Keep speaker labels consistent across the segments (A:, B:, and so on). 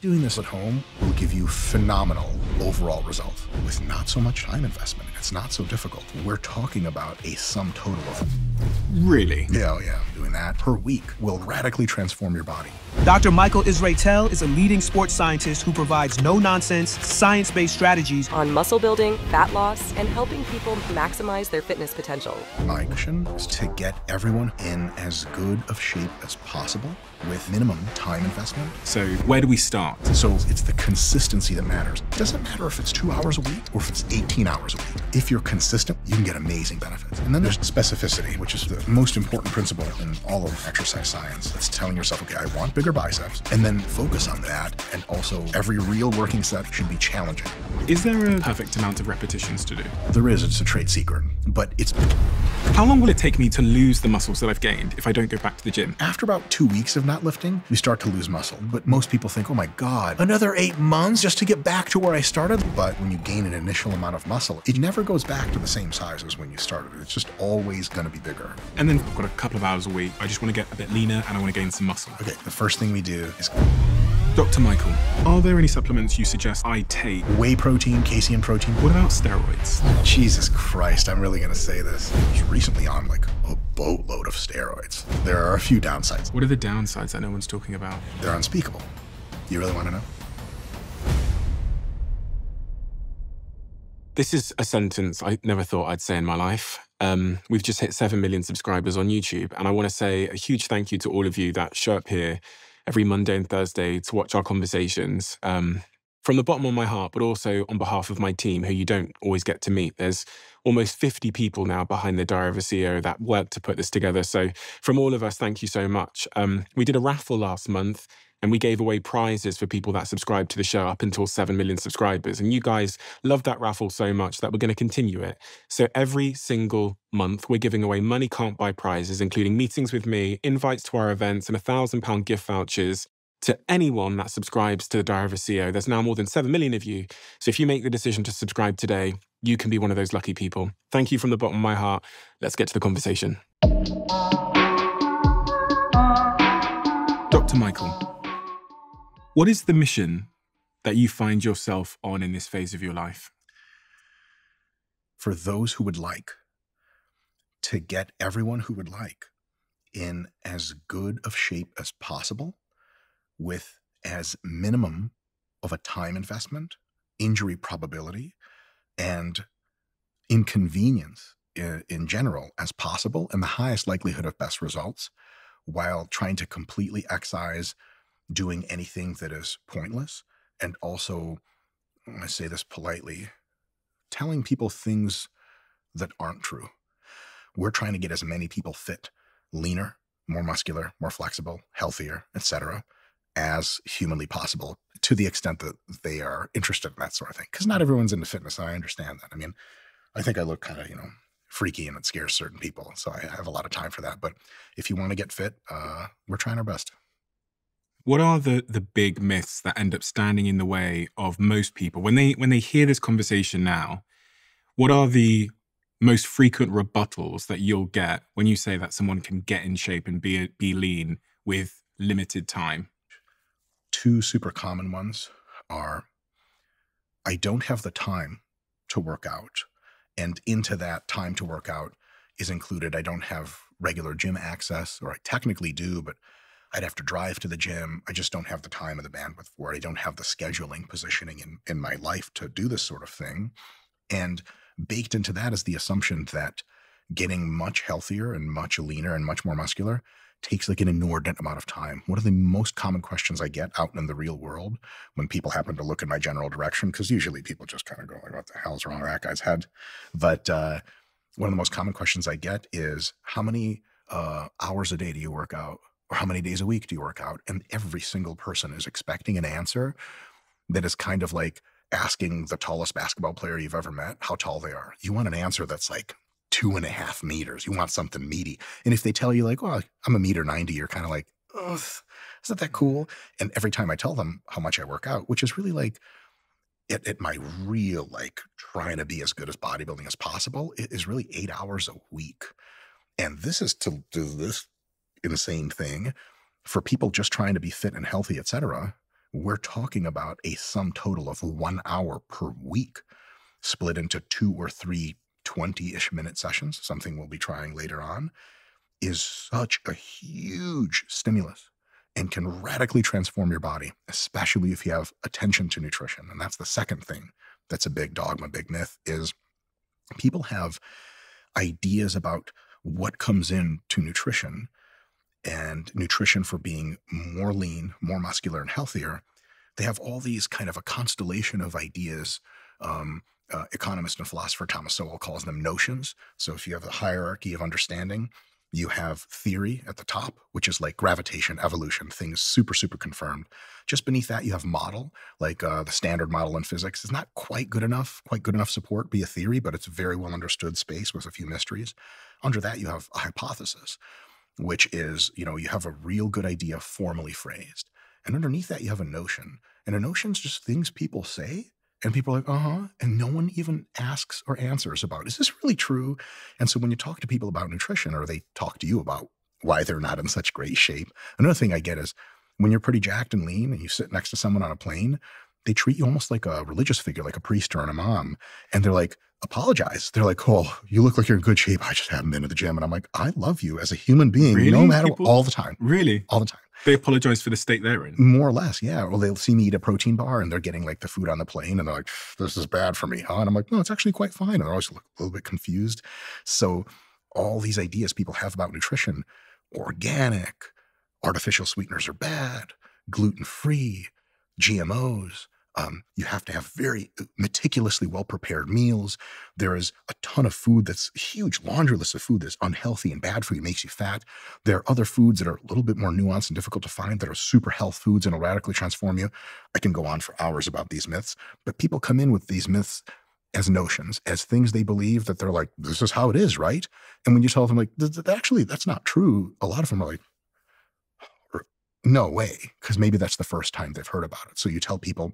A: Doing this at home will give you phenomenal overall results with not so much time investment. It's not so difficult. We're talking about a sum total of...
B: Really?
A: Yeah, doing that per week will radically transform your body.
C: Dr. Michael Israetel is a leading sports scientist who provides no-nonsense, science-based strategies
D: on muscle building, fat loss, and helping people maximize their fitness potential.
A: My mission is to get everyone in as good of shape as possible with minimum time investment.
B: So where do we start?
A: So it's the consistency that matters. It doesn't matter if it's 2 hours a week or if it's 18 hours a week. If you're consistent, you can get amazing benefits. And then there's specificity, which is the most important principle in all of exercise science. It's telling yourself, okay, I want bigger biceps, and then focus on that. And also, every real working set should be challenging.
B: Is there a perfect amount of repetitions to do?
A: There is. It's a trade secret, but it's...
B: How long will it take me to lose the muscles that I've gained if I don't go back to the gym?
A: After about 2 weeks of not lifting, you start to lose muscle. But most people think, oh my God, another 8 months just to get back to where I started? But when you gain an initial amount of muscle, it never goes back to the same size as when you started. It's just always going to be bigger.
B: And then I've got a couple of hours a week. I just want to get a bit leaner and I want to gain some muscle.
A: Okay, the first thing we do is...
B: Dr. Michael, are there any supplements you suggest I take?
A: Whey protein, casein protein.
B: What about steroids?
A: Jesus Christ, I'm really going to say this. I was recently on like a boatload of steroids. There are a few downsides.
B: What are the downsides that no one's talking about?
A: They're unspeakable. You really want to know?
B: This is a sentence I never thought I'd say in my life. We've just hit 7 million subscribers on YouTube, and I want to say a huge thank you to all of you that show up here every Monday and Thursday to watch our conversations. From the bottom of my heart, but also on behalf of my team, who you don't always get to meet. There's almost 50 people now behind the Diary of a CEO that worked to put this together. So from all of us, thank you so much. We did a raffle last month, and we gave away prizes for people that subscribed to the show up until 7 million subscribers. And you guys loved that raffle so much that we're going to continue it. So every single month, we're giving away money can't buy prizes, including meetings with me, invites to our events, and £1,000 gift vouchers to anyone that subscribes to the Diary of a CEO. There's now more than 7 million of you. So if you make the decision to subscribe today, you can be one of those lucky people. Thank you from the bottom of my heart. Let's get to the conversation. Dr. Michael, what is the mission that you find yourself on in this phase of your life?
A: For those who would like, to get everyone who would like in as good of shape as possible with as minimum of a time investment, injury probability, and inconvenience in general as possible, and the highest likelihood of best results, while trying to completely excise doing anything that is pointless, and also, I say this politely, telling people things that aren't true. We're trying to get as many people fit, leaner, more muscular, more flexible, healthier, etc., as humanly possible, to the extent that they are interested in that sort of thing. Because not everyone's into fitness, and I understand that. I mean, I think I look kind of, freaky, and it scares certain people, so I have a lot of time for that. But if you want to get fit, we're trying our best.
B: What are the big myths that end up standing in the way of most people? When they hear this conversation now, what are the most frequent rebuttals that you'll get when you say that someone can get in shape and be lean with limited time?
A: 2 super common ones are, I don't have the time to work out. And into that time to work out is included, I don't have regular gym access, or I technically do, but I'd have to drive to the gym. I just don't have the time or the bandwidth for it. I don't have the scheduling positioning in my life to do this sort of thing. And baked into that is the assumption that getting much healthier and much leaner and much more muscular takes like an inordinate amount of time. One of the most common questions I get out in the real world when people happen to look in my general direction, because usually people just kind of go like, what the hell's wrong with that guy's head? But one of the most common questions I get is, how many hours a day do you work out? Or how many days a week do you work out? And every single person is expecting an answer that is kind of like asking the tallest basketball player you've ever met how tall they are. You want an answer that's like 2.5 meters. You want something meaty. And if they tell you like, well, I'm 1.90 meters, you're kind of like, oh, isn't that cool? And every time I tell them how much I work out, which is really like at my real, like trying to be as good as bodybuilding as possible, it is really 8 hours a week. And this is to do this insane thing for people just trying to be fit and healthy, etc., we're talking about a sum total of 1 hour per week, split into 2 or 3 20-ish minute sessions, something we'll be trying later on, is such a huge stimulus and can radically transform your body, especially if you have attention to nutrition. And that's the second thing that's a big dogma, big myth, is people have ideas about what comes into nutrition and nutrition for being more lean, more muscular, and healthier. They have all these kind of a constellation of ideas. Economist and philosopher Thomas Sowell calls them notions. So if you have a hierarchy of understanding, you have theory at the top, which is like gravitation, evolution, things super, super confirmed. Just beneath that, you have model, like the standard model in physics is not quite good enough support, be a theory, but it's a very well understood space with a few mysteries. Under that, you have a hypothesis, which is, you have a real good idea formally phrased. And underneath that, you have a notion. And a notion is just things people say. And people are like, and no one even asks or answers about, is this really true? And so when you talk to people about nutrition, or they talk to you about why they're not in such great shape, another thing I get is when you're pretty jacked and lean and you sit next to someone on a plane, they treat you almost like a religious figure, like a priest or an imam. And they're like, apologize. They're like, oh, you look like you're in good shape. I just haven't been to the gym. And I'm like, I love you as a human being,
B: really?
A: No matter what, all the time.
B: Really?
A: All the time.
B: They apologize for the state they're in?
A: More or less, yeah. Or they'll see me eat a protein bar and they're getting like the food on the plane and they're like, this is bad for me, huh? And I'm like, no, it's actually quite fine. And they're always a little bit confused. So all these ideas people have about nutrition, organic, artificial sweeteners are bad, gluten-free, GMOs. You have to have very meticulously well-prepared meals. There is a ton of food that's a huge laundry list of food that's unhealthy and bad for you, makes you fat. There are other foods that are a little bit more nuanced and difficult to find that are super health foods and will radically transform you. I can go on for hours about these myths, but people come in with these myths as notions, as things they believe that they're like, this is how it is, right? And when you tell them like, actually, that's not true, a lot of them are like, no way, because maybe that's the first time they've heard about it. So you tell people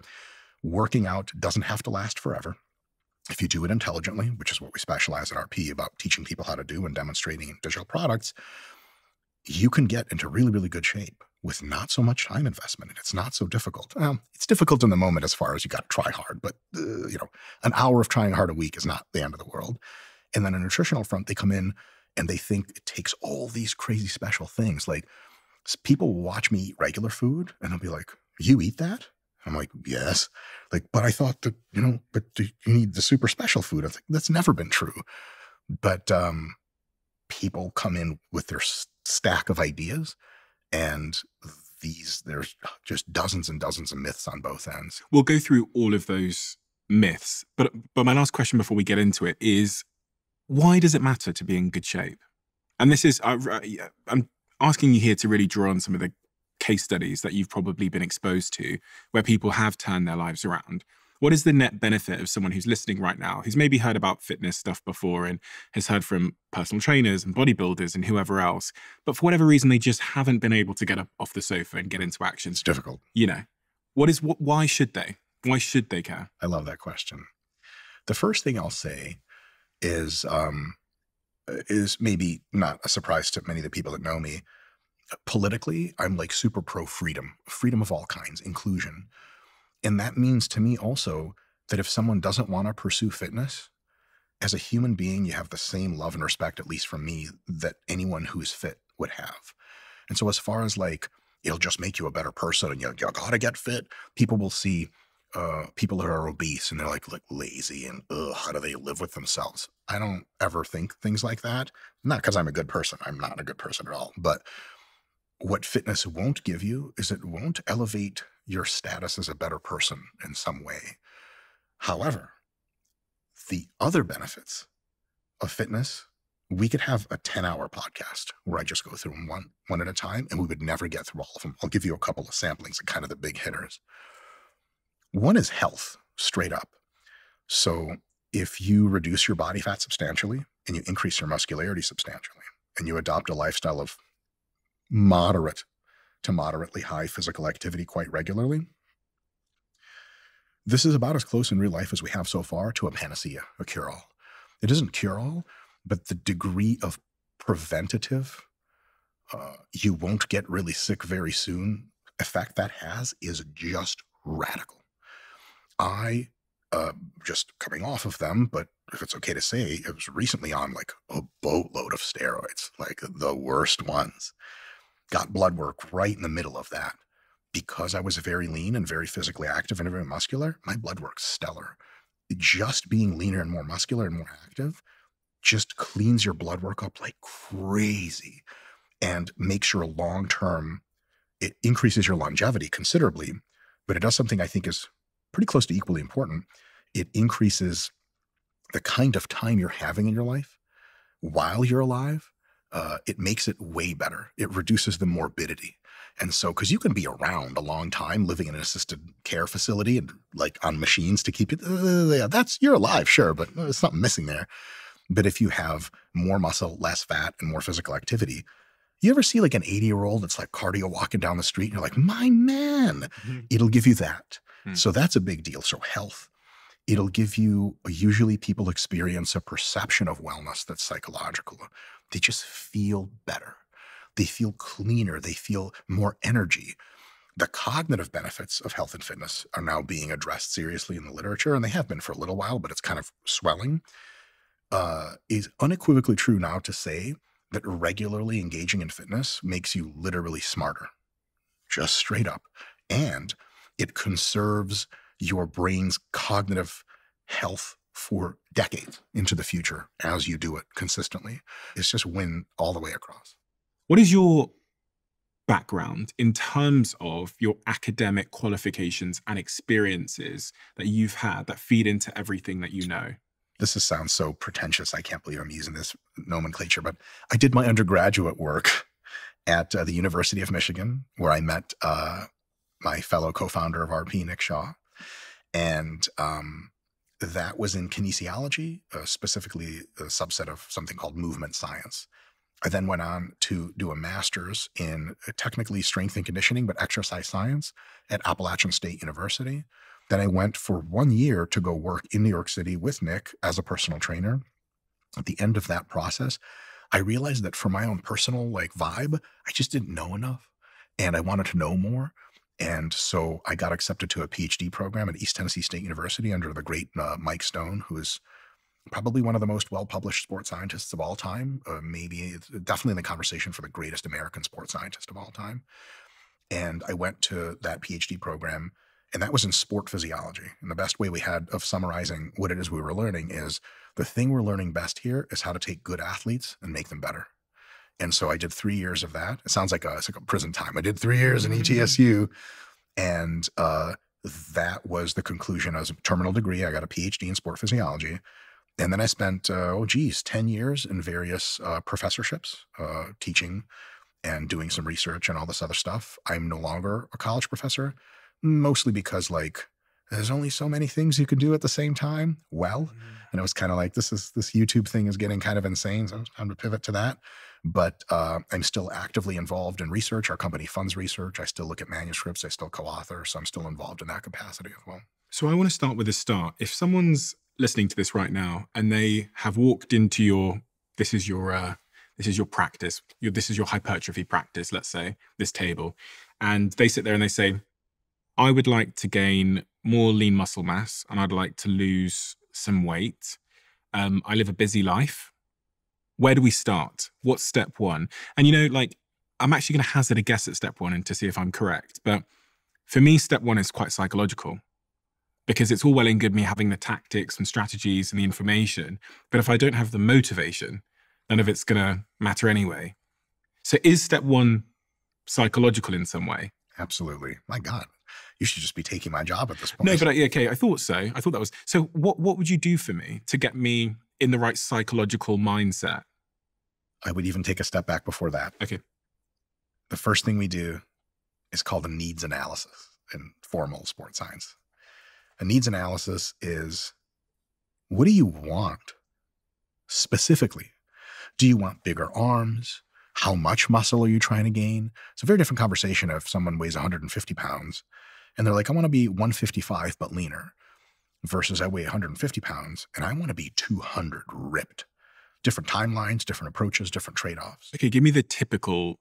A: working out doesn't have to last forever. If you do it intelligently, which is what we specialize at RP about teaching people how to do and demonstrating in digital products, you can get into really, really good shape with not so much time investment. And it's not so difficult. Well, it's difficult in the moment as far as you got to try hard, but an hour of trying hard a week is not the end of the world. And then on a nutritional front, they come in and they think it takes all these crazy special things. Like people will watch me eat regular food and they'll be like, you eat that? I'm like, yes. Like, but I thought that, but you need the super special food. I was like, that's never been true. But people come in with their stack of ideas, and there's just dozens and dozens of myths on both ends.
B: We'll go through all of those myths. But my last question before we get into it is, why does it matter to be in good shape? And this is, I'm asking you here to really draw on some of the case studies that you've probably been exposed to where people have turned their lives around. What is the net benefit of someone who's listening right now, who's maybe heard about fitness stuff before and has heard from personal trainers and bodybuilders and whoever else, but for whatever reason, they just haven't been able to get up off the sofa and get into action?
A: It's difficult.
B: Why should they? Why should they care?
A: I love that question. The first thing I'll say is maybe not a surprise to many of the people that know me. Politically, I'm like super pro freedom of all kinds, inclusion. And that means to me also that if someone doesn't want to pursue fitness, as a human being, you have the same love and respect, at least from me, that anyone who's fit would have. And so as far as like, it'll just make you a better person and you gotta get fit, people will see people that are obese and they're like lazy and how do they live with themselves? I don't ever think things like that. Not because I'm a good person. I'm not a good person at all. But what fitness won't give you is it won't elevate your status as a better person in some way. However, the other benefits of fitness, we could have a 10-hour podcast where I just go through them one at a time, and we would never get through all of them. I'll give you a couple of samplings of kind of the big hitters. One is health, straight up. So if you reduce your body fat substantially and you increase your muscularity substantially and you adopt a lifestyle of moderate to moderately high physical activity quite regularly, this is about as close in real life as we have so far to a panacea, a cure-all. It isn't cure-all, but the degree of preventative, you won't get really sick very soon effect that has is just radical. I, just coming off of them, but if it's okay to say, I was recently on like a boatload of steroids, like the worst ones. Got blood work right in the middle of that. Because I was very lean and very physically active and very muscular, my blood work's stellar. Just being leaner and more muscular and more active just cleans your blood work up like crazy and makes your long-term, it increases your longevity considerably, but it does something I think is pretty close to equally important. It increases the kind of time you're having in your life while you're alive. It makes it way better. It reduces the morbidity. And so, because you can be around a long time living in an assisted care facility and like on machines to keep you, you're alive, sure, but there's something missing there. But if you have more muscle, less fat, and more physical activity, you ever see like an 80-year-old that's like cardio walking down the street and you're like, my man, it'll give you that. So that's a big deal. So health, it'll give you, usually people experience a perception of wellness that's psychological. They just feel better. They feel cleaner. They feel more energy. The cognitive benefits of health and fitness are now being addressed seriously in the literature, and they have been for a little while, but it's kind of swelling. Is unequivocally true now to say that regularly engaging in fitness makes you literally smarter, just straight up. And it conserves your brain's cognitive health for decades into the future as you do it consistently. It's just win all the way across.
B: What is your background in terms of your academic qualifications and experiences that you've had that feed into everything that you know?
A: Sounds so pretentious. I can't believe I'm using this nomenclature, but I did my undergraduate work at the University of Michigan, where I met my fellow co-founder of RP, Nick Shaw. And that was in kinesiology, specifically a subset of something called movement science. I then went on to do a master's in technically strength and conditioning, but exercise science at Appalachian State University. Then I went for 1 year to go work in New York City with Nick as a personal trainer. At the end of that process, I realized that for my own personal vibe, I just didn't know enough and I wanted to know more. And so I got accepted to a PhD program at East Tennessee State University under the great Mike Stone, who is probably one of the most well-published sports scientists of all time, definitely in the conversation for the greatest American sports scientist of all time. And I went to that PhD program, and that was in sport physiology. And the best way we had of summarizing what it is we were learning is the thing we're learning best here is how to take good athletes and make them better. And so I did 3 years of that. It sounds like it's like a prison time. I did 3 years in ETSU, and that was the conclusion. I was a terminal degree. I got a PhD in sport physiology. And then I spent, 10 years in various professorships, teaching and doing some research and all this other stuff. I'm no longer a college professor, mostly because there's only so many things you can do at the same time. And it was kind of like, this YouTube thing is getting kind of insane. So it's time to pivot to that. But I'm still actively involved in research. Our company funds research. I still look at manuscripts. I still co-author. So I'm still involved in that capacity as well.
B: So I want to start with the start. If someone's listening to this right now and they have walked into this is your practice, this is your hypertrophy practice, let's say, this table, and they sit there and they say, I would like to gain more lean muscle mass and I'd like to lose some weight. I live a busy life. Where do we start? What's step one? And I'm actually going to hazard a guess at step one and to see if I'm correct. But for me, step one is quite psychological, because it's all well and good me having the tactics and strategies and the information. But if I don't have the motivation, none of it's going to matter anyway. So is step one psychological in some way?
A: Absolutely. My God, you should just be taking my job at this point.
B: No, but okay, I thought so. I thought that was. So what would you do for me to get me in the right psychological mindset?
A: I would even take a step back before that.
B: Okay.
A: The first thing we do is called a needs analysis in formal sports science. A needs analysis is, what do you want specifically? Do you want bigger arms? How much muscle are you trying to gain? It's a very different conversation if someone weighs 150 pounds and they're like, I want to be 155 but leaner, versus I weigh 150 pounds and I want to be 200 ripped. Different timelines, different approaches, different trade-offs.
B: Okay, give me the typical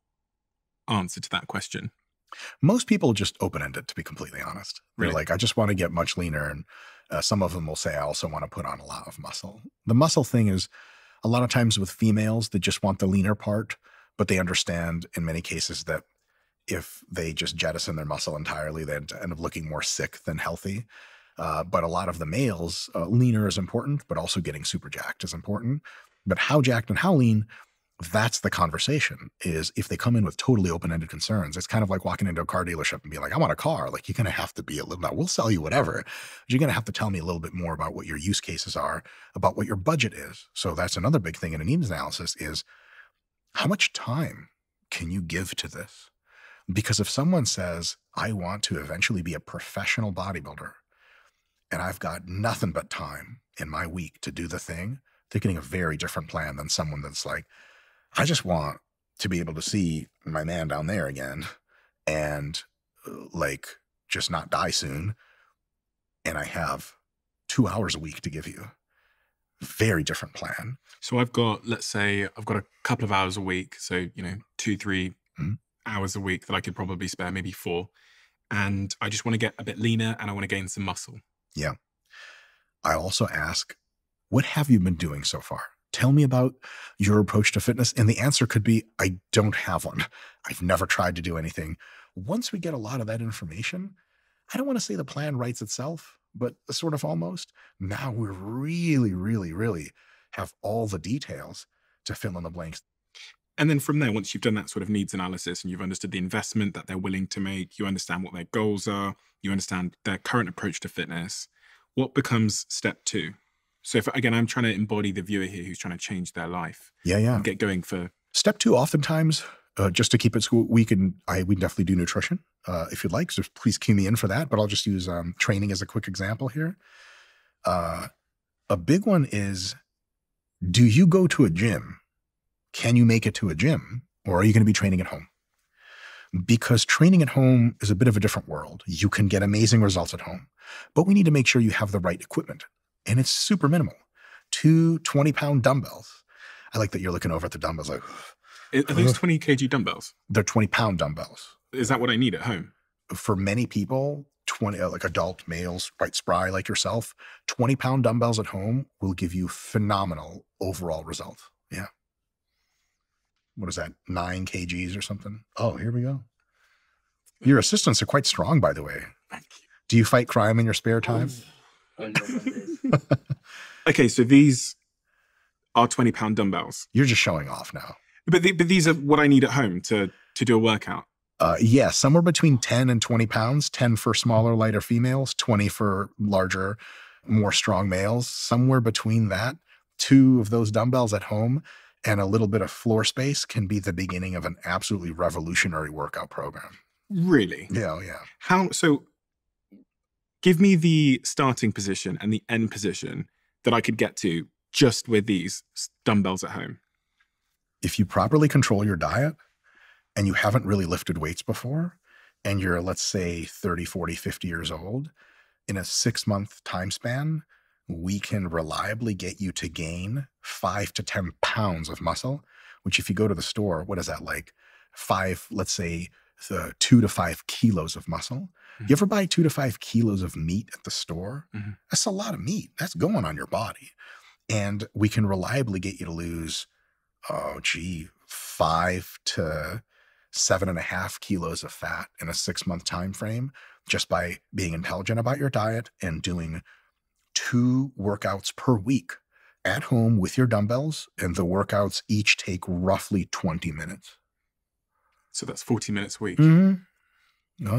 B: answer to that question.
A: Most people just open-ended, to be completely honest. They're
B: Really?
A: like, I just want to get much leaner. And some of them will say, I also want to put on a lot of muscle. The muscle thing is a lot of times with females that just want the leaner part, but they understand in many cases that if they just jettison their muscle entirely, they end up looking more sick than healthy. But a lot of the males, leaner is important, but also getting super jacked is important. But how jacked and how lean, that's the conversation. Is if they come in with totally open-ended concerns, it's kind of like walking into a car dealership and being like, I want a car. Like, you're going to have to be a little, now we'll sell you whatever, but you're going to have to tell me a little bit more about what your use cases are, about what your budget is. So that's another big thing in a needs analysis is how much time can you give to this? Because if someone says, I want to eventually be a professional bodybuilder and I've got nothing but time in my week to do the thing, they're getting a very different plan than someone that's like, I just want to be able to see my man down there again and like just not die soon. And I have 2 hours a week to give you. Very different plan.
B: So I've got, let's say I've got a couple of hours a week. So, 2, 3 hours a week that I could probably spare, maybe 4. And I just want to get a bit leaner and I want to gain some muscle.
A: Yeah. I also ask, what have you been doing so far? Tell me about your approach to fitness. And the answer could be, I don't have one. I've never tried to do anything. Once we get a lot of that information, I don't want to say the plan writes itself, but sort of almost. Now we really, really, really have all the details to fill in the blanks.
B: And then from there, once you've done that sort of needs analysis and you've understood the investment that they're willing to make, you understand what their goals are, you understand their current approach to fitness, what becomes step 2? So if, again, I'm trying to embody the viewer here who's trying to change their life.
A: Yeah.
B: And get going for.
A: Step 2, oftentimes, just to keep it, we definitely do nutrition if you'd like. So please cue me in for that. But I'll just use training as a quick example here. A big one is, do you go to a gym? Can you make it to a gym? Or are you going to be training at home? Because training at home is a bit of a different world. You can get amazing results at home, but we need to make sure you have the right equipment. And it's super minimal. 2 20-pound dumbbells. I like that you're looking over at the dumbbells like,
B: Are those 20 kg dumbbells?
A: They're 20-pound dumbbells.
B: Is that what I need at home?
A: For many people, 20, like adult males, quite spry like yourself, 20-pound dumbbells at home will give you phenomenal overall results. Yeah. What is that, 9 kgs or something? Oh, here we go. Your assistants are quite strong, by the way.
B: Thank you.
A: Do you fight crime in your spare time?
B: Okay, so these are 20-pound dumbbells.
A: You're just showing off now.
B: But these are what I need at home to do a workout.
A: Yeah, somewhere between 10 and 20 pounds, 10 for smaller, lighter females, 20 for larger, more strong males. Somewhere between that, 2 of those dumbbells at home and a little bit of floor space can be the beginning of an absolutely revolutionary workout program.
B: Really?
A: Yeah, yeah.
B: So give me the starting position and the end position that I could get to just with these dumbbells at home.
A: If you properly control your diet and you haven't really lifted weights before, and you're, let's say, 30, 40, 50 years old, in a 6-month time span, we can reliably get you to gain 5 to 10 pounds of muscle, which if you go to the store, what is that like? 5, let's say, 2 to 5 kilos of muscle. You ever buy 2 to 5 kilos of meat at the store? That's a lot of meat. That's going on your body. And we can reliably get you to lose, 5 to 7.5 kilos of fat in a 6-month time frame just by being intelligent about your diet and doing 2 workouts per week at home with your dumbbells. And the workouts each take roughly 20 minutes.
B: So that's 40 minutes a week.
A: Oh,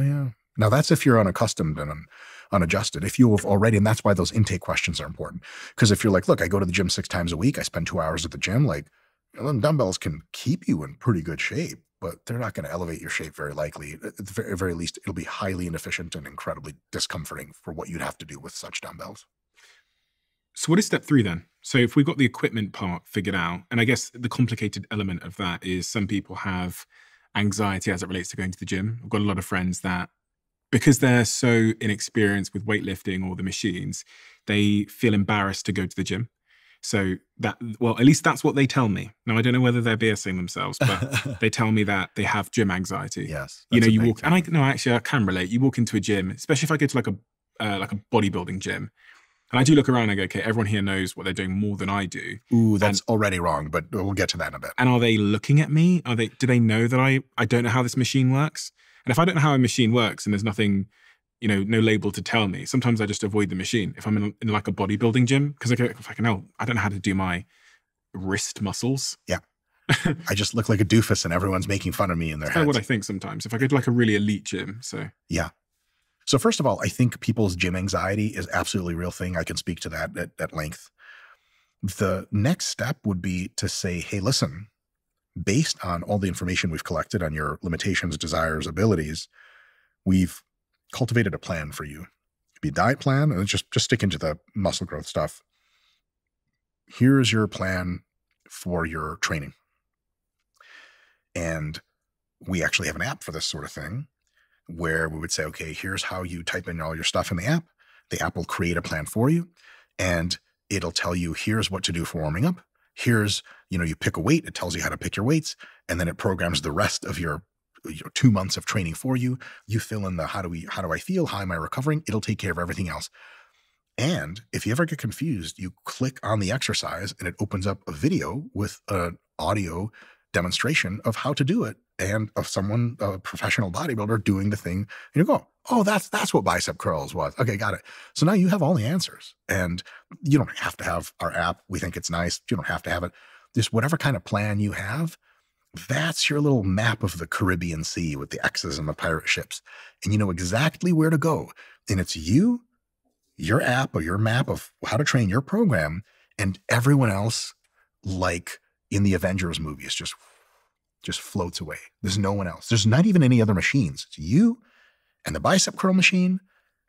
A: yeah. Now, that's if you're unaccustomed and unadjusted. If you have already, and that's why those intake questions are important. Because if you're like, look, I go to the gym 6 times a week, I spend 2 hours at the gym, like, them dumbbells can keep you in pretty good shape, but they're not going to elevate your shape very likely. At the very least, it'll be highly inefficient and incredibly discomforting for what you'd have to do with such dumbbells.
B: So what is step 3 then? So if we've got the equipment part figured out, and I guess the complicated element of that is some people have anxiety as it relates to going to the gym. I've got a lot of friends that, because they're so inexperienced with weightlifting or the machines, they feel embarrassed to go to the gym. So that, well, at least that's what they tell me. Now, I don't know whether they're BSing themselves, but they tell me that they have gym anxiety.
A: Yes.
B: You know, you walk, and actually I can relate. You walk into a gym, especially if I go to like a bodybuilding gym, and I do look around and I go, okay, everyone here knows what they're doing more than I do.
A: Ooh, that's already wrong, but we'll get to that in a bit.
B: And are they looking at me? Do they know that I don't know how this machine works? And if I don't know how a machine works and there's nothing, you know, no label to tell me, sometimes I just avoid the machine. If I'm in like a bodybuilding gym, because I go, fucking hell, I don't know how to do my wrist muscles.
A: Yeah. I just look like a doofus and everyone's making fun of me in their heads.
B: That's what I think sometimes. If I go to like a really elite gym, so.
A: Yeah. So first of all, I think people's gym anxiety is absolutely a real thing. I can speak to that at length. The next step would be to say, hey, listen, based on all the information we've collected on your limitations, desires, abilities, we've cultivated a plan for you. It'd be a diet plan, and just stick into the muscle growth stuff. Here's your plan for your training. And we actually have an app for this sort of thing where we would say, okay, here's how you type in all your stuff in the app. The app will create a plan for you, and it'll tell you, here's what to do for warming up. Here's, you know, you pick a weight, it tells you how to pick your weights, and then it programs the rest of your 2 months of training for you. You fill in the how do I feel? How am I recovering? It'll take care of everything else. And if you ever get confused, you click on the exercise and it opens up a video with an audio demonstration of how to do it and of someone, a professional bodybuilder, doing the thing. And you go, oh, that's what bicep curls was. Okay, got it. So now you have all the answers, and you don't have to have our app. We think it's nice. You don't have to have it. Just whatever kind of plan you have, that's your little map of the Caribbean Sea with the X's and the pirate ships. And you know exactly where to go. And it's you, your app or your map of how to train your program, and everyone else, like in the Avengers movies, just floats away. There's no one else. There's not even any other machines. It's you and the bicep curl machine.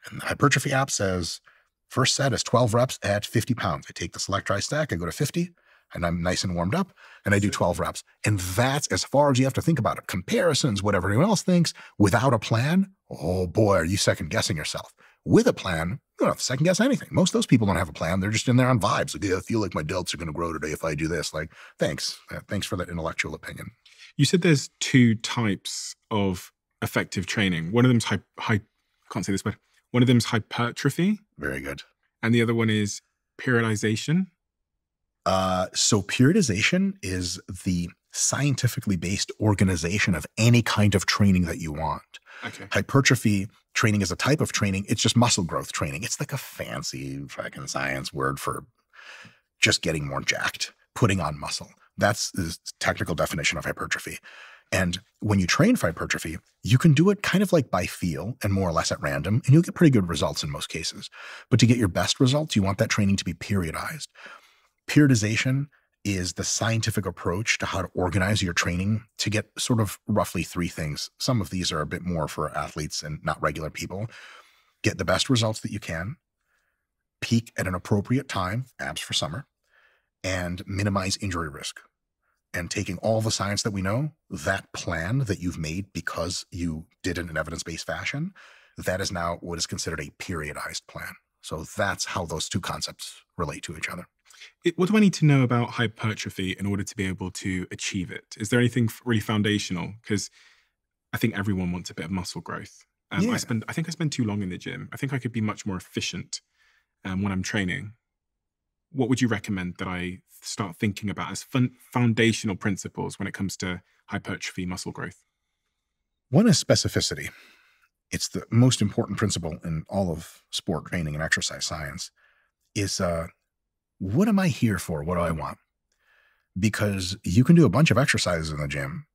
A: And the hypertrophy app says, first set is 12 reps at 50 pounds. I take the select dry stack, I go to 50, and I'm nice and warmed up, and I do 12 reps. And that's as far as you have to think about it. Comparisons, whatever anyone else thinks, without a plan, oh boy, are you second guessing yourself. With a plan, you don't have to second guess anything. Most of those people don't have a plan. They're just in there on vibes. Like, yeah, I feel like my delts are going to grow today if I do this. Like, thanks. Thanks for that intellectual opinion.
B: You said there's 2 types of effective training. One of them's can't say this word. One of them's hypertrophy.
A: Very good.
B: And the other one is periodization.
A: So periodization is the scientifically based organization of any kind of training that you want.
B: Okay.
A: Hypertrophy training is a type of training. It's just muscle growth training. It's like a fancy fucking science word for just getting more jacked, putting on muscle. That's the technical definition of hypertrophy. And when you train for hypertrophy, you can do it kind of like by feel and more or less at random, and you'll get pretty good results in most cases. But to get your best results, you want that training to be periodized. Periodization is the scientific approach to how to organize your training to get sort of roughly 3 things. Some of these are a bit more for athletes and not regular people. Get the best results that you can, peak at an appropriate time, abs for summer, and minimize injury risk. And taking all the science that we know, that plan that you've made because you did it in an evidence-based fashion, that is now what is considered a periodized plan. So that's how those 2 concepts relate to each other.
B: What do I need to know about hypertrophy in order to be able to achieve it? Is there anything really foundational? Because I think everyone wants a bit of muscle growth.
A: Yeah.
B: I think I spend too long in the gym. I think I could be much more efficient when I'm training. What would you recommend that I start thinking about as foundational principles when it comes to hypertrophy muscle growth?
A: One is specificity. It's the most important principle in all of sport training and exercise science is, what am I here for? What do I want? Because you can do a bunch of exercises in the gym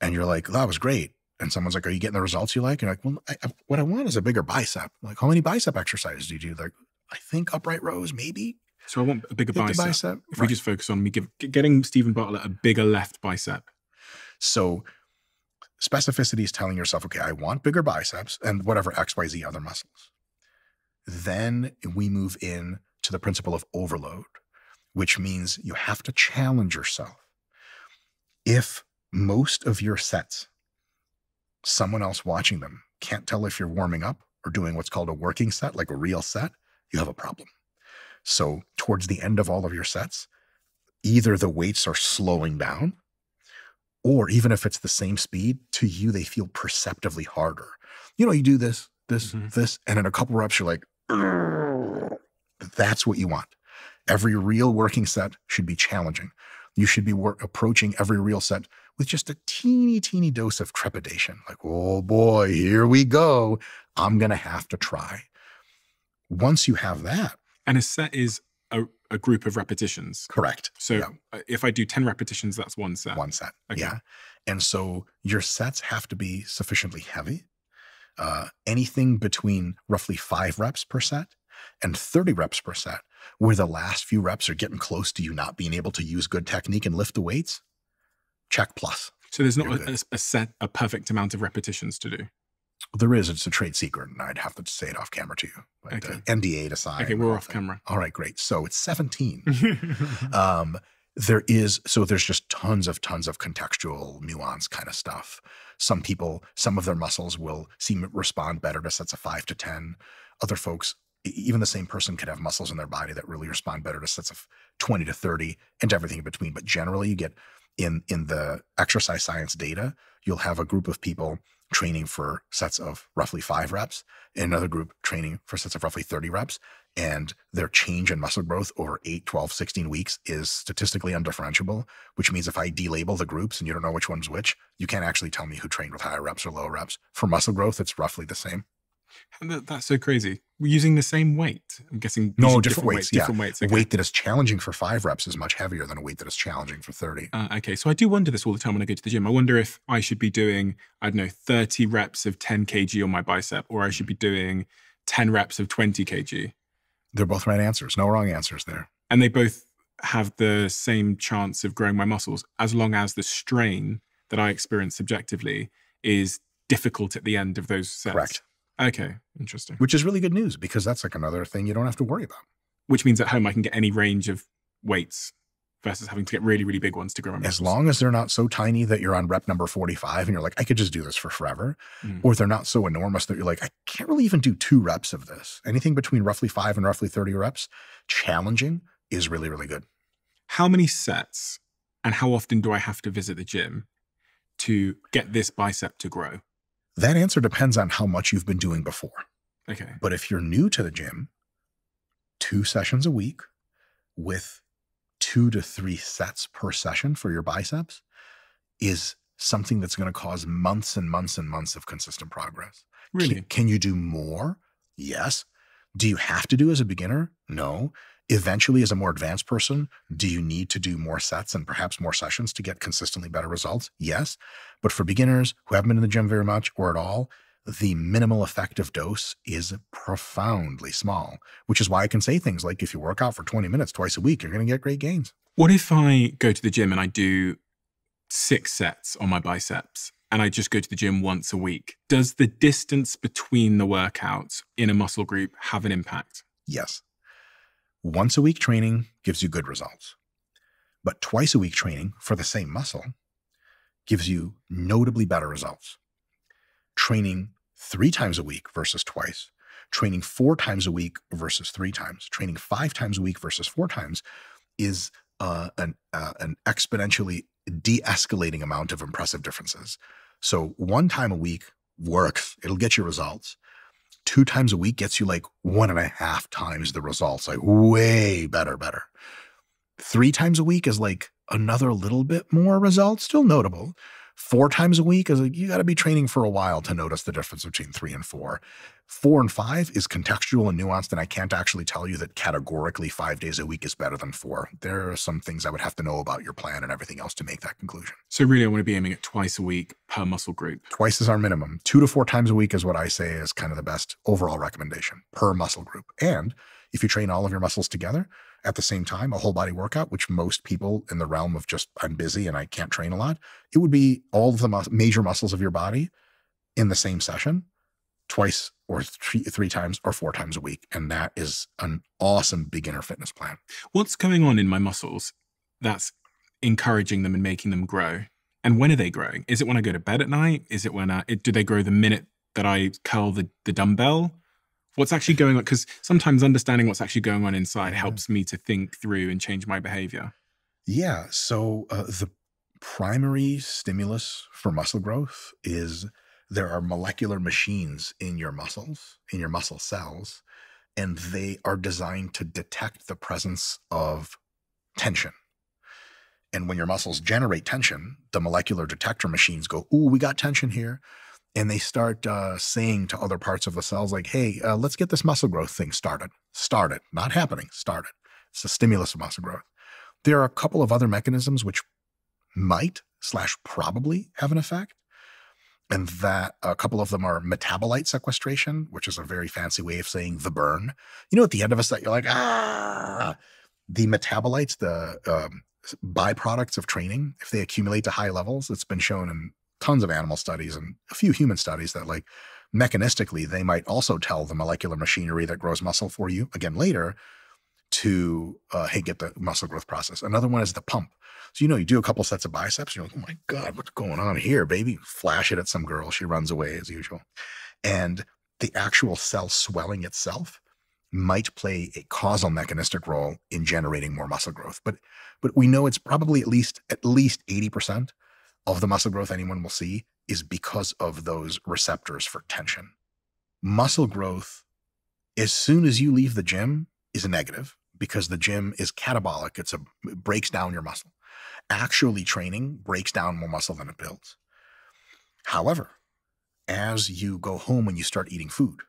A: and you're like, that was great. And someone's like, are you getting the results you like? And you're like, well, what I want is a bigger bicep. Like, how many bicep exercises do you do? Like, I think upright rows, maybe.
B: So I want a bigger bicep. If we just focus on getting Stephen Bartlett a bigger left bicep.
A: So specificity is telling yourself, okay, I want bigger biceps and whatever XYZ other muscles. Then we move in to the principle of overload, which means you have to challenge yourself. If most of your sets, someone else watching them can't tell if you're warming up or doing what's called a working set, like a real set, you have a problem. So towards the end of all of your sets, either the weights are slowing down, or even if it's the same speed, to you, they feel perceptively harder. You do this, this, and in a couple reps, you're like, "Ugh." That's what you want. Every real working set should be challenging. You should be approaching every real set with just a teeny, teeny dose of trepidation. Like, oh boy, here we go. I'm going to have to try. Once you have that.
B: And a set is a group of repetitions.
A: Correct.
B: So if I do 10 repetitions, that's one set.
A: One set.
B: Okay.
A: Yeah. And so your sets have to be sufficiently heavy. Anything between roughly 5 reps per set and 30 reps per set, where the last few reps are getting close to you not being able to use good technique and lift the weights, check plus.
B: So there's not a perfect amount of repetitions to do?
A: There is. It's a trade secret, and I'd have to say it off camera to you. But
B: okay.
A: NDA aside.
B: Okay, we're off camera.
A: All right, great. So it's 17. There's just tons of contextual nuance kind of stuff. Some of their muscles will respond better to sets of 5 to 10. Other folks, even the same person could have muscles in their body that really respond better to sets of 20 to 30 and everything in between. But generally you get in the exercise science data, you'll have a group of people training for sets of roughly 5 reps, and another group training for sets of roughly 30 reps. And their change in muscle growth over 8, 12, 16 weeks is statistically undifferentiable, which means if I delabel the groups and you don't know which one's which, you can't actually tell me who trained with higher reps or lower reps. For muscle growth, it's roughly the same.
B: That's so crazy. We're using the same weight. I'm guessing.
A: No, different weights.
B: Different weights.
A: Okay. A weight that is challenging for 5 reps is much heavier than a weight that is challenging for 30.
B: Okay. So I do wonder this all the time when I go to the gym. I wonder if I should be doing, 30 reps of 10 kg on my bicep, or I should be doing 10 reps of 20 kg.
A: They're both right answers. No wrong answers there.
B: And they both have the same chance of growing my muscles, as long as the strain that I experience subjectively is difficult at the end of those sets.
A: Correct.
B: Okay, interesting.
A: Which is really good news, because that's like another thing you don't have to worry about.
B: Which means at home I can get any range of weights versus having to get really, really big ones to grow my muscles.
A: As long as they're not so tiny that you're on rep number 45 and you're like, I could just do this for forever. Or they're not so enormous that you're like, I can't really even do 2 reps of this. Anything between roughly 5 and roughly 30 reps, challenging, is really, really good.
B: How many sets and how often do I have to visit the gym to get this bicep to grow?
A: That answer depends on how much you've been doing before.
B: Okay.
A: But if you're new to the gym, 2 sessions a week with 2 to 3 sets per session for your biceps is something that's going to cause months and months and months of consistent progress.
B: Really?
A: Can you do more? Yes. Do you have to do as a beginner? No. Eventually, as a more advanced person, do you need to do more sets and perhaps more sessions to get consistently better results? Yes. But for beginners who haven't been in the gym very much or at all, the minimal effective dose is profoundly small, which is why I can say things like, if you work out for 20 minutes twice a week, you're going to get great gains.
B: What if I go to the gym and I do 6 sets on my biceps and I just go to the gym once a week? Does the distance between the workouts in a muscle group have an impact?
A: Yes. Once a week training gives you good results, but twice a week training for the same muscle gives you notably better results. Training 3 times a week versus twice, training 4 times a week versus 3 times, training 5 times a week versus 4 times is an exponentially de-escalating amount of impressive differences. So 1 time a week works. It'll get you results. 2 times a week gets you like 1.5 times the results, like way better. 3 times a week is like another little bit more results, still notable. 4 times a week is like, you got to be training for a while to notice the difference between 3 and 4. 4 and 5 is contextual and nuanced, and I can't actually tell you that categorically 5 days a week is better than 4. There are some things I would have to know about your plan and everything else to make that conclusion.
B: So really I want to be aiming at twice a week per muscle group.
A: Twice is our minimum. 2 to 4 times a week is what I say is kind of the best overall recommendation per muscle group. And if you train all of your muscles together at the same time, a whole body workout, which most people in the realm of just, I'm busy and I can't train a lot, it would be all of the major muscles of your body in the same session, twice or 3 times or 4 times a week. And that is an awesome beginner fitness plan.
B: What's going on in my muscles that's encouraging them and making them grow? And when are they growing? Is it when I go to bed at night? Is it when do they grow the minute that I curl the dumbbell? What's actually going on? Because sometimes understanding what's actually going on inside helps me to think through and change my behavior.
A: Yeah. So the primary stimulus for muscle growth is there are molecular machines in your muscles, in your muscle cells, and they are designed to detect the presence of tension. And when your muscles generate tension, the molecular detector machines go, ooh, we got tension here. And they start saying to other parts of the cells like, hey, let's get this muscle growth thing started. Started, not happening, started. It's a stimulus of muscle growth. There are a couple of other mechanisms which might / probably have an effect. And that a couple of them are metabolite sequestration, which is a very fancy way of saying the burn. You know, at the end of a set, you're like, the metabolites, the byproducts of training, if they accumulate to high levels, it's been shown in tons of animal studies and a few human studies that like mechanistically, they might also tell the molecular machinery that grows muscle for you again later to, hey, get the muscle growth process. Another one is the pump. So, you know, you do a couple sets of biceps, you're like, oh my God, what's going on here, baby? Flash it at some girl. She runs away as usual. And the actual cell swelling itself might play a causal mechanistic role in generating more muscle growth. But we know it's probably at least 80% of the muscle growth anyone will see is because of those receptors for tension. Muscle growth, as soon as you leave the gym, is a negative because the gym is catabolic. It breaks down your muscle. Actually training breaks down more muscle than it builds. However, as you go home and you start eating food,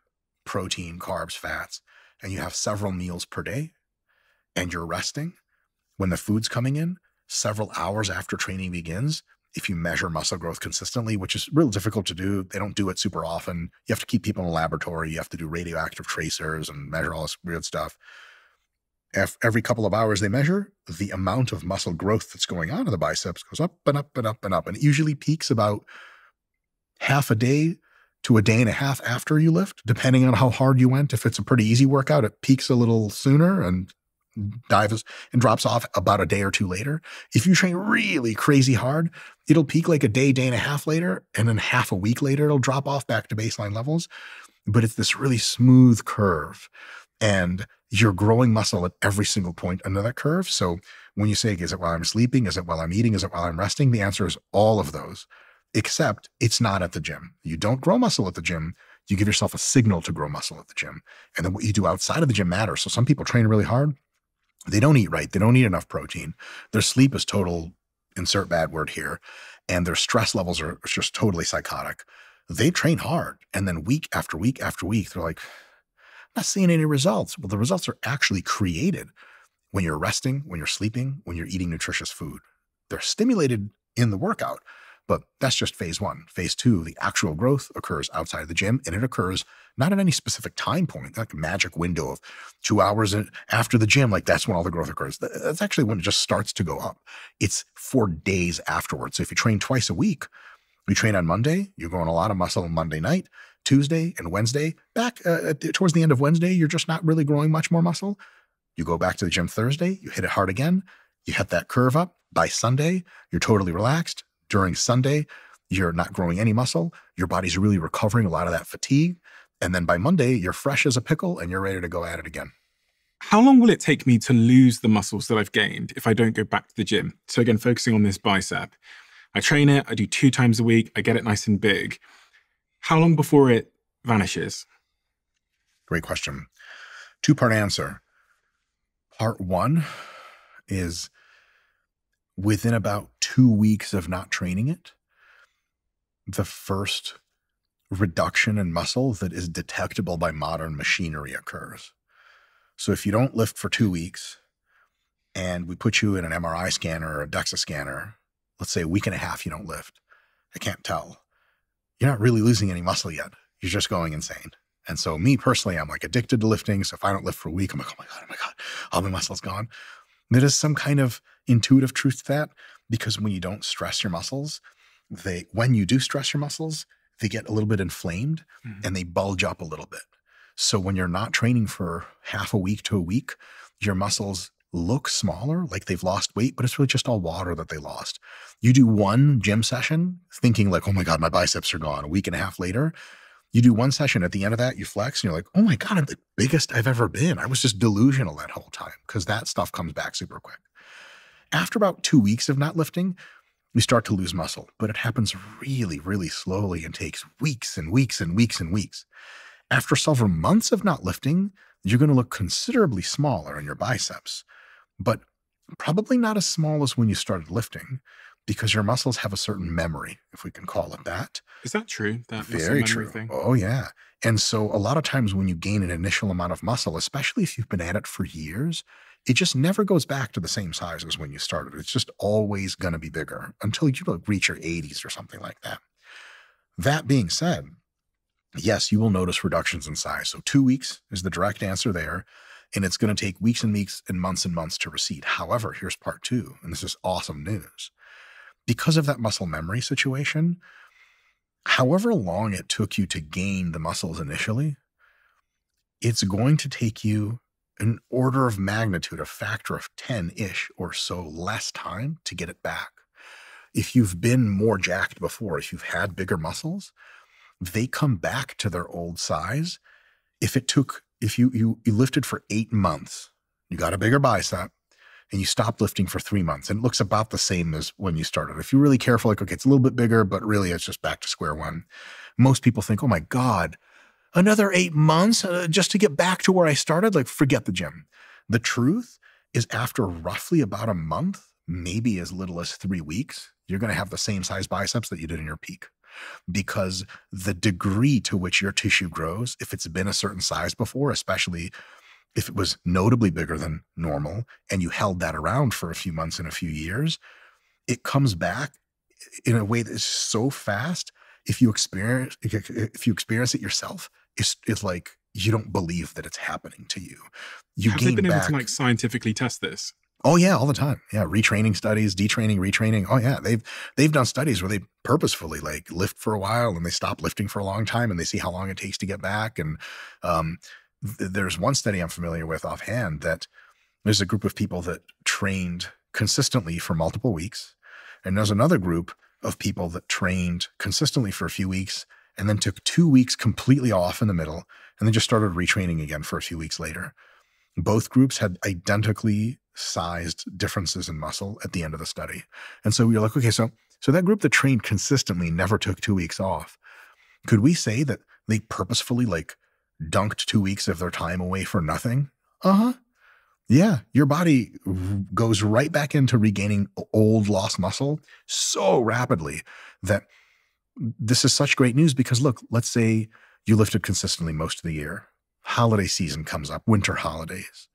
A: protein, carbs, fats, and you have several meals per day and you're resting, when the food's coming in, several hours after training begins, if you measure muscle growth consistently, which is real difficult to do, they don't do it super often. You have to keep people in a laboratory. You have to do radioactive tracers and measure all this weird stuff. Every couple of hours they measure, the amount of muscle growth that's going on in the biceps goes up and up and up and up. And it usually peaks about half a day to a day and a half after you lift, depending on how hard you went. If it's a pretty easy workout, it peaks a little sooner and dives and drops off about a day or two later. If you train really crazy hard, it'll peak like a day and a half later, and then half a week later, it'll drop off back to baseline levels. But it's this really smooth curve. And you're growing muscle at every single point under that curve. So when you say, is it while I'm sleeping? Is it while I'm eating? Is it while I'm resting? The answer is all of those, except it's not at the gym. You don't grow muscle at the gym. You give yourself a signal to grow muscle at the gym. And then what you do outside of the gym matters. So some people train really hard. They don't eat right. They don't eat enough protein. Their sleep is total, insert bad word here. And their stress levels are just totally psychotic. They train hard. And then week after week after week, they're like, not seeing any results. Well, the results are actually created when you're resting, when you're sleeping, when you're eating nutritious food. They're stimulated in the workout, but that's just phase one. Phase two, the actual growth occurs outside of the gym, and it occurs not at any specific time point, like a magic window of 2 hours after the gym. Like that's when all the growth occurs. That's actually when it just starts to go up. It's 4 days afterwards. So if you train twice a week, you train on Monday, you're growing a lot of muscle on Monday night, Tuesday and Wednesday. Back towards the end of Wednesday, you're just not really growing much more muscle. You go back to the gym Thursday, you hit it hard again, you hit that curve up. By Sunday, you're totally relaxed. During Sunday, you're not growing any muscle. Your body's really recovering a lot of that fatigue. And then by Monday, you're fresh as a pickle and you're ready to go at it again.
B: How long will it take me to lose the muscles that I've gained if I don't go back to the gym? So again, focusing on this bicep. I train it, I do 2 times a week, I get it nice and big. How long before it vanishes?
A: Great question. 2-part answer. Part 1 is within about 2 weeks of not training it, the first reduction in muscle that is detectable by modern machinery occurs. So if you don't lift for 2 weeks and we put you in an MRI scanner or a DEXA scanner, let's say a week and a half you don't lift, I can't tell. You're not really losing any muscle yet. You're just going insane. And so me personally, I'm like addicted to lifting. So if I don't lift for a week, I'm like, oh my God, all my muscle's gone. There is some kind of intuitive truth to that, because when you don't stress your muscles, when you do stress your muscles, they get a little bit inflamed and they bulge up a little bit. So when you're not training for half a week to a week, your muscles look smaller, like they've lost weight, but it's really just all water that they lost. You do one gym session thinking like, oh my God, my biceps are gone. A week and a half later, You do one session, at the end of that, you flex, and you're like, oh my God, I'm the biggest I've ever been. I was just delusional that whole time, because that stuff comes back super quick. After about 2 weeks of not lifting, you start to lose muscle, but it happens really, really slowly and takes weeks and weeks and weeks and weeks. After several months of not lifting, you're going to look considerably smaller in your biceps, but probably not as small as when you started lifting, because your muscles have a certain memory, if we can call it that.
B: Is that true? That
A: Very
B: muscle memory
A: true.
B: thing?
A: Oh, yeah. And so a lot of times when you gain an initial amount of muscle, especially if you've been at it for years, it just never goes back to the same size as when you started. It's just always going to be bigger until you reach your 80s or something like that. That being said, yes, you will notice reductions in size. So 2 weeks is the direct answer there. And it's going to take weeks and weeks and months to recede. However, here's part 2, and this is awesome news. Because of that muscle memory situation, however long it took you to gain the muscles initially, it's going to take you an order of magnitude, a factor of 10-ish or so less time to get it back. If you've been more jacked before, if you've had bigger muscles, they come back to their old size. If you lifted for 8 months, you got a bigger bicep, and you stopped lifting for 3 months, and it looks about the same as when you started. If you're really careful, like, okay, it's a little bit bigger, but really it's just back to square one. Most people think, oh my God, another 8 months just to get back to where I started? Like, forget the gym. The truth is, after roughly about a month, maybe as little as 3 weeks, you're going to have the same size biceps that you did in your peak. Because the degree to which your tissue grows, if it's been a certain size before, especially if it was notably bigger than normal and you held that around for a few months and a few years, it comes back in a way that is so fast. If you experience it yourself, it's like you don't believe that it's happening to you.
B: Have they been able to scientifically test this?
A: Oh yeah, all the time. Yeah, retraining studies, detraining, retraining. Oh yeah, they've done studies where they purposefully lift for a while and they stop lifting for a long time and they see how long it takes to get back. And there's one study I'm familiar with offhand that there's a group of people that trained consistently for multiple weeks, and there's another group of people that trained consistently for a few weeks and then took 2 weeks completely off in the middle and then just started retraining again for a few weeks later. Both groups had identically sized differences in muscle at the end of the study. And so you're like, okay, so that group that trained consistently never took 2 weeks off. Could we say that they purposefully dunked 2 weeks of their time away for nothing? Yeah, your body goes right back into regaining old lost muscle so rapidly that this is such great news, because look, let's say you lifted consistently most of the year. Holiday season comes up, winter holidays.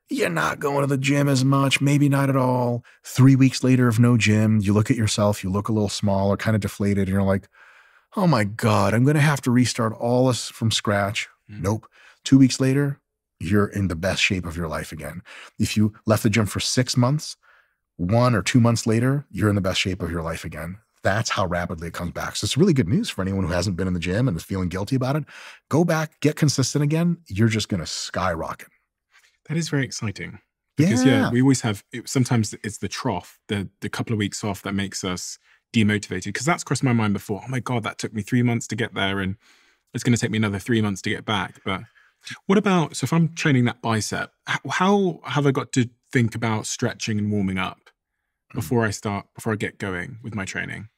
A: You're not going to the gym as much, maybe not at all. 3 weeks later of no gym, you look at yourself, you look a little small or kind of deflated, and you're like, oh my God, I'm going to have to restart all this from scratch. Nope. 2 weeks later, you're in the best shape of your life again. If you left the gym for 6 months, 1 or 2 months later, you're in the best shape of your life again. That's how rapidly it comes back. So it's really good news for anyone who hasn't been in the gym and is feeling guilty about it. Go back, get consistent again. You're just going to skyrocket.
B: That is very exciting. Because we always have, sometimes it's the trough, the couple of weeks off that makes us demotivated. Because that's crossed my mind before. Oh my God, that took me 3 months to get there, and it's going to take me another 3 months to get back. But what about, so if I'm training that bicep, how have I got to think about stretching and warming up before I get going with my training?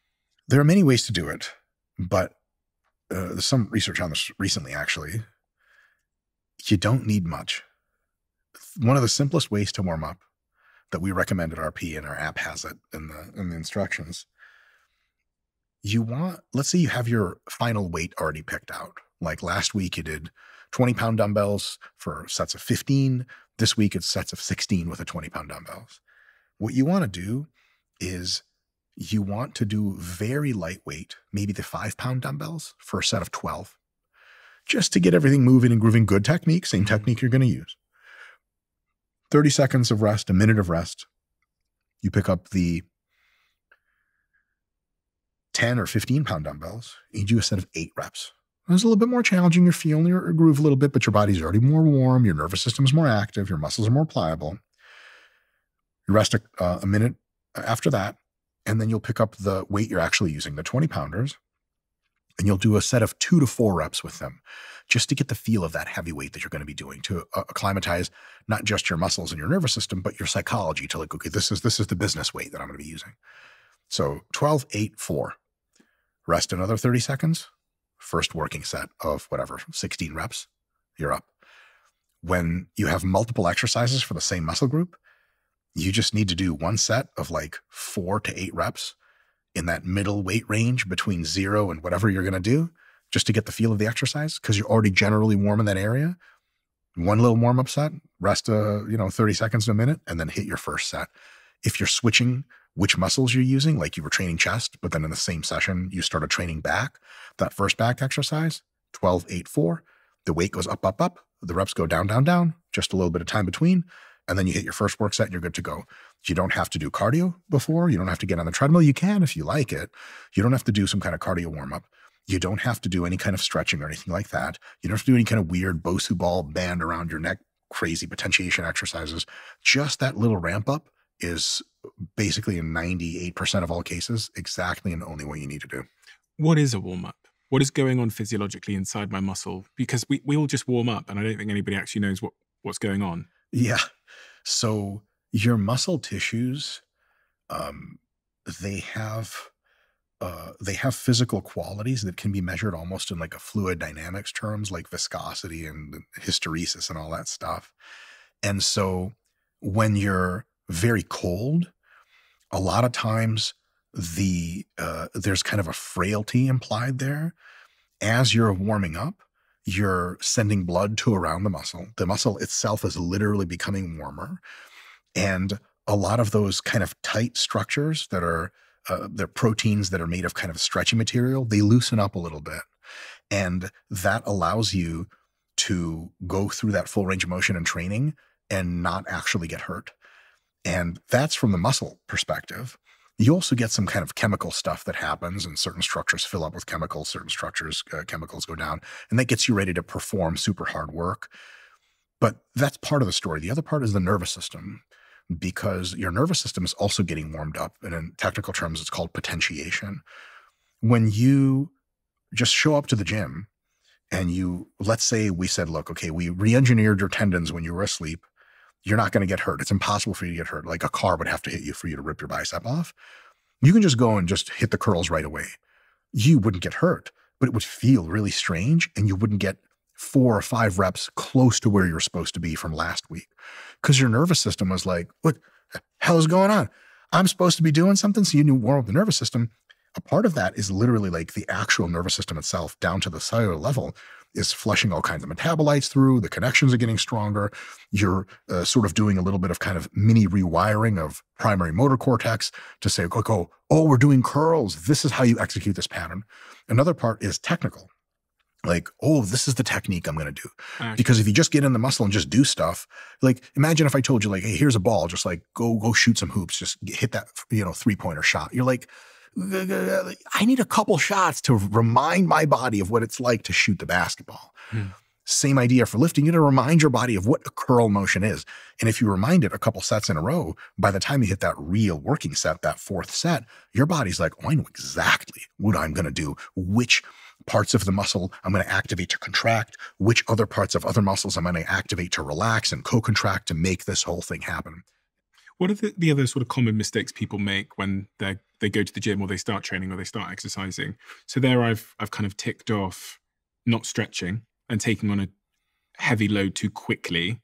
A: There are many ways to do it, but there's some research on this recently, actually. You don't need much. One of the simplest ways to warm up that we recommend at RP, and our app has it in the instructions. Let's say you have your final weight already picked out. Like last week you did 20-pound dumbbells for sets of 15. This week it's sets of 16 with a 20-pound dumbbells. What you want to do is you want to do very lightweight, maybe the 5-pound dumbbells for a set of 12, just to get everything moving and grooving. Good technique, same technique you're going to use. 30 seconds of rest, a minute of rest. You pick up the 10 or 15-pound dumbbells, and you do a set of 8 reps. It's a little bit more challenging. You're feeling your groove a little bit, but your body's already more warm. Your nervous system is more active. Your muscles are more pliable. You rest a minute after that, and then you'll pick up the weight you're actually using, the 20-pounders, And you'll do a set of 2 to 4 reps with them just to get the feel of that heavy weight that you're going to be doing, to acclimatize not just your muscles and your nervous system, but your psychology to like, okay, this is the business weight that I'm going to be using. So 12, 8, 4. Rest another 30 seconds. First working set of whatever, 16 reps, you're up. When you have multiple exercises for the same muscle group, you just need to do one set of like 4 to 8 reps in that middle weight range between 0 and whatever you're going to do, just to get the feel of the exercise, because you're already generally warm in that area. One little warm-up set, rest 30 seconds to a minute, and then hit your first set. If you're switching which muscles you're using, like you were training chest, but then in the same session, you started training back, that first back exercise, 12, 8, 4, the weight goes up, up, up, the reps go down, down, down, just a little bit of time between, and then you hit your first work set and you're good to go. You don't have to do cardio before. You don't have to get on the treadmill. You can if you like it. You don't have to do some kind of cardio warm-up. You don't have to do any kind of stretching or anything like that. You don't have to do any kind of weird Bosu ball band around your neck, crazy potentiation exercises. Just that little ramp up is basically in 98% of all cases exactly and only what you need to do.
B: What is a warm-up? What is going on physiologically inside my muscle? Because we all just warm up, and I don't think anybody actually knows what's going on.
A: Yeah. So your muscle tissues, they have physical qualities that can be measured almost in like a fluid dynamics terms, like viscosity and hysteresis and all that stuff. And so when you're very cold, a lot of times there's kind of a frailty implied there. As you're warming up, you're sending blood to around the muscle. The muscle itself is literally becoming warmer. And a lot of those kind of tight structures that are, they're proteins that are made of kind of stretchy material, they loosen up a little bit. And that allows you to go through that full range of motion in training and not actually get hurt. And that's from the muscle perspective. You also get some kind of chemical stuff that happens, and certain structures fill up with chemicals, certain structures, chemicals go down, and that gets you ready to perform super hard work. But that's part of the story. The other part is the nervous system, because your nervous system is also getting warmed up. And in technical terms, it's called potentiation. When you just show up to the gym and let's say we said, look, okay, we re-engineered your tendons when you were asleep. You're not going to get hurt. It's impossible for you to get hurt. Like a car would have to hit you for you to rip your bicep off. You can just go and just hit the curls right away. You wouldn't get hurt, but it would feel really strange, and you wouldn't get 4 or 5 reps close to where you're supposed to be from last week, because your nervous system was like, what the hell is going on? I'm supposed to be doing something. So you need to warm up the nervous system. A part of that is literally like the actual nervous system itself down to the cellular level is flushing all kinds of metabolites through. The connections are getting stronger. You're sort of doing a little bit of kind of mini rewiring of primary motor cortex to say, oh, we're doing curls. This is how you execute this pattern. Another part is technical. Like, oh, this is the technique I'm going to do. Okay. Because if you just get in the muscle and just do stuff, like imagine if I told you like, hey, here's a ball, just like go shoot some hoops, just hit that, 3-pointer shot. You're like, I need a couple shots to remind my body of what it's like to shoot the basketball. Same idea for lifting. You need to remind your body of what a curl motion is. And if you remind it a couple sets in a row, by the time you hit that real working set, that 4th set, your body's like, oh, I know exactly what I'm going to do, which parts of the muscle I'm going to activate to contract, which other parts of other muscles I'm going to activate to relax and co-contract to make this whole thing happen.
B: What are the other sort of common mistakes people make when they go to the gym or they start training or they start exercising? So there I've kind of ticked off not stretching and taking on a heavy load too quickly,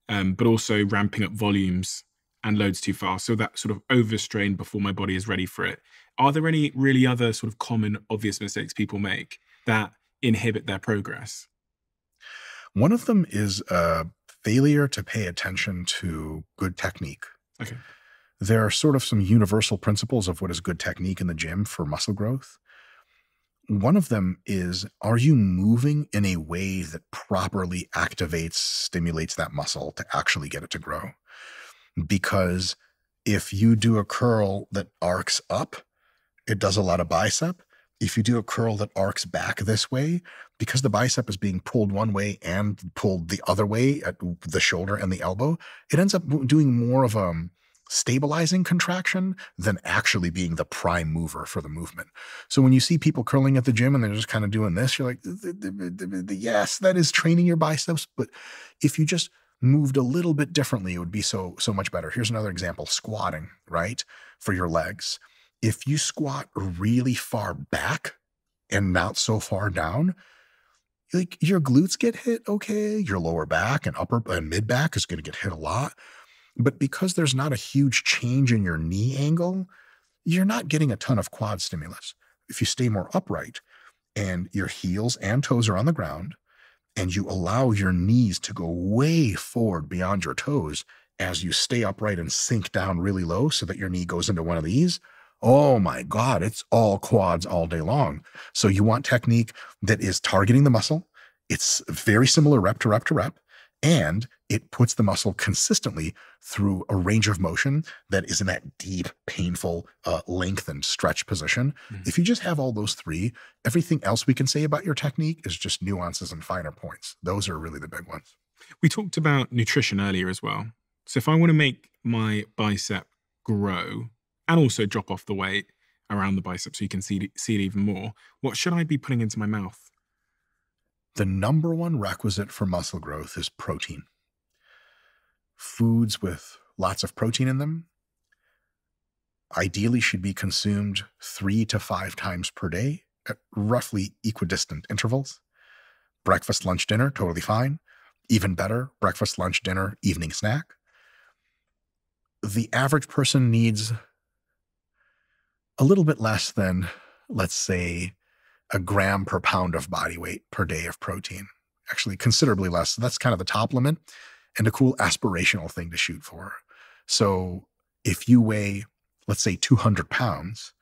B: but also ramping up volumes and loads too fast. So that sort of overstrain before my body is ready for it. Are there any really other sort of common, obvious mistakes people make that inhibit their progress?
A: One of them is a failure to pay attention to good technique.
B: Okay.
A: There are sort of some universal principles of what is good technique in the gym for muscle growth. One of them is, are you moving in a way that properly activates, stimulates that muscle to actually get it to grow? Because if you do a curl that arcs up, it does a lot of bicep. If you do a curl that arcs back this way, because the bicep is being pulled one way and pulled the other way at the shoulder and the elbow, it ends up doing more of stabilizing contraction than actually being the prime mover for the movement. So when you see people curling at the gym and they're just kind of doing this, you're like, yes, that is training your biceps. But if you just moved a little bit differently, it would be so much better. Here's another example, squatting, right? For your legs. If you squat really far back and not so far down, like your glutes get hit, okay, your lower back and upper and mid back is going to get hit a lot. But because there's not a huge change in your knee angle, you're not getting a ton of quad stimulus. If you stay more upright and your heels and toes are on the ground and you allow your knees to go way forward beyond your toes as you stay upright and sink down really low so that your knee goes into one of these, oh my God, it's all quads all day long. So you want technique that is targeting the muscle. It's very similar rep to rep to rep, and it puts the muscle consistently through a range of motion that is in that deep, painful, lengthened stretch position. If you just have all those three, everything else we can say about your technique is just nuances and finer points. Those are really the big ones.
B: We talked about nutrition earlier as well. So if I want to make my bicep grow and also drop off the weight around the bicep so you can see it even more, what should I be putting into my mouth?
A: The number one requisite for muscle growth is protein. Foods with lots of protein in them ideally should be consumed 3 to 5 times per day at roughly equidistant intervals. Breakfast, lunch, dinner, totally fine. Even better, breakfast, lunch, dinner, evening snack. The average person needs a little bit less than, let's say, a gram per pound of body weight per day of protein. Actually, considerably less. So that's kind of the top limit and a cool aspirational thing to shoot for. So if you weigh, let's say, 200 pounds,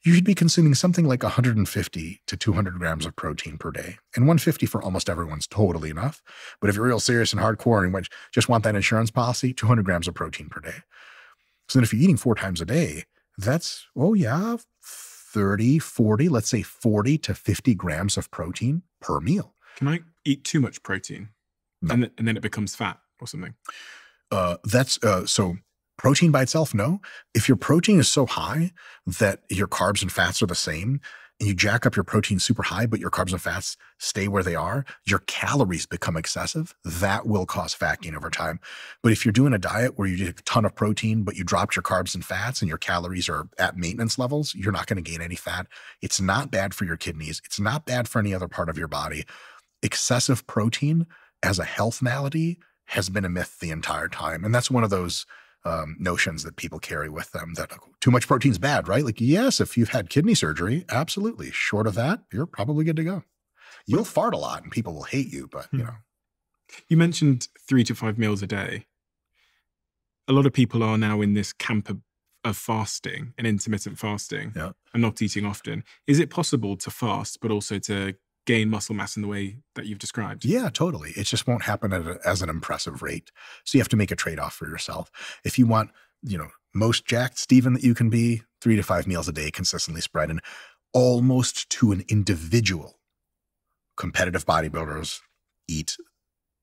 A: you should be consuming something like 150 to 200 grams of protein per day. And 150 for almost everyone's totally enough. But if you're real serious and hardcore and just want that insurance policy, 200 grams of protein per day. So then if you're eating 4 times a day, that's, 30, 40, let's say 40 to 50 grams of protein per meal.
B: Can I eat too much protein?
A: No.
B: And then it becomes fat or something?
A: So protein by itself, no. If your protein is so high that your carbs and fats are the same, and you jack up your protein super high, but your carbs and fats stay where they are, your calories become excessive. That will cause fat gain over time. But if you're doing a diet where you get a ton of protein, but you dropped your carbs and fats and your calories are at maintenance levels, you're not going to gain any fat. It's not bad for your kidneys. It's not bad for any other part of your body. Excessive protein as a health malady has been a myth the entire time. And that's one of those notions that people carry with them that too much protein is bad, right? Like, yes, if you've had kidney surgery, absolutely. Short of that, you're probably good to go. You'll fart a lot and people will hate you, but you know.
B: You mentioned 3 to 5 meals a day. A lot of people are now in this camp of fasting and intermittent fasting and not eating often. Is it possible to fast, but also to gain muscle mass in the way that you've described?
A: Yeah, totally. It just won't happen as an impressive rate. So you have to make a trade-off for yourself. If you want, most jacked Steven that you can be, 3 to 5 meals a day consistently spread, and almost to an individual. Competitive bodybuilders eat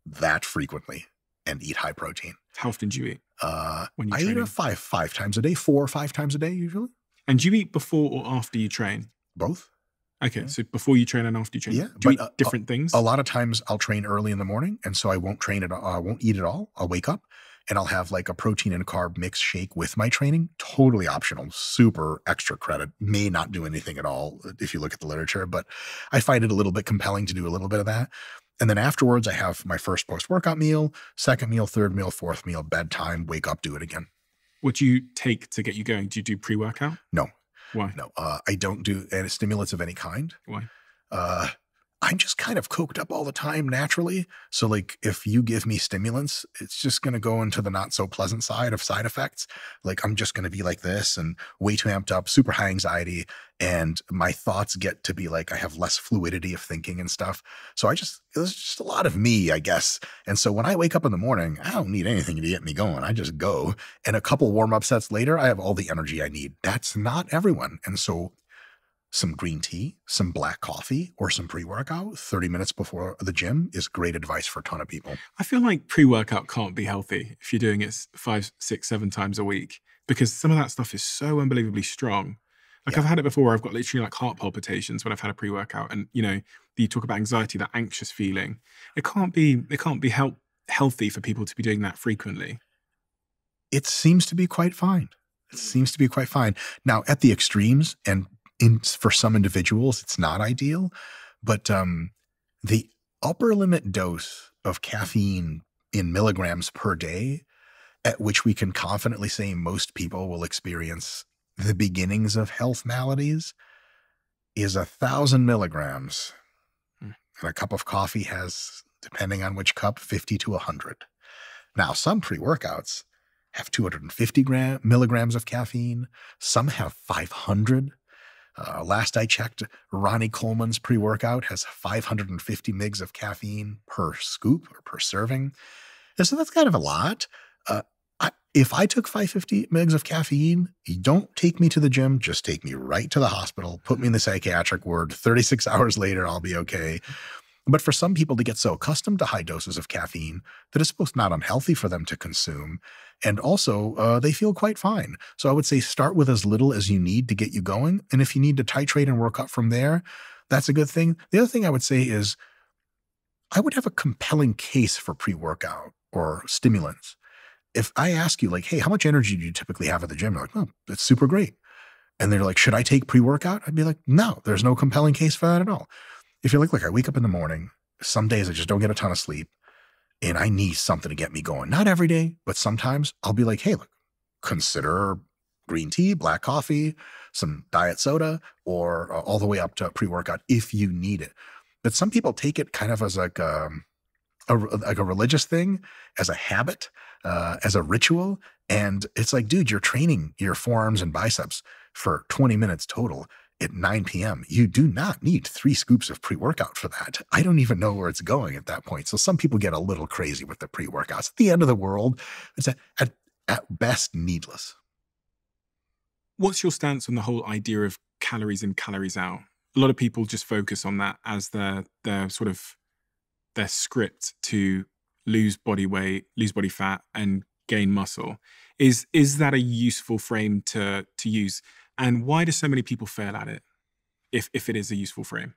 A: that frequently and eat high protein.
B: How often do you eat? When you
A: I eat five times a day, 4 or 5 times a day usually.
B: And do you eat before or after you train?
A: Both.
B: Okay, so before you train and after you train.
A: Yeah,
B: do you eat different things?
A: A lot of times I'll train early in the morning, and so I won't train at all. I won't eat at all. I'll wake up and I'll have like a protein and carb mix shake with my training. Totally optional, super extra credit. May not do anything at all if you look at the literature, but I find it a little bit compelling to do a little bit of that. And then afterwards, I have my first post-workout meal, second meal, third meal, fourth meal, bedtime, wake up, do it again.
B: What do you take to get you going? Do you do pre-workout?
A: No.
B: Why?
A: No, I don't do any stimulants of any kind.
B: Why?
A: I'm just kind of coked up all the time naturally. So like if you give me stimulants, it's just going to go into the not so pleasant side of side effects. Like I'm just going to be like this and way too amped up, super high anxiety. And my thoughts get to be like, I have less fluidity of thinking and stuff. So it's just a lot of me, I guess. And so when I wake up in the morning, I don't need anything to get me going. I just go. And a couple warm-up sets later, I have all the energy I need. That's not everyone. And so some green tea, some black coffee, or some pre-workout 30 minutes before the gym is great advice for a ton of people.
B: I feel like pre-workout can't be healthy if you're doing it 5, 6, 7 times a week, because some of that stuff is so unbelievably strong. Like I've had it before where I've got literally like heart palpitations when I've had a pre-workout, and you talk about anxiety, that anxious feeling. It can't be healthy for people to be doing that frequently.
A: It seems to be quite fine. Now, at the extremes, and for some individuals, it's not ideal, but the upper limit dose of caffeine in milligrams per day, at which we can confidently say most people will experience the beginnings of health maladies, is 1,000 milligrams. And a cup of coffee has, depending on which cup, 50 to 100. Now, some pre-workouts have 250 milligrams of caffeine. Some have 500. Last I checked, Ronnie Coleman's pre-workout has 550 mgs of caffeine per scoop or per serving. And so that's kind of a lot. If I took 550 mgs of caffeine, don't take me to the gym, just take me right to the hospital, put me in the psychiatric ward. 36 hours later, I'll be okay. But for some people to get so accustomed to high doses of caffeine that it's both not unhealthy for them to consume, and also they feel quite fine. So I would say start with as little as you need to get you going. And if you need to titrate and work up from there, that's a good thing. The other thing I would say is I would have a compelling case for pre-workout or stimulants. If I ask you like, hey, how much energy do you typically have at the gym? You're like, oh, that's super great. And they're like, should I take pre-workout? I'd be like, no, there's no compelling case for that at all. If you're like, I wake up in the morning, some days I just don't get a ton of sleep, and I need something to get me going. Not every day, but sometimes I'll be like, hey, look, consider green tea, black coffee, some diet soda, or all the way up to pre-workout if you need it. But some people take it kind of as like a religious thing, as a habit, as a ritual. And it's like, dude, you're training your forearms and biceps for 20 minutes total at 9 p.m. You do not need 3 scoops of pre-workout for that. I don't even know where it's going at that point. So some people get a little crazy with the pre-workouts. At the end of the world, it's at best needless.
B: What's your stance on the whole idea of calories in, calories out? A lot of people just focus on that as their sort of their script to lose body weight, lose body fat, and gain muscle. Is that a useful frame to use? And why do so many people fail at it, if it is a useful frame?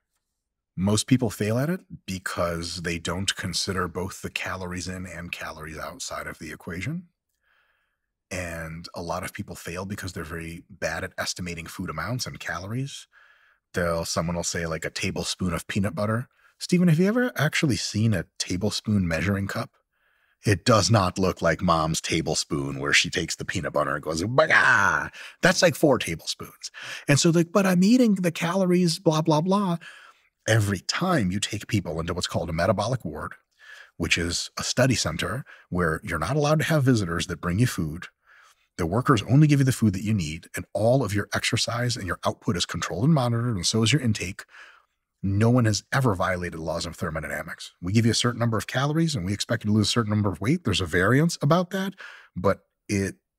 A: Most people fail at it because they don't consider both the calories in and calories outside of the equation. And a lot of people fail because they're very bad at estimating food amounts and calories. Someone will say like a tablespoon of peanut butter. Stephen, have you ever actually seen a tablespoon measuring cup? It does not look like mom's tablespoon where she takes the peanut butter and goes, bah! That's like 4 tablespoons. And so but I'm eating the calories, blah, blah, blah. Every time you take people into what's called a metabolic ward, which is a study center where you're not allowed to have visitors that bring you food. The workers only give you the food that you need, and all of your exercise and your output is controlled and monitored, and so is your intake. No one has ever violated the laws of thermodynamics. We give you a certain number of calories and we expect you to lose a certain number of weight. There's a variance about that, but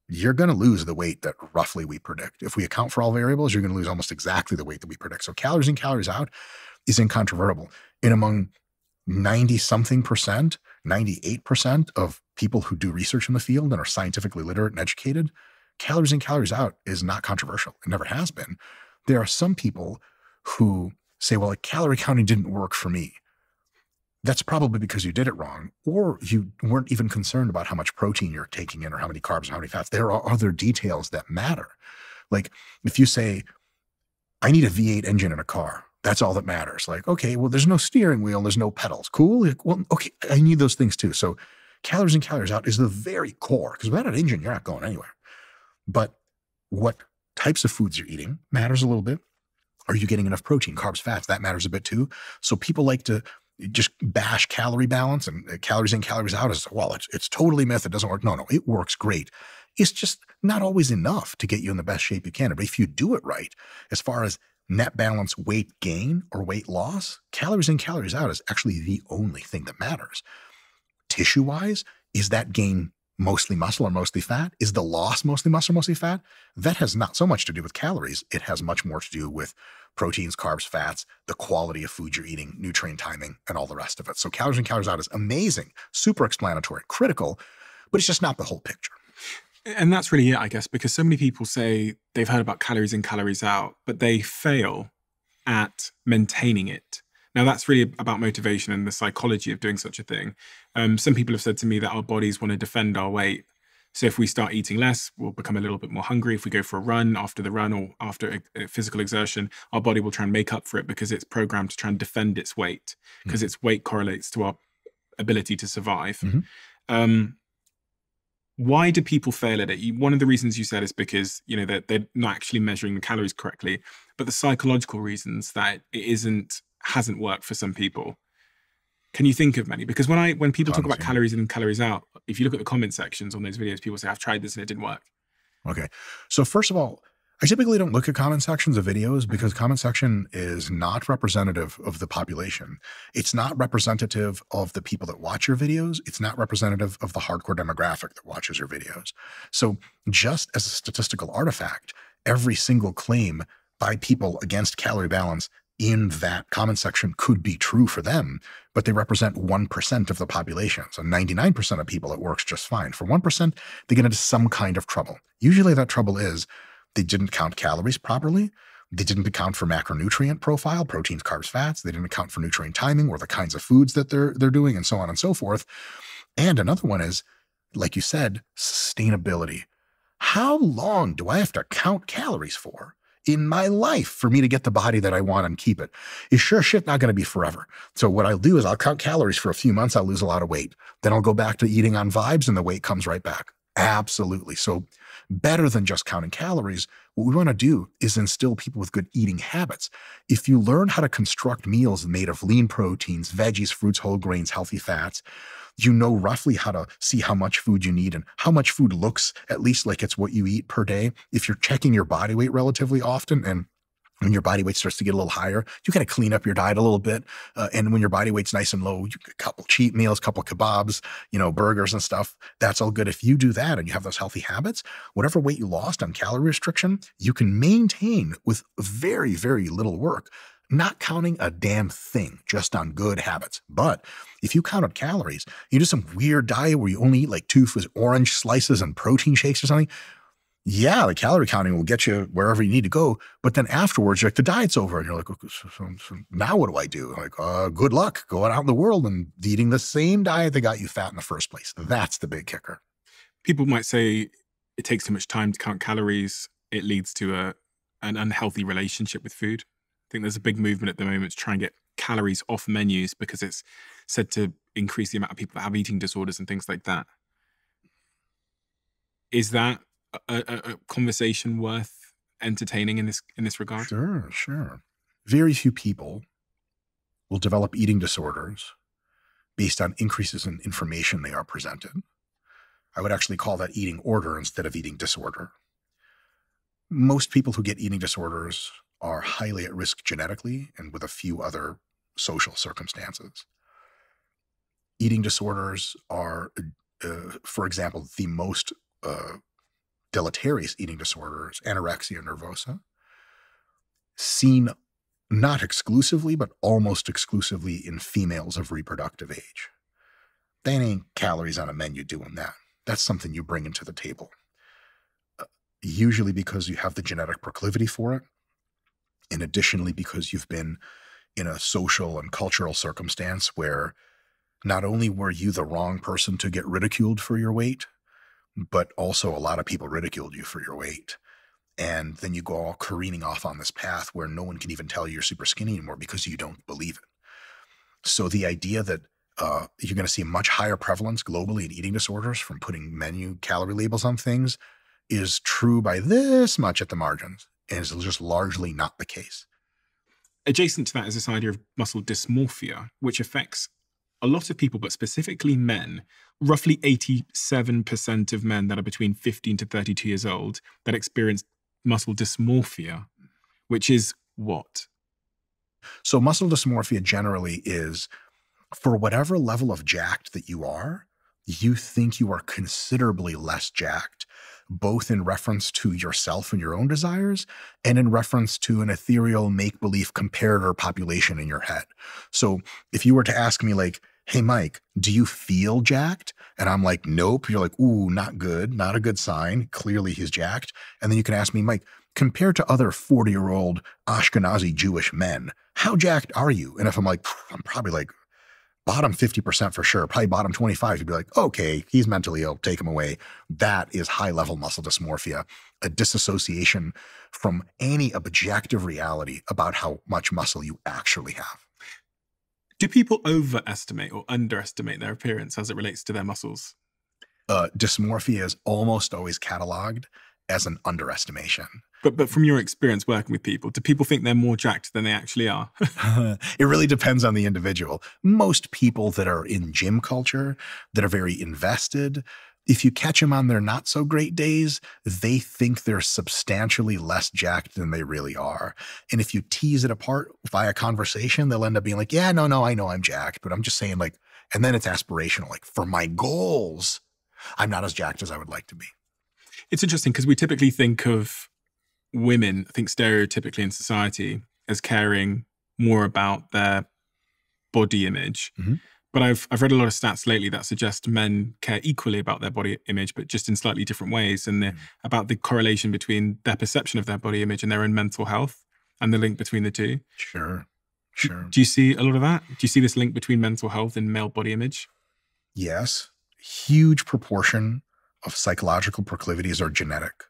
A: you're going to lose the weight that roughly we predict. If we account for all variables, you're going to lose almost exactly the weight that we predict. So calories in, calories out is incontrovertible. And among 90-something%, 98% of people who do research in the field and are scientifically literate and educated, calories in, calories out is not controversial. It never has been. There are some people who say, well, like calorie counting didn't work for me. That's probably because you did it wrong, or you weren't even concerned about how much protein you're taking in or how many carbs or how many fats. There are other details that matter. Like if you say, I need a V8 engine in a car, that's all that matters. Like, okay, well, there's no steering wheel, there's no pedals. Cool. Like, well, okay, I need those things too. So calories in, calories out is the very core, because without an engine, you're not going anywhere. But what types of foods you're eating matters a little bit. Are you getting enough protein, carbs, fats? That matters a bit too. So people like to just bash calorie balance and calories in, calories out as, well, it's totally myth. It doesn't work. No, it works great. It's just not always enough to get you in the best shape you can. But if you do it right, as far as net balance weight gain or weight loss, calories in, calories out is actually the only thing that matters. Tissue-wise, is that gain mostly muscle or mostly fat? Is the loss mostly muscle or mostly fat? That has not so much to do with calories. It has much more to do with proteins, carbs, fats, the quality of food you're eating, nutrient timing, and all the rest of it. So calories in, calories out is amazing, super explanatory, critical, but it's just not the whole picture.
B: And that's really it, I guess, because so many people say they've heard about calories in, calories out, but they fail at maintaining it. Now, that's really about motivation and the psychology of doing such a thing. Some people have said to me that our bodies want to defend our weight. So if we start eating less, we'll become a little bit more hungry. If we go for a run, after the run or after a physical exertion, our body will try and make up for it because it's programmed to try and defend its weight, because its weight correlates to our ability to survive. Why do people fail at it? One of the reasons you said is because, you know, they're not actually measuring the calories correctly, but the psychological reasons that it hasn't worked for some people. Can you think of many? Because when people talk about calories in and calories out, if you look at the comment sections on those videos, people say, I've tried this and it didn't work.
A: Okay. So first of all, I typically don't look at comment sections of videos because comment section is not representative of the population. It's not representative of the people that watch your videos. It's not representative of the hardcore demographic that watches your videos. So just as a statistical artifact, every single claim by people against calorie balance in that comment section could be true for them, but they represent 1% of the population. So 99% of people, it works just fine. For 1%, they get into some kind of trouble. Usually that trouble is they didn't count calories properly. They didn't account for macronutrient profile, proteins, carbs, fats. They didn't account for nutrient timing or the kinds of foods that they're doing, and so on and so forth. And another one is, like you said, sustainability. How long do I have to count calories for in my life for me to get the body that I want and keep it? It's sure shit not going to be forever. So what I'll do is I'll count calories for a few months. I'll lose a lot of weight. Then I'll go back to eating on vibes and the weight comes right back. Absolutely. So better than just counting calories, what we want to do is instill people with good eating habits. If you learn how to construct meals made of lean proteins, veggies, fruits, whole grains, healthy fats, you know roughly how to see how much food you need and how much food looks at least like it's what you eat per day. If you're checking your body weight relatively often, and when your body weight starts to get a little higher, you kind of clean up your diet a little bit. And when your body weight's nice and low, you get a couple cheat meals, couple kebabs, burgers and stuff. That's all good. If you do that and you have those healthy habits, whatever weight you lost on calorie restriction, you can maintain with very, very little work, not counting a damn thing, just on good habits. But if you counted calories, you do some weird diet where you only eat like 2 orange slices and protein shakes or something, yeah, the calorie counting will get you wherever you need to go. But then afterwards, you're like, the diet's over. And you're like, okay, so now what do I do? Like, good luck going out in the world and eating the same diet that got you fat in the first place. That's the big kicker.
B: People might say it takes too much time to count calories. It leads to an unhealthy relationship with food. I think there's a big movement at the moment to try and get calories off menus because it's said to increase the amount of people that have eating disorders and things like that. Is that a conversation worth entertaining in this regard?
A: Sure. Very few people will develop eating disorders based on increases in information they are presented. I would actually call that eating order instead of eating disorder. Most people who get eating disorders are highly at risk genetically and with a few other social circumstances. Eating disorders are, for example, the most deleterious eating disorders, anorexia nervosa, seen not exclusively, but almost exclusively in females of reproductive age. They ain't calories on a menu doing that. That's something you bring into the table. Usually because you have the genetic proclivity for it, and additionally because you've been in a social and cultural circumstance where not only were you the wrong person to get ridiculed for your weight, but also a lot of people ridiculed you for your weight. And then you go all careening off on this path where no one can even tell you you're super skinny anymore because you don't believe it. So the idea that you're going to see a much higher prevalence globally in eating disorders from putting menu calorie labels on things is true by this much at the margins, and is just largely not the case.
B: Adjacent to that is this idea of muscle dysmorphia, which affects a lot of people, but specifically men. Roughly 87% of men that are between 15 to 32 years old that experience muscle dysmorphia, which is what?
A: So muscle dysmorphia generally is, for whatever level of jacked that you are, you think you are considerably less jacked, both in reference to yourself and your own desires and in reference to an ethereal make-believe comparator population in your head. So if you were to ask me like, hey, Mike, do you feel jacked? And I'm like, nope. You're like, ooh, not good. Not a good sign. Clearly he's jacked. And then you can ask me, Mike, compared to other 40-year-old Ashkenazi Jewish men, how jacked are you? And if I'm like, I'm probably like bottom 50% for sure, probably bottom 25, you'd be like, okay, he's mentally ill, take him away. That is high-level muscle dysmorphia, a disassociation from any objective reality about how much muscle you actually have.
B: Do people overestimate or underestimate their appearance as it relates to their muscles?
A: Dysmorphia is almost always cataloged as an underestimation.
B: But from your experience working with people, do people think they're more jacked than they actually are?
A: It really depends on the individual. Most people that are in gym culture, that are very invested, if you catch them on their not so great days, they think they're substantially less jacked than they really are. And if you tease it apart via conversation, they'll end up being like, yeah, no, I know I'm jacked, but I'm just saying like, and then it's aspirational. Like for my goals, I'm not as jacked as I would like to be.
B: It's interesting because we typically think of women, I think stereotypically in society, as caring more about their body image.
A: Mm-hmm.
B: But I've read a lot of stats lately that suggest men care equally about their body image, but just in slightly different ways, and about the correlation between their perception of their body image and their own mental health and the link between the two.
A: Sure.
B: Do you see a lot of that? Do you see this link between mental health and male body image?
A: Yes. Huge proportion of psychological proclivities are genetic.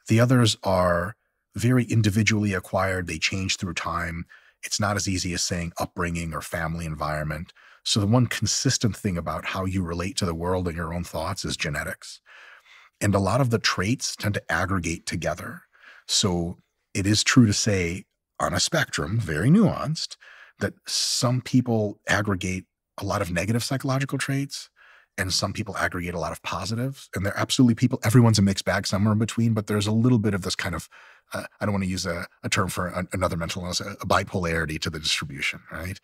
A: The others are very individually acquired. They change through time. It's not as easy as saying upbringing or family environment. So the one consistent thing about how you relate to the world and your own thoughts is genetics. And a lot of the traits tend to aggregate together. So it is true to say on a spectrum, very nuanced, that some people aggregate a lot of negative psychological traits and some people aggregate a lot of positives. And they're absolutely people, everyone's a mixed bag somewhere in between, but there's a little bit of this kind of, I don't want to use a term for another mental illness, a bipolarity to the distribution, right?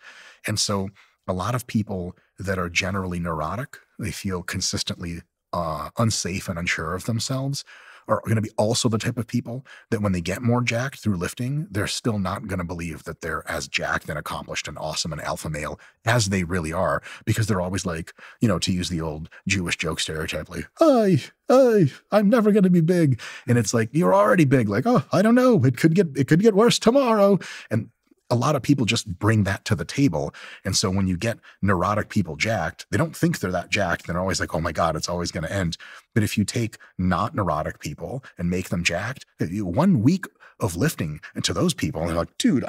A: And so a lot of people that are generally neurotic, they feel consistently unsafe and unsure of themselves, are going to be also the type of people that when they get more jacked through lifting, they're still not going to believe that they're as jacked and accomplished and awesome and alpha male as they really are, because they're always like, you know, to use the old Jewish joke stereotype, like, I'm never going to be big. And it's like, you're already big. Like, oh, I don't know. It could get worse tomorrow. And a lot of people just bring that to the table. And so when you get neurotic people jacked, they don't think they're that jacked. They're always like, oh my God, it's always going to end. But if you take not neurotic people and make them jacked, 1 week of lifting into those people, and they're like, dude,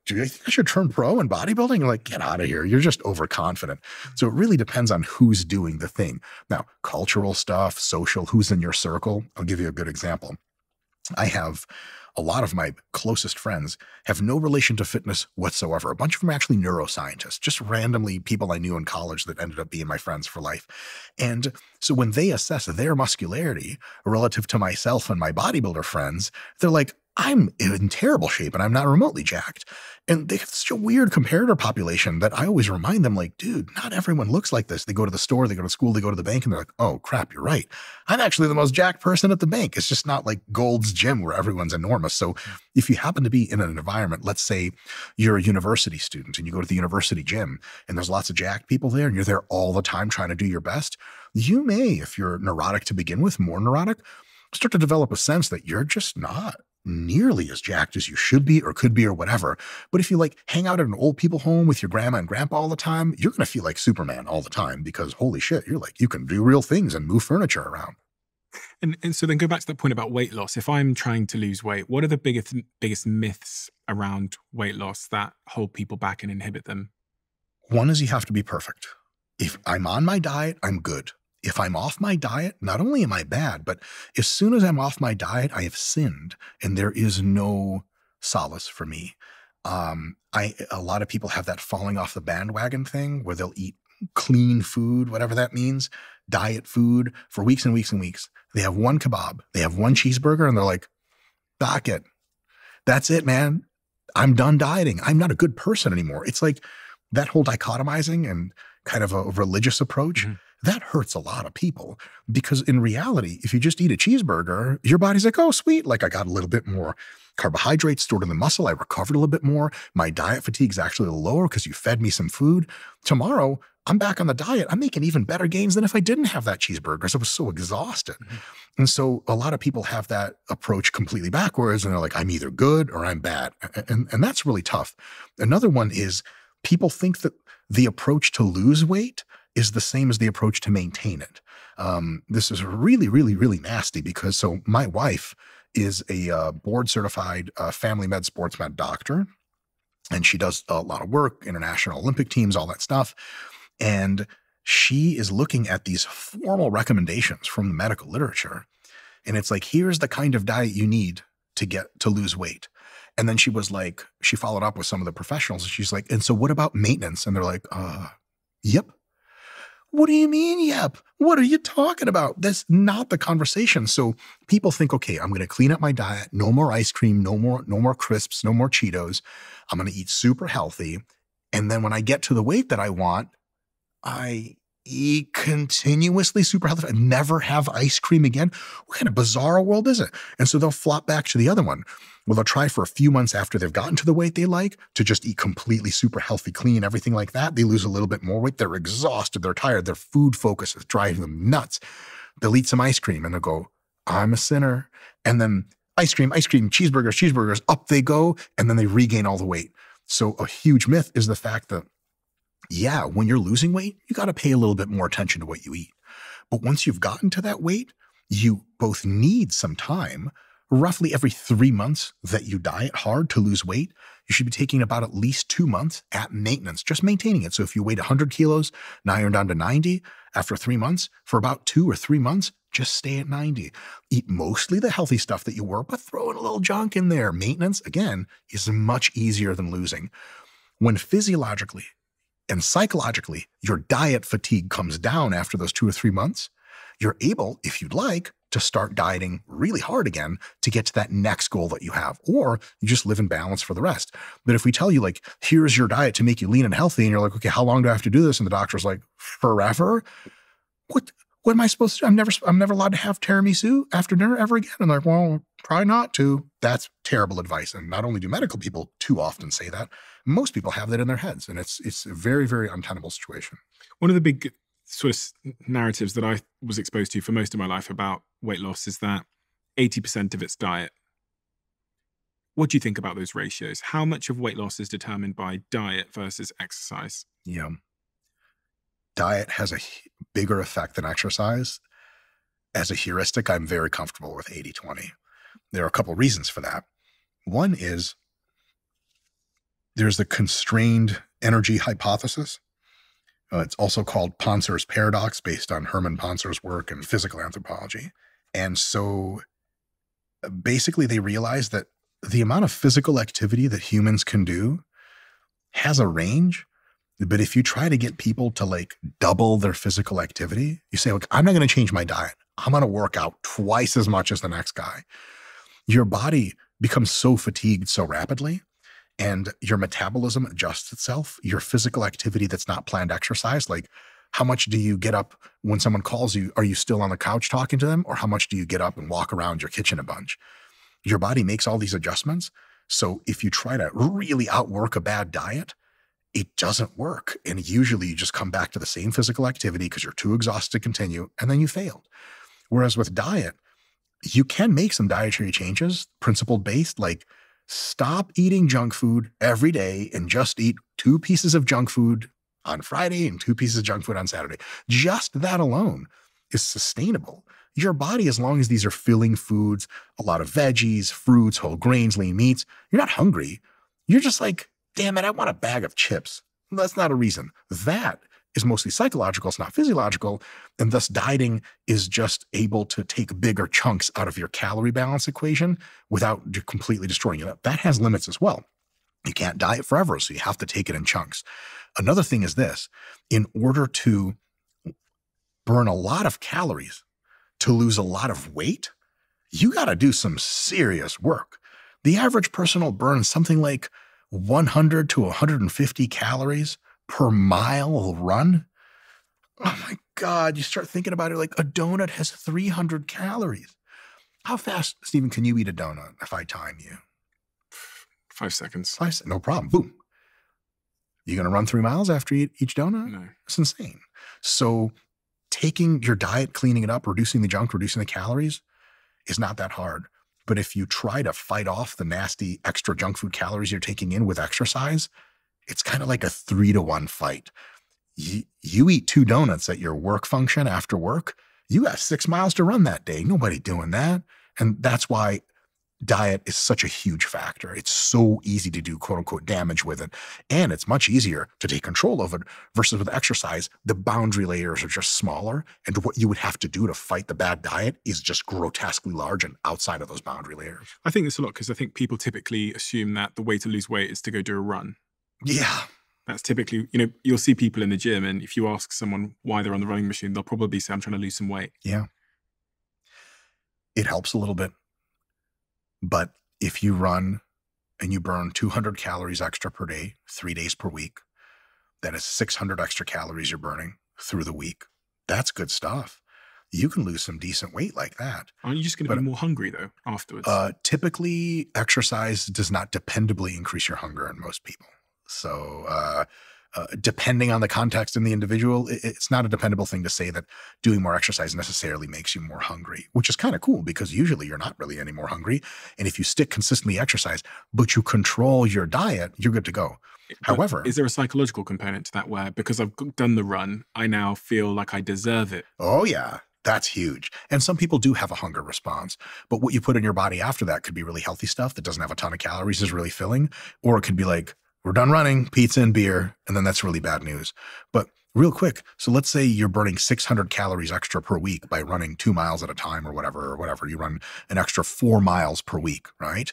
A: do you think I should turn pro in bodybuilding? You're like, get out of here. You're just overconfident. So it really depends on who's doing the thing. Now, cultural stuff, social, who's in your circle. I'll give you a good example. I have a lot of my closest friends have no relation to fitness whatsoever. A bunch of them are actually neuroscientists, just randomly people I knew in college that ended up being my friends for life. And so when they assess their muscularity relative to myself and my bodybuilder friends, they're like, I'm in terrible shape and I'm not remotely jacked. And they have such a weird comparator population that I always remind them, like, dude, not everyone looks like this. They go to the store, they go to school, they go to the bank, and they're like, oh crap, you're right. I'm actually the most jacked person at the bank. It's just not like Gold's Gym where everyone's enormous. So if you happen to be in an environment, let's say you're a university student and you go to the university gym and there's lots of jacked people there and you're there all the time trying to do your best, you may, if you're neurotic to begin with, more neurotic, start to develop a sense that you're just not nearly as jacked as you should be or could be or whatever. But if you like hang out at an old people home with your grandma and grandpa all the time, you're going to feel like Superman all the time because holy shit, you're like, you can do real things and move furniture around.
B: And so then go back to the point about weight loss. If I'm trying to lose weight, what are the biggest myths around weight loss that hold people back and inhibit them?
A: One is you have to be perfect. If I'm on my diet, I'm good. If I'm off my diet, not only am I bad, but as soon as I'm off my diet, I have sinned and there is no solace for me. A lot of people have that falling off the bandwagon thing where they'll eat clean food, whatever that means, diet food for weeks and weeks and weeks. They have one kebab, they have one cheeseburger, and they're like, dock it. That's it, man. I'm done dieting. I'm not a good person anymore. It's like that whole dichotomizing and kind of a religious approach. Mm-hmm. that hurts a lot of people, because in reality, if you just eat a cheeseburger, your body's like, oh, sweet, like I got a little bit more carbohydrates stored in the muscle. I recovered a little bit more. My diet fatigue is actually a little lower because you fed me some food. Tomorrow, I'm back on the diet. I'm making even better gains than if I didn't have that cheeseburger because I was so exhausted. And so a lot of people have that approach completely backwards, and they're like, I'm either good or I'm bad. And that's really tough. Another one is people think that the approach to lose weight is the same as the approach to maintain it. This is really, really, really nasty because so my wife is a board-certified family med, sports med doctor, and she does a lot of work, international Olympic teams, all that stuff. And she is looking at these formal recommendations from the medical literature. And it's like, here's the kind of diet you need to lose weight. And then she was like, she followed up with some of the professionals and she's like, and so what about maintenance? And they're like, yep. What do you mean, yep? What are you talking about? That's not the conversation. So people think, okay, I'm going to clean up my diet. No more ice cream, no more crisps, no more Cheetos. I'm going to eat super healthy. And then when I get to the weight that I want, I eat continuously super healthy. I never have ice cream again. What kind of bizarre world is it? And so they'll flop back to the other one. Well, they'll try for a few months after they've gotten to the weight they like to just eat completely super healthy, clean, everything like that. They lose a little bit more weight. They're exhausted. They're tired. Their food focus is driving them nuts. They'll eat some ice cream and they'll go, I'm a sinner. And then ice cream, cheeseburgers, up they go. And then they regain all the weight. So a huge myth is the fact that, yeah, when you're losing weight, you got to pay a little bit more attention to what you eat. But once you've gotten to that weight, you both need some time. Roughly every 3 months that you diet hard to lose weight, you should be taking about at least 2 months at maintenance, just maintaining it. So if you weighed 100 kilos, now you're down to 90 after 3 months, for about 2 or 3 months, just stay at 90. Eat mostly the healthy stuff that you were, but throw in a little junk in there. Maintenance, again, is much easier than losing. When physiologically and psychologically your diet fatigue comes down after those 2 or 3 months, you're able, if you'd like, to start dieting really hard again to get to that next goal that you have, or you just live in balance for the rest. But if we tell you like, here's your diet to make you lean and healthy, and you're like, okay, how long do I have to do this? And the doctor's like, forever? What am I supposed to do? I'm never allowed to have tiramisu after dinner ever again. And they're like, well, try not to. That's terrible advice. And not only do medical people too often say that, most people have that in their heads. And it's a very, very untenable situation.
B: One of the big sort of narratives that I was exposed to for most of my life about weight loss is that 80% of it's diet. What do you think about those ratios? How much of weight loss is determined by diet versus exercise?
A: Yeah. Diet has a bigger effect than exercise. As a heuristic, I'm very comfortable with 80-20. There are a couple of reasons for that. One is there's the constrained energy hypothesis. It's also called Ponser's paradox, based on Herman Ponser's work in physical anthropology. And so basically they realize that the amount of physical activity that humans can do has a range. But if you try to get people to like double their physical activity, you say, look, I'm not going to change my diet. I'm going to work out twice as much as the next guy. Your body becomes so fatigued so rapidly, and your metabolism adjusts itself. Your physical activity that's not planned exercise, like how much do you get up when someone calls you? Are you still on the couch talking to them? Or how much do you get up and walk around your kitchen a bunch? Your body makes all these adjustments. So if you try to really outwork a bad diet, it doesn't work. And usually you just come back to the same physical activity because you're too exhausted to continue, and then you failed. Whereas with diet, you can make some dietary changes, principle-based, like stop eating junk food every day and just eat 2 pieces of junk food on Friday and 2 pieces of junk food on Saturday. Just that alone is sustainable. Your body, as long as these are filling foods, a lot of veggies, fruits, whole grains, lean meats, you're not hungry. You're just like, damn it, I want a bag of chips. That's not a reason. That is mostly psychological. It's not physiological. And thus dieting is just able to take bigger chunks out of your calorie balance equation without completely destroying it. That has limits as well. You can't diet forever, so you have to take it in chunks. Another thing is this: in order to burn a lot of calories, to lose a lot of weight, you got to do some serious work. The average person will burn something like 100 to 150 calories per mile run. Oh my God. You start thinking about it like a donut has 300 calories. How fast, Stephen, can you eat a donut if I time you?
B: 5 seconds.
A: No problem. Boom. You going to run 3 miles after you eat each donut?
B: No.
A: It's insane. So taking your diet, cleaning it up, reducing the junk, reducing the calories is not that hard. But if you try to fight off the nasty extra junk food calories you're taking in with exercise, it's kind of like a 3-to-1 fight. You eat 2 donuts at your work function after work, you got 6 miles to run that day. Nobody doing that. And that's why diet is such a huge factor. It's so easy to do quote unquote damage with it. And it's much easier to take control of it versus with exercise. The boundary layers are just smaller. And what you would have to do to fight the bad diet is just grotesquely large and outside of those boundary layers.
B: I think this a lot because I think people typically assume that the way to lose weight is to go do a run.
A: Yeah.
B: That's typically, you'll see people in the gym, and if you ask someone why they're on the running machine, they'll probably say, I'm trying to lose some weight.
A: Yeah. It helps a little bit. But if you run and you burn 200 calories extra per day, 3 days per week, that is 600 extra calories you're burning through the week. That's good stuff. You can lose some decent weight like that.
B: Aren't you just going to be more hungry, though, afterwards?
A: Typically, exercise does not dependably increase your hunger in most people. So depending on the context and the individual, it's not a dependable thing to say that doing more exercise necessarily makes you more hungry, which is kind of cool because usually you're not really any more hungry. And if you stick consistently exercise, but you control your diet, you're good to go. However,
B: is there a psychological component to that where because I've done the run, I now feel like I deserve it?
A: Oh, yeah. That's huge. And some people do have a hunger response, but what you put in your body after that could be really healthy stuff that doesn't have a ton of calories, is really filling, or it could be like, we're done running, pizza and beer, and then that's really bad news. But real quick, so let's say you're burning 600 calories extra per week by running 2 miles at a time or whatever. You run an extra 4 miles per week, right?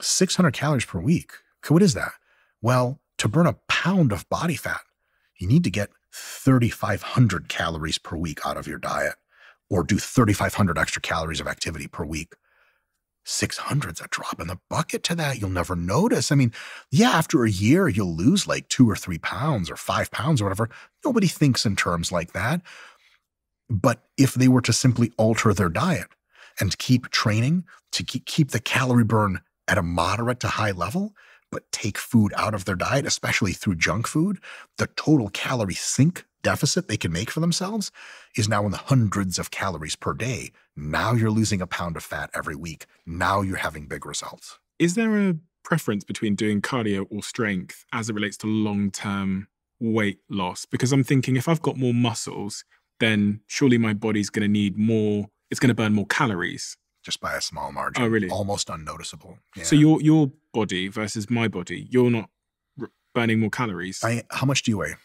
A: 600 calories per week. Okay, what is that? Well, to burn a pound of body fat, you need to get 3,500 calories per week out of your diet or do 3,500 extra calories of activity per week. 600's a drop in the bucket to that. You'll never notice. I mean, yeah, after a year, you'll lose like 2 or 3 pounds or 5 pounds or whatever. Nobody thinks in terms like that. But if they were to simply alter their diet and keep training to keep the calorie burn at a moderate to high level, but take food out of their diet, especially through junk food, the total calorie sink deficit they can make for themselves is now in the hundreds of calories per day. Now you're losing a pound of fat every week. Now you're having big results.
B: Is there a preference between doing cardio or strength as it relates to long-term weight loss? Because I'm thinking if I've got more muscles, then surely my body's going to need more, it's going to burn more calories.
A: Just by a small margin.
B: Oh, really?
A: Almost unnoticeable. Yeah.
B: So your body versus my body, you're not burning more calories.
A: How much do you weigh?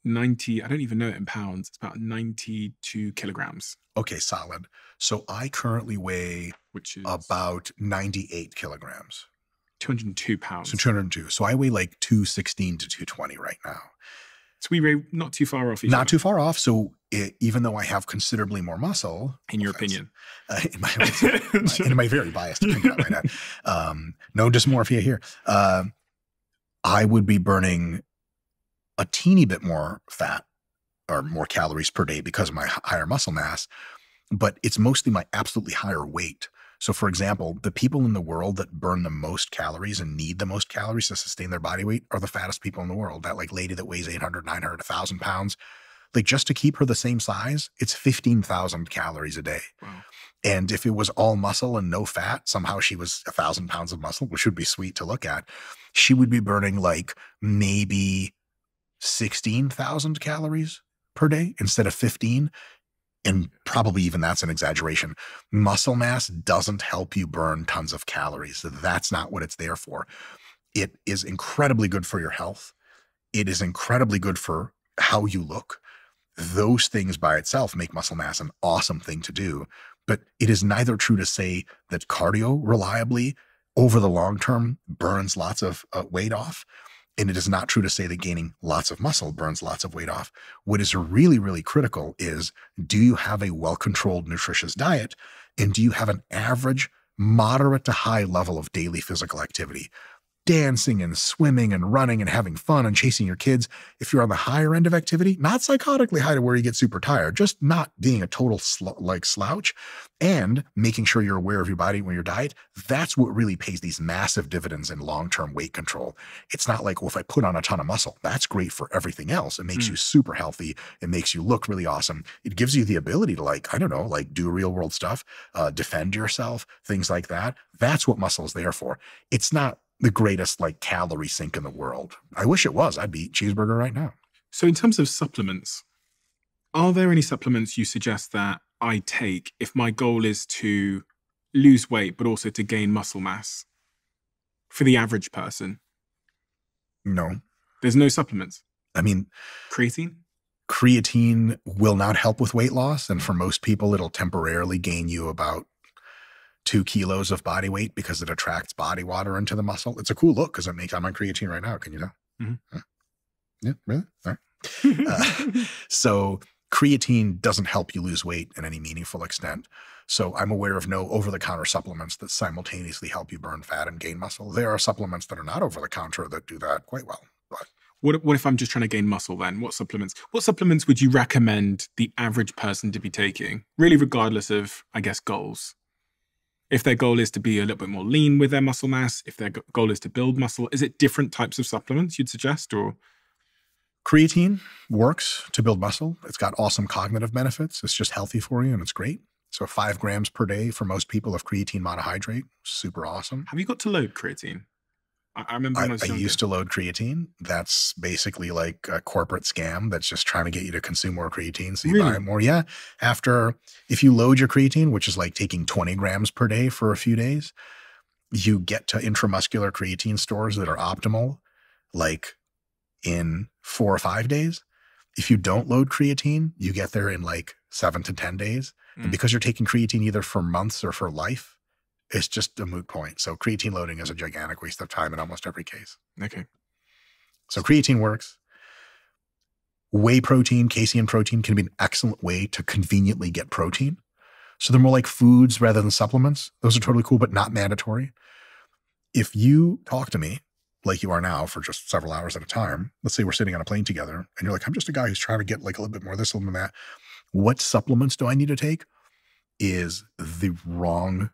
B: 90, I don't even know it in pounds. It's about 92 kilograms.
A: Okay, solid. So I currently weigh
B: which is
A: about 98 kilograms.
B: 202 pounds.
A: So 202. So I weigh like 216 to 220 right now.
B: So we weigh not too far off each other.
A: Not too far off. So even though I have considerably more muscle.
B: In your opinion.
A: In my very biased opinion, I might add. No dysmorphia here. I would be burning a teeny bit more fat or more calories per day because of my higher muscle mass, but it's mostly my absolutely higher weight. So for example, the people in the world that burn the most calories and need the most calories to sustain their body weight are the fattest people in the world. That like lady that weighs 800, 900, 1,000 pounds, like just to keep her the same size, it's 15,000 calories a day.
B: Wow.
A: And if it was all muscle and no fat, somehow she was 1,000 pounds of muscle, which would be sweet to look at. She would be burning like maybe 16,000 calories per day instead of 15. And probably even that's an exaggeration. Muscle mass doesn't help you burn tons of calories. That's not what it's there for. It is incredibly good for your health. It is incredibly good for how you look. Those things by itself make muscle mass an awesome thing to do. But it is neither true to say that cardio reliably over the long term burns lots of weight off. And it is not true to say that gaining lots of muscle burns lots of weight off. What is really, really critical is, do you have a well-controlled, nutritious diet? And do you have an average, moderate to high level of daily physical activity? dancing and swimming and running and having fun and chasing your kids. If you're on the higher end of activity, not psychotically high to where you get super tired, just not being a total slouch and making sure you're aware of your body when your diet, that's what really pays these massive dividends in long-term weight control. It's not like, well, if I put on a ton of muscle, that's great for everything else. It makes you super healthy. It makes you look really awesome. It gives you the ability to, like, I don't know, like do real world stuff, defend yourself, things like that. That's what muscle is there for. It's not the greatest like calorie sink in the world. I wish it was. I'd be eating cheeseburger right now.
B: So in terms of supplements, are there any supplements you suggest that I take if my goal is to lose weight, but also to gain muscle mass for the average person?
A: No.
B: There's no supplements?
A: I mean,
B: creatine?
A: Creatine will not help with weight loss. And for most people, it'll temporarily gain you about 2 kilos of body weight because it attracts body water into the muscle. It's a cool look because I'm on creatine right now. Can you tell?
B: Mm-hmm.
A: Yeah, really? All right. So creatine doesn't help you lose weight in any meaningful extent. So I'm aware of no over-the-counter supplements that simultaneously help you burn fat and gain muscle. There are supplements that are not over-the-counter that do that quite well. But
B: what if I'm just trying to gain muscle then? What supplements would you recommend the average person to be taking? Really regardless of, I guess, goals. If their goal is to be a little bit more lean with their muscle mass, if their goal is to build muscle, is it different types of supplements you'd suggest? Or
A: creatine works to build muscle. It's got awesome cognitive benefits. It's just healthy for you and it's great. So 5 grams per day for most people of creatine monohydrate, super awesome.
B: Have you got to load creatine? I remember when I was younger.
A: I used to load creatine. That's basically like a corporate scam that's just trying to get you to consume more creatine so you buy more. Yeah. If you load your creatine, which is like taking 20 grams per day for a few days, you get to intramuscular creatine stores that are optimal, like in 4 or 5 days. If you don't load creatine, you get there in like 7 to 10 days. And because you're taking creatine either for months or for life, it's just a moot point. So creatine loading is a gigantic waste of time in almost every case.
B: Okay.
A: So creatine works. Whey protein, casein protein can be an excellent way to conveniently get protein. So they're more like foods rather than supplements. Those are totally cool, but not mandatory. If you talk to me like you are now for just several hours at a time, let's say we're sitting on a plane together and you're like, I'm just a guy who's trying to get like a little bit more of this, a little bit of that. What supplements do I need to take is the wrong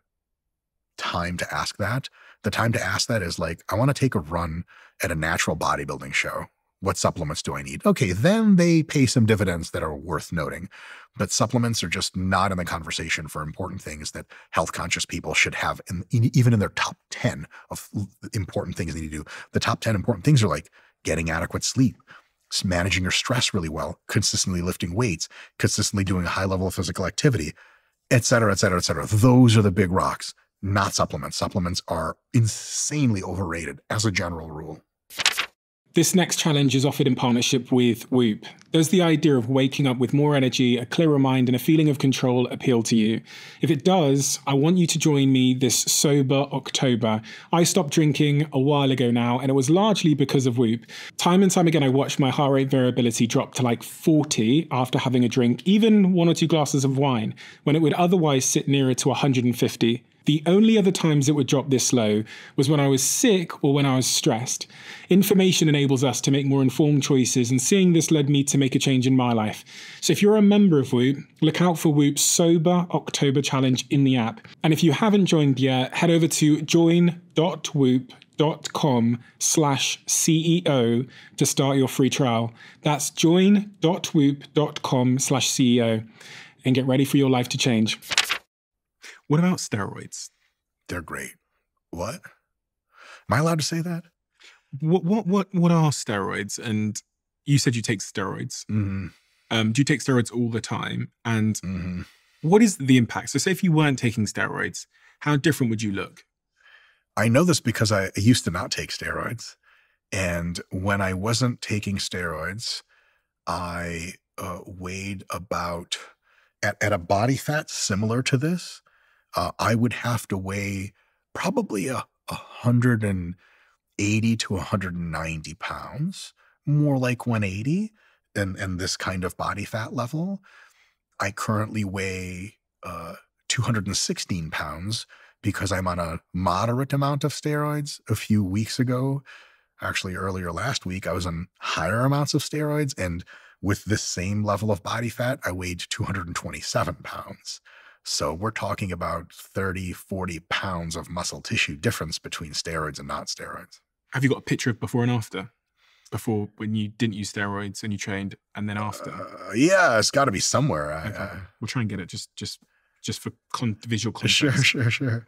A: time to ask that. The time to ask that is like, I want to take a run at a natural bodybuilding show. What supplements do I need? Okay, then they pay some dividends that are worth noting. But supplements are just not in the conversation for important things that health conscious people should have, even in their top 10 of important things they need to do. The top 10 important things are like getting adequate sleep, managing your stress really well, consistently lifting weights, consistently doing a high level of physical activity, et cetera, et cetera, et cetera. Those are the big rocks. Not supplements. Supplements are insanely overrated as a general rule.
B: This next challenge is offered in partnership with Whoop. Does the idea of waking up with more energy, a clearer mind, and a feeling of control appeal to you? If it does, I want you to join me this sober October. I stopped drinking a while ago now, and it was largely because of Whoop. Time and time again, I watched my heart rate variability drop to like 40 after having a drink, even 1 or 2 glasses of wine, when it would otherwise sit nearer to 150. The only other times it would drop this low was when I was sick or when I was stressed. Information enables us to make more informed choices, and seeing this led me to make a change in my life. So if you're a member of Whoop, look out for Whoop's Sober October Challenge in the app. And if you haven't joined yet, head over to join.whoop.com/CEO to start your free trial. That's join.whoop.com/CEO and get ready for your life to change. What about steroids?
A: They're great. What? Am I allowed to say that?
B: What are steroids? And you said you take steroids.
A: Mm-hmm.
B: Do you take steroids all the time? And what is the impact? So say if you weren't taking steroids, how different would you look?
A: I know this because I used to not take steroids. And when I wasn't taking steroids, I weighed about, at a body fat similar to this, I would have to weigh probably 180 to 190 pounds, more like 180, and this kind of body fat level. I currently weigh 216 pounds because I'm on a moderate amount of steroids a few weeks ago. Actually, earlier last week, I was on higher amounts of steroids. And with this same level of body fat, I weighed 227 pounds. So we're talking about 30, 40 pounds of muscle tissue difference between steroids and not steroids.
B: Have you got a picture of before and after? Before, when you didn't use steroids and you trained, and then after?
A: Yeah, it's got to be somewhere.
B: Okay. We'll try and get it just for visual context.
A: Sure.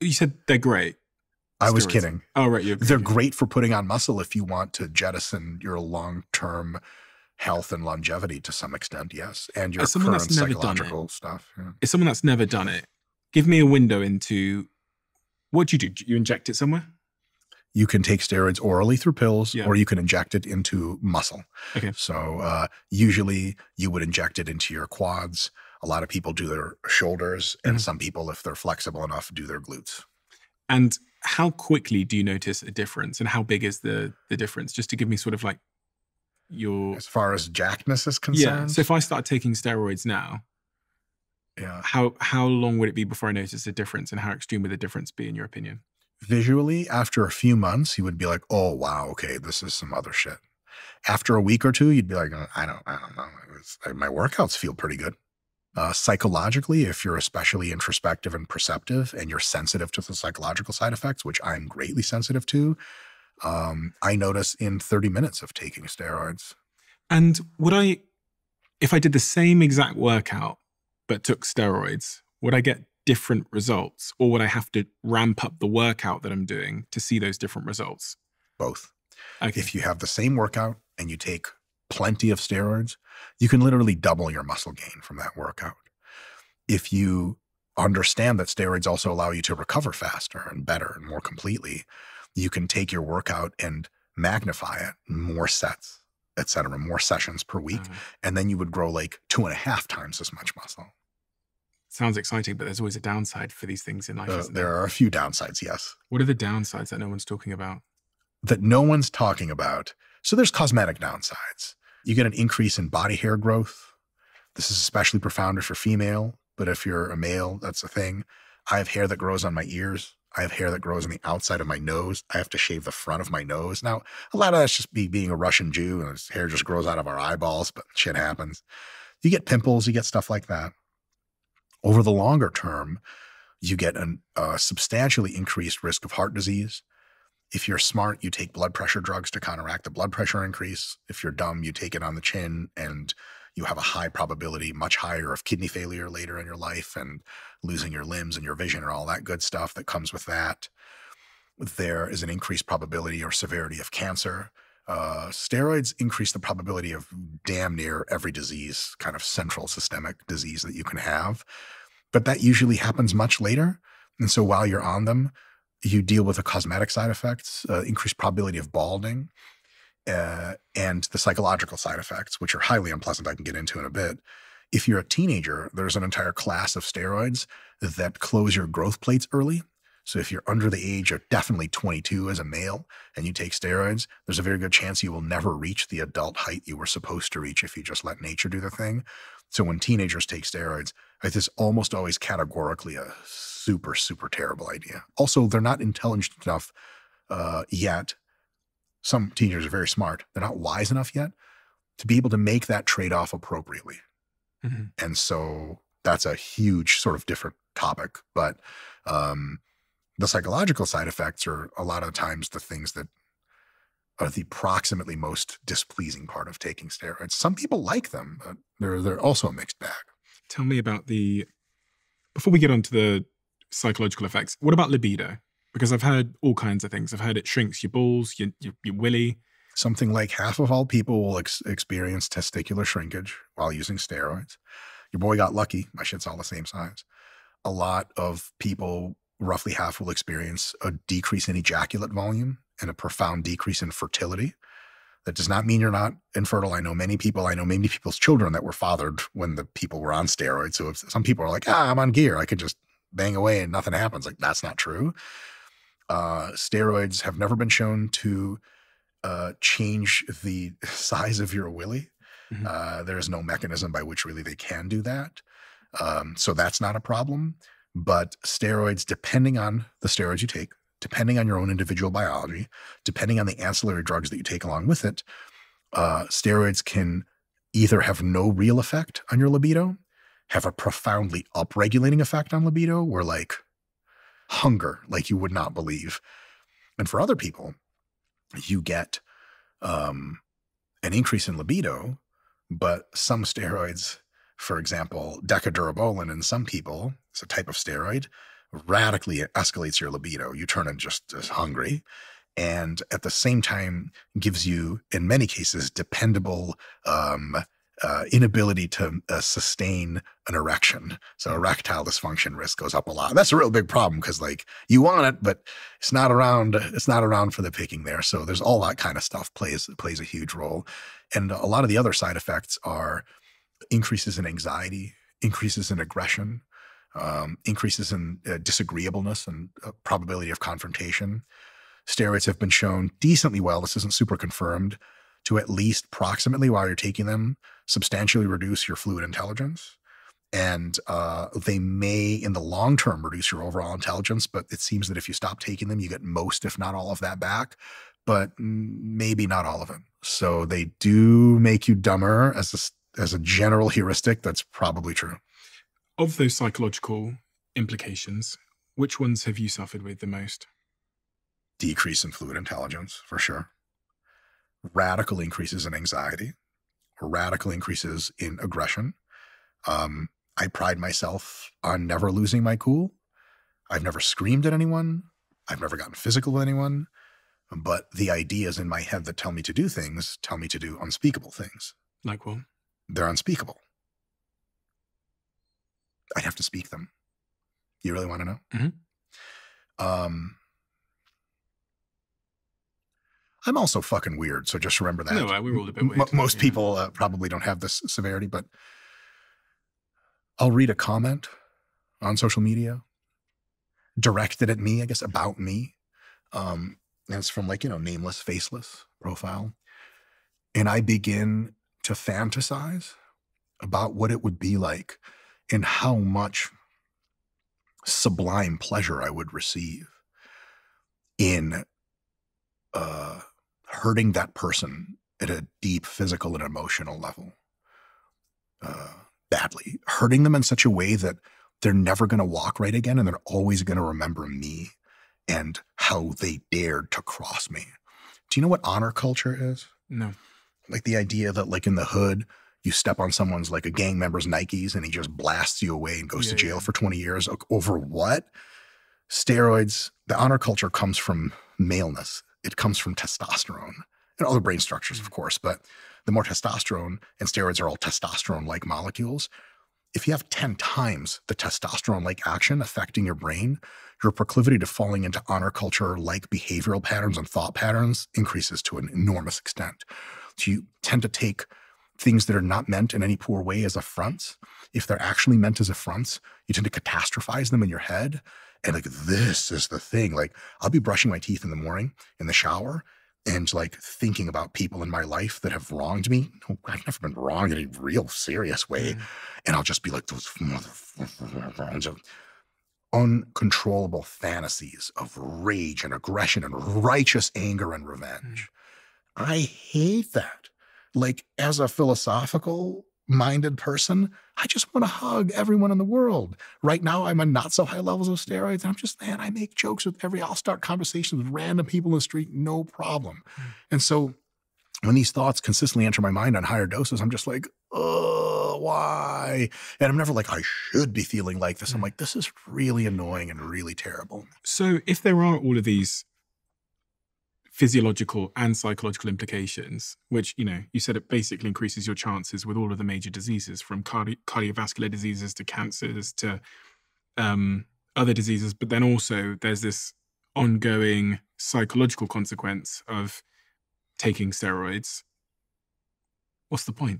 B: You said they're great.
A: I was
B: Steroids.
A: kidding.
B: Oh, right.
A: They're great for putting on muscle if you want to jettison your long-term health and longevity to some extent, yes. And your current psychological stuff. Yeah.
B: As someone that's never done it, give me a window into what do? You inject it somewhere?
A: You can take steroids orally through pills,
B: Yeah.
A: or you can inject it into muscle.
B: Okay.
A: So usually you would inject it into your quads. A lot of people do their shoulders, and some people, if they're flexible enough, do their glutes.
B: And how quickly do you notice a difference, and how big is the difference? Just to give me sort of like your...
A: As far as jackness is concerned?
B: Yeah. So if I start taking steroids now,
A: yeah,
B: how long would it be before I notice a difference, and how extreme would the difference be in your opinion?
A: Visually, after a few months, you would be like, oh, wow, okay, this is some other shit. After a week or two, you'd be like, I don't know. My workouts feel pretty good. Psychologically, if you're especially introspective and perceptive and you're sensitive to the psychological side effects, which I'm greatly sensitive to, I notice in 30 minutes of taking steroids.
B: And if I did the same exact workout but took steroids, would I get different results, or would I have to ramp up the workout that I'm doing to see those different results?
A: Both.
B: Okay.
A: If you have the same workout and you take plenty of steroids, you can literally double your muscle gain from that workout. If you understand that steroids also allow you to recover faster and better and more completely, you can take your workout and magnify it, more sets, etc., more sessions per week, and then you would grow like 2.5 times as much muscle.
B: Sounds exciting, but there's always a downside for these things in life, isn't there?
A: There are a few downsides, yes.
B: What are the downsides that no one's talking about?
A: That no one's talking about. So there's cosmetic downsides. You get an increase in body hair growth. This is especially profound if you're female, but if you're a male, that's a thing. I have hair that grows on my ears. I have hair that grows on the outside of my nose. I have to shave the front of my nose. Now, a lot of that's just being a Russian Jew, and his hair just grows out of our eyeballs, but shit happens. You get pimples, you get stuff like that. Over the longer term, you get a substantially increased risk of heart disease. If you're smart, you take blood pressure drugs to counteract the blood pressure increase. If you're dumb, you take it on the chin, and you have a high probability, much higher, of kidney failure later in your life and losing your limbs and your vision and all that good stuff that comes with that. There is an increased probability or severity of cancer. Steroids increase the probability of damn near every disease, kind of central systemic disease that you can have. But that usually happens much later. And so while you're on them, you deal with the cosmetic side effects, increased probability of balding, and the psychological side effects, which are highly unpleasant, I can get into in a bit. If you're a teenager, there's an entire class of steroids that close your growth plates early. So if you're under the age of definitely 22 as a male and you take steroids, there's a very good chance you will never reach the adult height you were supposed to reach if you just let nature do the thing. So when teenagers take steroids, it is almost always categorically a super, super terrible idea. Also, they're not intelligent enough yet. Some teenagers are very smart. They're not wise enough yet to be able to make that trade-off appropriately. Mm-hmm. And so that's a huge sort of different topic. But the psychological side effects are a lot of times the things that are the approximately most displeasing part of taking steroids. Some people like them, but they're also a mixed bag.
B: Tell me about before we get on to the psychological effects, what about libido? Because I've heard all kinds of things. I've heard it shrinks your balls, your willy.
A: Something like half of all people will experience testicular shrinkage while using steroids. Your boy got lucky. My shit's all the same size. A lot of people, roughly half, will experience a decrease in ejaculate volume and a profound decrease in fertility. That does not mean you're not infertile. I know many people's children that were fathered when the people were on steroids. So if some people are like, I'm on gear, I could just bang away and nothing happens. Like, that's not true. Steroids have never been shown to change the size of your willy. Mm-hmm. There is no mechanism by which really they can do that. So that's not a problem. But steroids, depending on the steroids you take, depending on your own individual biology, depending on the ancillary drugs that you take along with it, steroids can either have no real effect on your libido, have a profoundly upregulating effect on libido, or like hunger, like you would not believe. And for other people, you get an increase in libido, but some steroids, for example, decadurabolin in some people, it's a type of steroid, radically escalates your libido. You turn in just as hungry, and at the same time gives you, in many cases, dependable inability to sustain an erection. So erectile dysfunction risk goes up a lot. That's a real big problem because like you want it, but it's not around for the picking there. So there's all that kind of stuff plays a huge role. And a lot of the other side effects are increases in anxiety, increases in aggression, increases in disagreeableness and probability of confrontation. Steroids have been shown decently well, this isn't super confirmed, to at least proximately, while you're taking them, substantially reduce your fluid intelligence. And they may, in the long term, reduce your overall intelligence, but it seems that if you stop taking them, you get most, if not all of that back, but maybe not all of it. So they do make you dumber as a general heuristic. That's probably true.
B: Of those psychological implications, which ones have you suffered with the most?
A: Decrease in fluid intelligence, for sure. Radical increases in anxiety, radical increases in aggression. I pride myself on never losing my cool. I've never screamed at anyone. I've never gotten physical with anyone. But the ideas in my head that tell me to do things tell me to do unspeakable things.
B: Like what?
A: They're unspeakable. I'd have to speak them. You really want to know?
B: Mm-hmm.
A: I'm also fucking weird, so just remember that.
B: No, we're all a bit weird.
A: Most people probably don't have this severity, but I'll read a comment on social media directed at me, I guess, about me. And it's from like, nameless, faceless profile. And I begin to fantasize about what it would be like and how much sublime pleasure I would receive in hurting that person at a deep physical and emotional level, badly, hurting them in such a way that they're never going to walk right again, and they're always going to remember me and how they dared to cross me. Do you know what honor culture is?
B: No.
A: Like the idea that like in the hood, you step on someone's, like a gang member's Nikes, and he just blasts you away and goes to jail for 20 years over what? Steroids. The honor culture comes from maleness. It comes from testosterone and other brain structures, of course, but the more testosterone, and steroids are all testosterone-like molecules, if you have 10 times the testosterone-like action affecting your brain, your proclivity to falling into honor culture-like behavioral patterns and thought patterns increases to an enormous extent. So you tend to take things that are not meant in any poor way as affronts. If they're actually meant as affronts, you tend to catastrophize them in your head. And like, this is the thing. Like, I'll be brushing my teeth in the morning in the shower and like thinking about people in my life that have wronged me. I've never been wronged in a real serious way. And I'll just be like, those motherfuckers. Uncontrollable fantasies of rage and aggression and righteous anger and revenge. I hate that. Like, as a philosophical minded person, I just want to hug everyone in the world. Right now, I'm on not so high levels of steroids. And I'm just, man, I make jokes with I'll start conversations with random people in the street, no problem. And so when these thoughts consistently enter my mind on higher doses, I'm just like, why? And I'm never like, I should be feeling like this. I'm like, this is really annoying and really terrible.
B: So if there are all of these physiological and psychological implications, which, you said it basically increases your chances with all of the major diseases, from cardiovascular diseases to cancers to other diseases. But then also there's this ongoing psychological consequence of taking steroids. What's the point?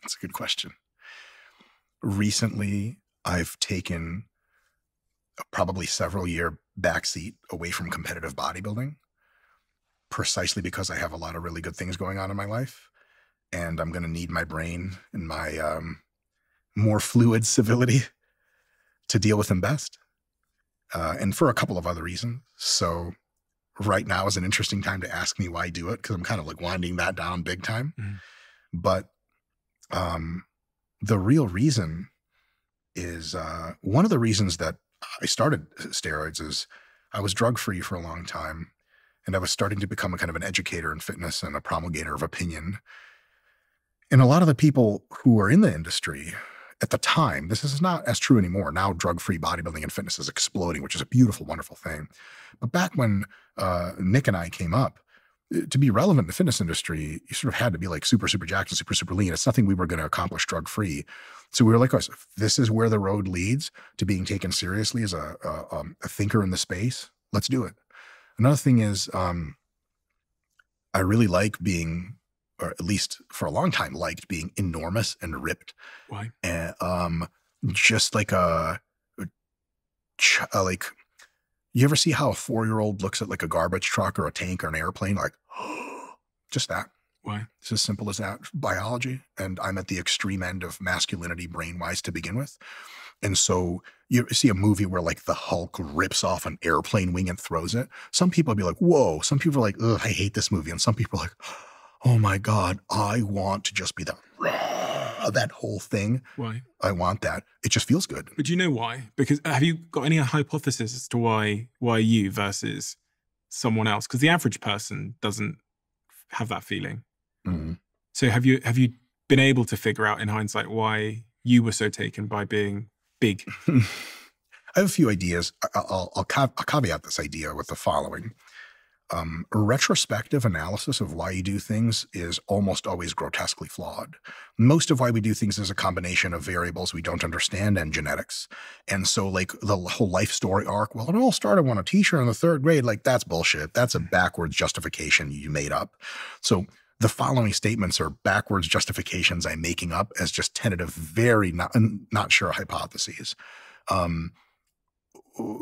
A: That's a good question. Recently, I've taken a probably several-year backseat away from competitive bodybuilding, precisely because I have a lot of really good things going on in my life, and I'm going to need my brain and my more fluid civility to deal with them best. And for a couple of other reasons. So right now is an interesting time to ask me why I do it, because I'm kind of like winding that down big time. But the real reason is one of the reasons that I started steroids is I was drug-free for a long time, and I was starting to become a kind of an educator in fitness and a promulgator of opinion. And a lot of the people who were in the industry at the time, this is not as true anymore. Now drug-free bodybuilding and fitness is exploding, which is a beautiful, wonderful thing. But back when Nick and I came up, to be relevant in the fitness industry, you sort of had to be like super, super jacked and super, super lean. It's nothing we were going to accomplish drug-free. So we were like, oh, this is where the road leads to being taken seriously as a thinker in the space. Let's do it. Another thing is I really like being, or at least for a long time, liked being enormous and ripped.
B: Why?
A: And just like like, you ever see how a 4-year-old looks at like a garbage truck or a tank or an airplane? Like, just that.
B: Why?
A: It's as simple as that. Biology. And I'm at the extreme end of masculinity brain-wise to begin with. And so you see a movie where like the Hulk rips off an airplane wing and throws it. Some people will be like, whoa. Some people are like, ugh, I hate this movie. And some people are like, oh my God, I want to just be that whole thing.
B: Why?
A: I want that. It just feels good.
B: But do you know why? Because have you got any hypothesis as to why you versus someone else? Because the average person doesn't have that feeling. So have you been able to figure out in hindsight why you were so taken by being big?
A: I have a few ideas. I'll caveat this idea with the following. A retrospective analysis of why you do things is almost always grotesquely flawed. Most of why we do things is a combination of variables we don't understand and genetics. And so like the whole life story arc, well, it all started when a teacher in the 3rd grade, like that's bullshit. That's a backwards justification you made up. So the following statements are backwards justifications I'm making up as just tentative, very not sure hypotheses.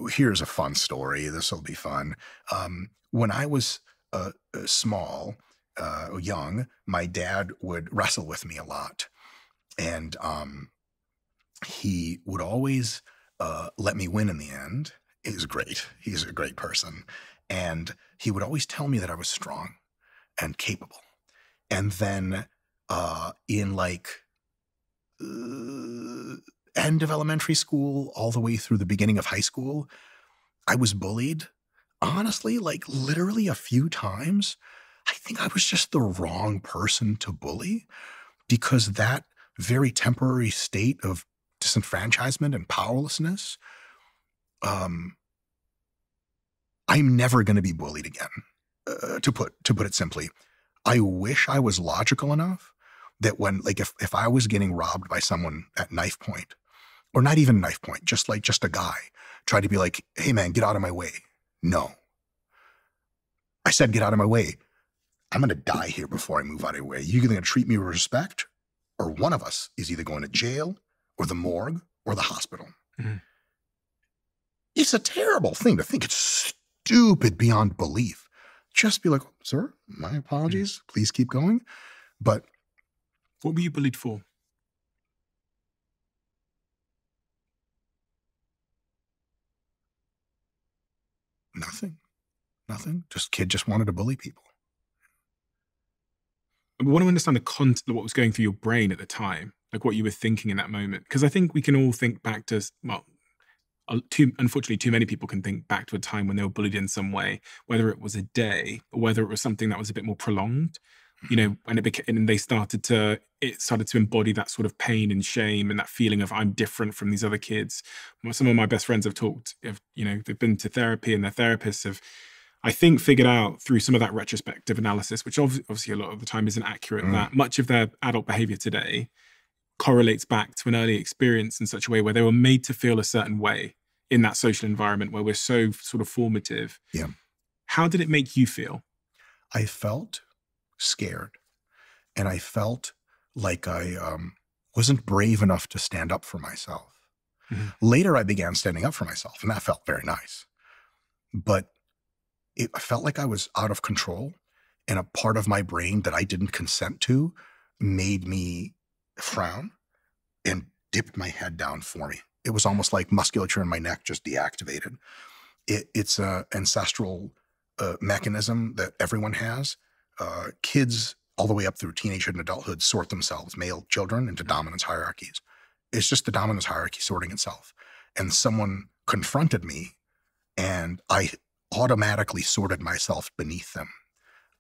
A: Here's a fun story. This will be fun. When I was small, young, my dad would wrestle with me a lot. And he would always let me win in the end. He was great. He's a great person. And he would always tell me that I was strong and capable. And then in like end of elementary school, all the way through the beginning of high school, I was bullied. Honestly, like literally a few times. I think I was just the wrong person to bully, because that very temporary state of disenfranchisement and powerlessness, I'm never going to be bullied again, to put it simply. I wish I was logical enough that when, like, if I was getting robbed by someone at knife point, or not even knife point, just a guy, try to be like, hey man, get out of my way. No. I said, get out of my way. I'm going to die here before I move out of your way. You're either going to treat me with respect, or one of us is either going to jail or the morgue or the hospital. It's a terrible thing to think. It's stupid beyond belief. Just be like, sir, my apologies. Please keep going. But
B: what were you bullied for?
A: Nothing. Kid just wanted to bully people.
B: I want to understand the content of what was going through your brain at the time, like what you were thinking in that moment. Because I think we can all think back to, well, unfortunately, too many people can think back to a time when they were bullied in some way, whether it was a day or whether it was something that was a bit more prolonged. You know, when it started to embody that sort of pain and shame and that feeling of I'm different from these other kids. Some of my best friends have talked, they've been to therapy, and their therapists have, I think, figured out through some of that retrospective analysis, which obviously a lot of the time isn't accurate, that much of their adult behavior today correlates back to an early experience in such a way where they were made to feel a certain way in that social environment where we're so sort of formative.
A: Yeah.
B: How did it make you feel?
A: I felt scared, and I felt like I wasn't brave enough to stand up for myself. Later, I began standing up for myself, and that felt very nice. But I felt like I was out of control, and a part of my brain that I didn't consent to made me frown and dipped my head down for me. It was almost like musculature in my neck just deactivated. It's an ancestral mechanism that everyone has. Kids all the way up through teenagehood and adulthood sort themselves, male children, into dominance hierarchies. It's just the dominance hierarchy sorting itself. And someone confronted me, and I automatically sorted myself beneath them.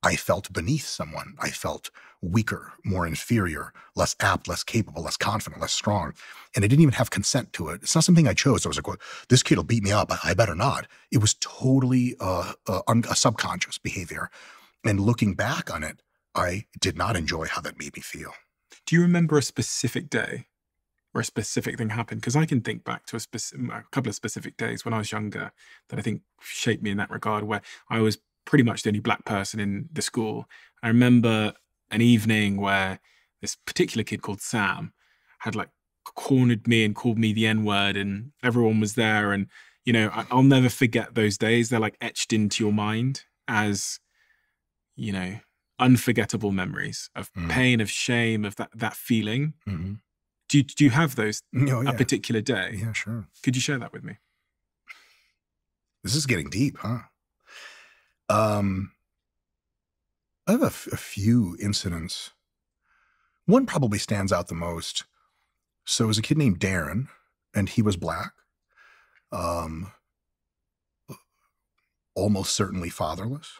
A: I felt beneath someone. I felt weaker, more inferior, less apt, less capable, less confident, less strong. And I didn't even have consent to it. It's not something I chose. I was like, well, this kid will beat me up. I better not. It was totally a subconscious behavior. And looking back on it, I did not enjoy how that made me feel.
B: Do you remember a specific day where a specific thing happened? Because I can think back to a couple of specific days when I was younger that I think shaped me in that regard, where I was pretty much the only black person in the school. I remember an evening where this particular kid called Sam had like cornered me and called me the N-word, and everyone was there. And, you know, I'll never forget those days. They're like etched into your mind as, you know, unforgettable memories of pain, of shame, of that feeling. Mm-hmm. Do you have those a particular day?
A: Yeah, sure.
B: Could you share that with me?
A: This is getting deep, huh? I have a few incidents. One probably stands out the most. So it was a kid named Darren, and he was black, almost certainly fatherless,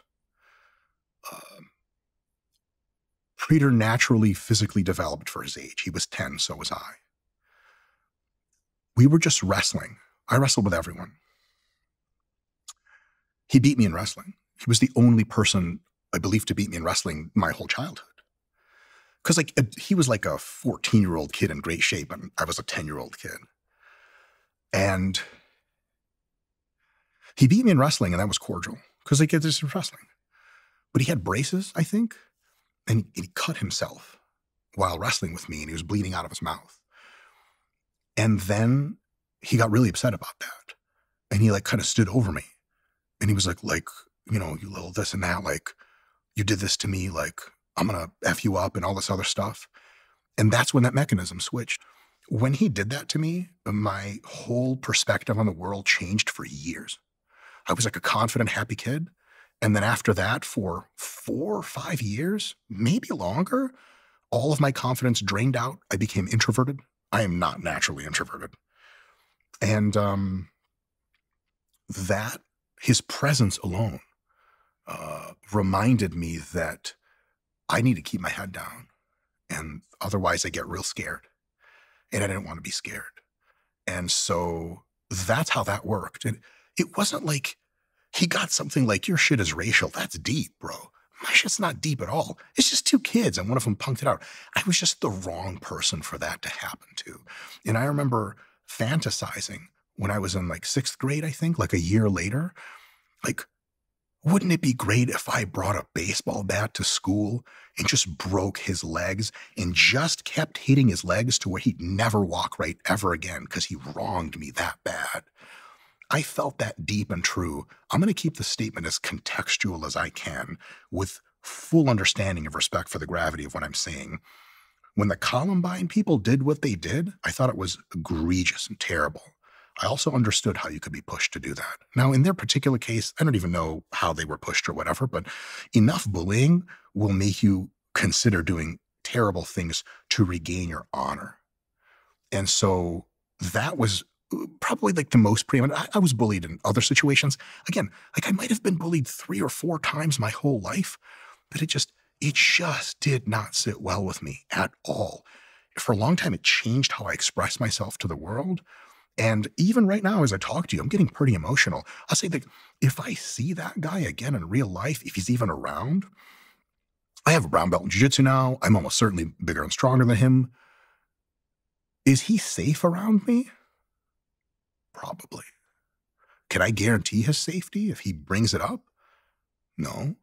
A: preternaturally physically developed for his age. He was 10, so was I. We were just wrestling. I wrestled with everyone. He beat me in wrestling. He was the only person, I believe, to beat me in wrestling my whole childhood. Because he was like a 14-year-old kid in great shape, and I was a 10-year-old kid. And he beat me in wrestling, and that was cordial, because this is wrestling. But he had braces, I think, and he cut himself while wrestling with me, and he was bleeding out of his mouth. And then he got really upset about that. And he like kind of stood over me. And he was like, you know, you little this and that, like, you did this to me, like, I'm going to F you up and all this other stuff. And that's when that mechanism switched. When he did that to me, my whole perspective on the world changed for years. I was like a confident, happy kid. And then after that, for 4 or 5 years, maybe longer, all of my confidence drained out. I became introverted. I am not naturally introverted. And that, his presence alone reminded me that I need to keep my head down, and otherwise I get real scared, and I didn't want to be scared. And so that's how that worked. And it wasn't like he got something like, your shit is racial. That's deep, bro. My shit's not deep at all. It's just 2 kids, and one of them punked it out. I was just the wrong person for that to happen to. And I remember fantasizing when I was in like 6th grade, I think, like a year later, like, wouldn't it be great if I brought a baseball bat to school and just broke his legs and just kept hitting his legs to where he'd never walk right ever again because he wronged me that bad? I felt that deep and true. I'm going to keep the statement as contextual as I can with full understanding of respect for the gravity of what I'm saying. When the Columbine people did what they did, I thought it was egregious and terrible. I also understood how you could be pushed to do that. Now, in their particular case, I don't even know how they were pushed or whatever, but enough bullying will make you consider doing terrible things to regain your honor. And so that was probably like the most preeminent. I was bullied in other situations. Again, like I might have been bullied 3 or 4 times my whole life, but it just did not sit well with me at all. For a long time, it changed how I express myself to the world. And even right now, as I talk to you, I'm getting pretty emotional. I'll say that if I see that guy again in real life, if he's even around, I have a brown belt in jiu-jitsu now. I'm almost certainly bigger and stronger than him. Is he safe around me? Probably. Can I guarantee his safety if he brings it up? No.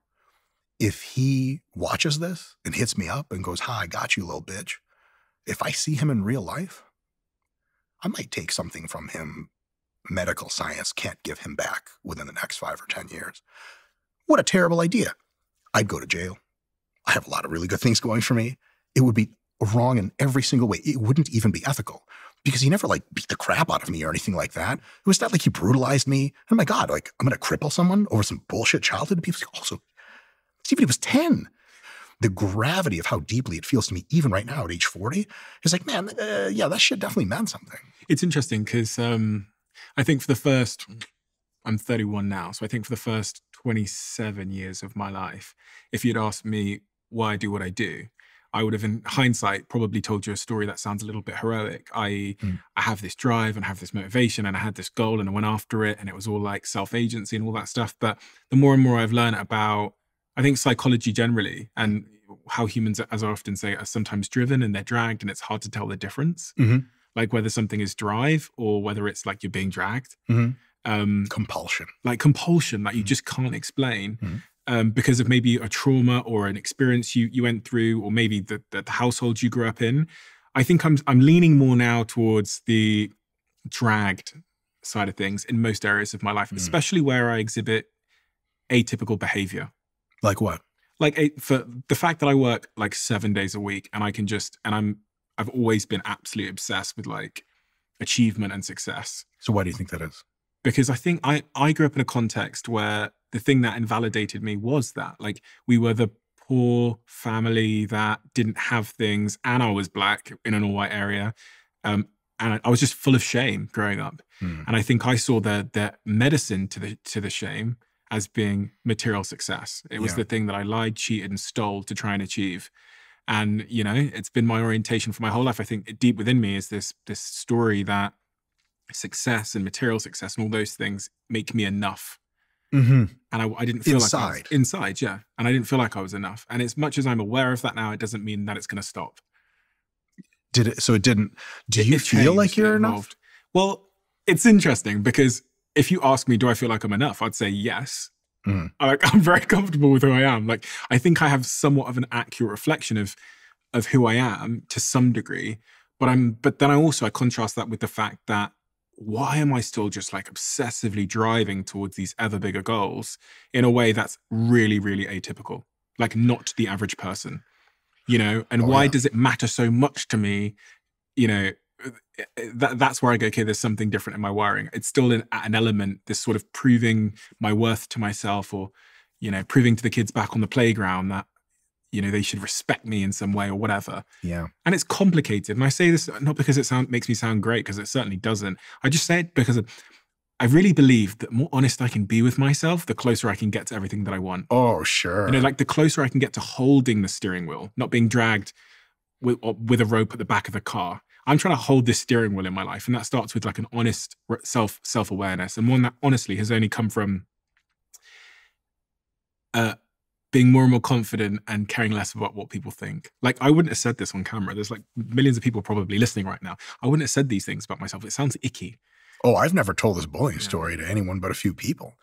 A: If he watches this and hits me up and goes, "Ha, I got you, little bitch," if I see him in real life, I might take something from him medical science can't give him back within the next 5 or 10 years. What a terrible idea. I'd go to jail. I have a lot of really good things going for me. It would be wrong in every single way. It wouldn't even be ethical. because he never like beat the crap out of me or anything like that. It was not like he brutalized me. Oh my God, like I'm going to cripple someone over some bullshit childhood abuse. Also, even if he was 10, the gravity of how deeply it feels to me, even right now at age 40, is like, man, yeah, that shit definitely meant something.
B: It's interesting because I think for the first, I'm 31 now, so I think for the first 27 years of my life, if you'd asked me why I do what I do, I would have, in hindsight, probably told you a story that sounds a little bit heroic, i.e. I have this drive and I have this motivation and I had this goal and I went after it and it was all like self-agency and all that stuff. But the more and more I've learned about, I think, psychology generally and how humans, as I often say, are sometimes driven and they're dragged and it's hard to tell the difference. Like whether something is drive or whether it's like you're being dragged.
A: Compulsion.
B: Like compulsion, like you just can't explain. Because of maybe a trauma or an experience you went through, or maybe the household you grew up in. I think I'm leaning more now towards the dragged side of things in most areas of my life, especially where I exhibit atypical behavior.
A: Like what?
B: Like for the fact that I work like 7 days a week and I can just, and I've always been absolutely obsessed with like achievement and success.
A: So why do you think that is?
B: Because I think I grew up in a context where the thing that invalidated me was that, like, we were the poor family that didn't have things, and I was black in an all-white area, and I was just full of shame growing up. And I think I saw the medicine to the shame as being material success. It was the thing that I lied, cheated, and stole to try and achieve. And you know, it's been my orientation for my whole life. I think deep within me is this story that success and material success and all those things make me enough. And I didn't feel like I was, inside, yeah. And I didn't feel like I was enough. And as much as I'm aware of that now, it doesn't mean that it's going to stop.
A: Did it? So it didn't. Do you feel like you're enough?
B: Well, it's interesting because if you ask me, do I feel like I'm enough? I'd say yes. I'm very comfortable with who I am. Like, I think I have somewhat of an accurate reflection of who I am to some degree. But then I contrast that with the fact that why am I still just like obsessively driving towards these ever bigger goals in a way that's really, really atypical, like not the average person, you know? And why does it matter so much to me? You know, that's where I go, okay, there's something different in my wiring. It's still an element, this sort of proving my worth to myself, or, you know, proving to the kids back on the playground that, you know, they should respect me in some way or whatever. Yeah. And it's complicated. And I say this not because it makes me sound great, because it certainly doesn't. I just say it because I really believe that the more honest I can be with myself, the closer I can get to everything that I want.
A: Oh, sure.
B: You know, like the closer I can get to holding the steering wheel, not being dragged with a rope at the back of the car. I'm trying to hold this steering wheel in my life. And that starts with like an honest self-awareness. And one that honestly has only come from being more and more confident and caring less about what people think. Like, I wouldn't have said this on camera. There's like millions of people probably listening right now. I wouldn't have said these things about myself. It sounds icky.
A: Oh, I've never told this bullying story to anyone but a few people.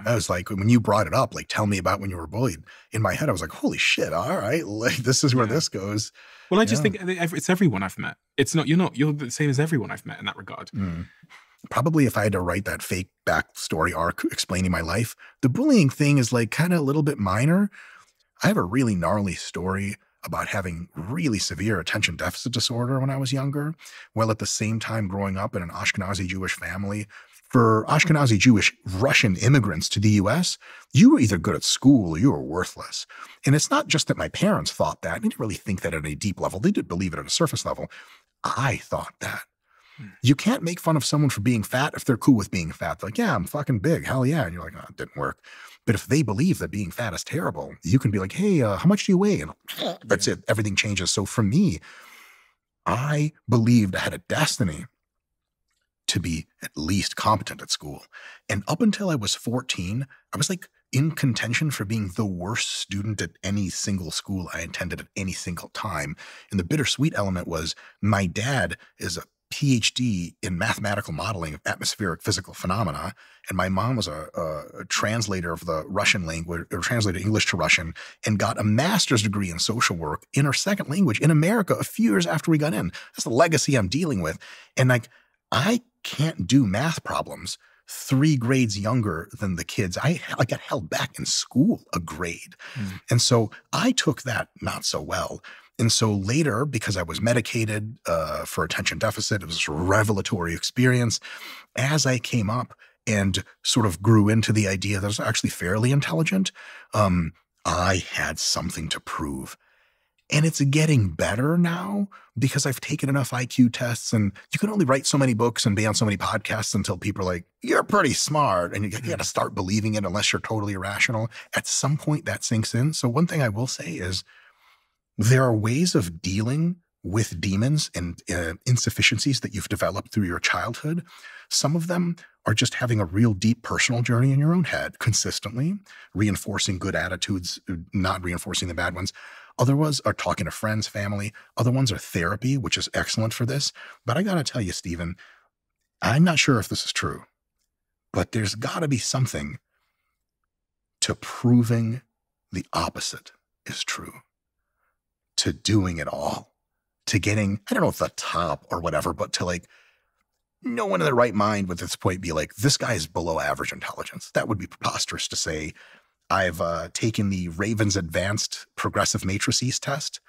A: I was like, when you brought it up, like, tell me about when you were bullied. In my head, I was like, holy shit, all right, like, this is where this goes.
B: Well, I just think it's everyone I've met. You're the same as everyone I've met in that regard.
A: Probably if I had to write that fake backstory arc explaining my life, the bullying thing is like kind of a little bit minor. I have a really gnarly story about having really severe attention deficit disorder when I was younger, while at the same time growing up in an Ashkenazi Jewish family. For Ashkenazi Jewish Russian immigrants to the US, you were either good at school or you were worthless. And it's not just that my parents thought that. They didn't really think that at a deep level. They did believe it at a surface level. I thought that. You can't make fun of someone for being fat if they're cool with being fat. They're like, yeah, I'm fucking big. Hell yeah. And you're like, oh, it didn't work. But if they believe that being fat is terrible, you can be like, hey, how much do you weigh? And that's it. Everything changes. So for me, I believed I had a destiny to be at least competent at school. And up until I was 14, I was like in contention for being the worst student at any single school I attended at any single time. And the bittersweet element was my dad is a PhD in mathematical modeling of atmospheric physical phenomena. And my mom was a translator of the Russian language, or translated English to Russian, and got a master's degree in social work in her second language in America a few years after we got in. That's the legacy I'm dealing with. And like, I can't do math problems 3 grades younger than the kids. I got held back in school a grade. And so I took that not so well. And so later, because I was medicated for attention deficit, it was a revelatory experience. As I came up and sort of grew into the idea that I was actually fairly intelligent, I had something to prove. And it's getting better now because I've taken enough IQ tests, and you can only write so many books and be on so many podcasts until people are like, you're pretty smart. And you got to start believing it unless you're totally irrational. At some point that sinks in. So one thing I will say is there are ways of dealing with demons and insufficiencies that you've developed through your childhood. Some of them are just having a real deep personal journey in your own head consistently, reinforcing good attitudes, not reinforcing the bad ones. Other ones are talking to friends, family. Other ones are therapy, which is excellent for this. But I got to tell you, Stephen, I'm not sure if this is true, but there's got to be something to proving the opposite is true, to doing it all, to getting, I don't know if the top or whatever, but to like, no one in their right mind would at this point be like, this guy is below average intelligence. That would be preposterous to say. I've taken the Raven's Advanced Progressive Matrices test,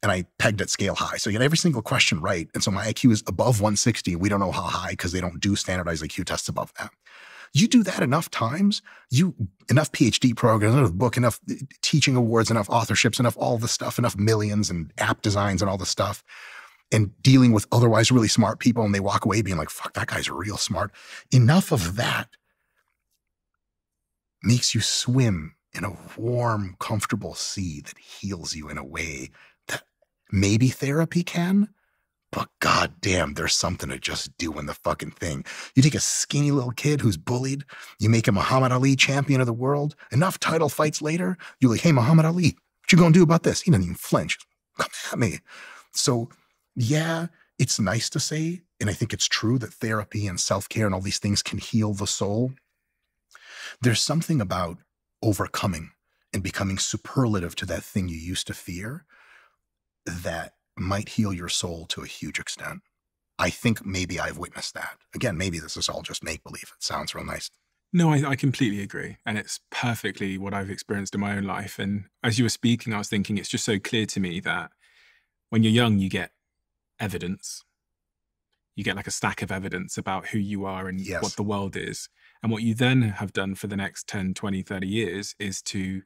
A: and I pegged it scale high. So you get every single question right. And so my IQ is above 160. We don't know how high because they don't do standardized IQ tests above that. You do that enough times, enough PhD programs, enough book, enough teaching awards, enough authorships, enough all the stuff, enough millions and app designs and all the stuff, and dealing with otherwise really smart people, and they walk away being like, fuck, that guy's real smart. Enough of that makes you swim in a warm, comfortable sea that heals you in a way that maybe therapy can, but goddamn, there's something to just doing the fucking thing. You take a skinny little kid who's bullied, you make him Muhammad Ali champion of the world, enough title fights later, you're like, hey, Muhammad Ali, what you gonna do about this? He doesn't even flinch. Come at me. So yeah, it's nice to say, and I think it's true that therapy and self-care and all these things can heal the soul. There's something about overcoming and becoming superlative to that thing you used to fear that might heal your soul to a huge extent. I think maybe I've witnessed that. Again, maybe this is all just make-believe. It sounds real nice.
B: No, I completely agree. And it's perfectly what I've experienced in my own life. And as you were speaking, I was thinking it's just so clear to me that when you're young, you get evidence. You get like a stack of evidence about who you are and what the world is. And what you then have done for the next 10, 20, 30 years is to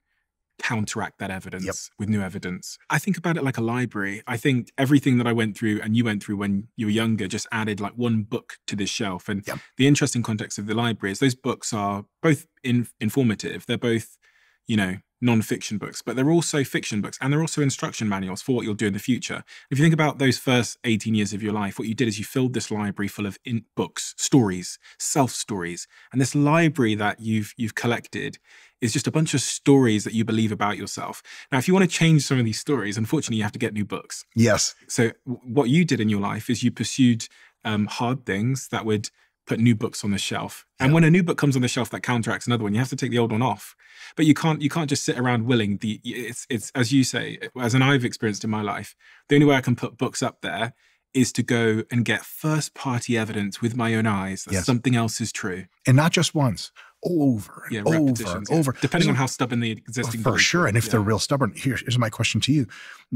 B: counteract that evidence with new evidence. I think about it like a library. I think everything that I went through and you went through when you were younger just added like one book to this shelf. And the interesting context of the library is those books are both informative. They're both, you know, non-fiction books, but they're also fiction books, and they're also instruction manuals for what you'll do in the future. If you think about those first 18 years of your life, what you did is you filled this library full of books, stories, self-stories, and this library that you've collected is just a bunch of stories that you believe about yourself. Now, if you want to change some of these stories, unfortunately, you have to get new books.
A: Yes.
B: So what you did in your life is you pursued hard things that would put new books on the shelf. And when a new book comes on the shelf that counteracts another one, you have to take the old one off. But you can't just sit around willing. It's as you say, as I've experienced in my life, the only way I can put books up there is to go and get first-party evidence with my own eyes that something else is true.
A: And not just once, over and over and over.
B: Depending on how stubborn the existing
A: for sure. And if they're real stubborn, here's my question to you.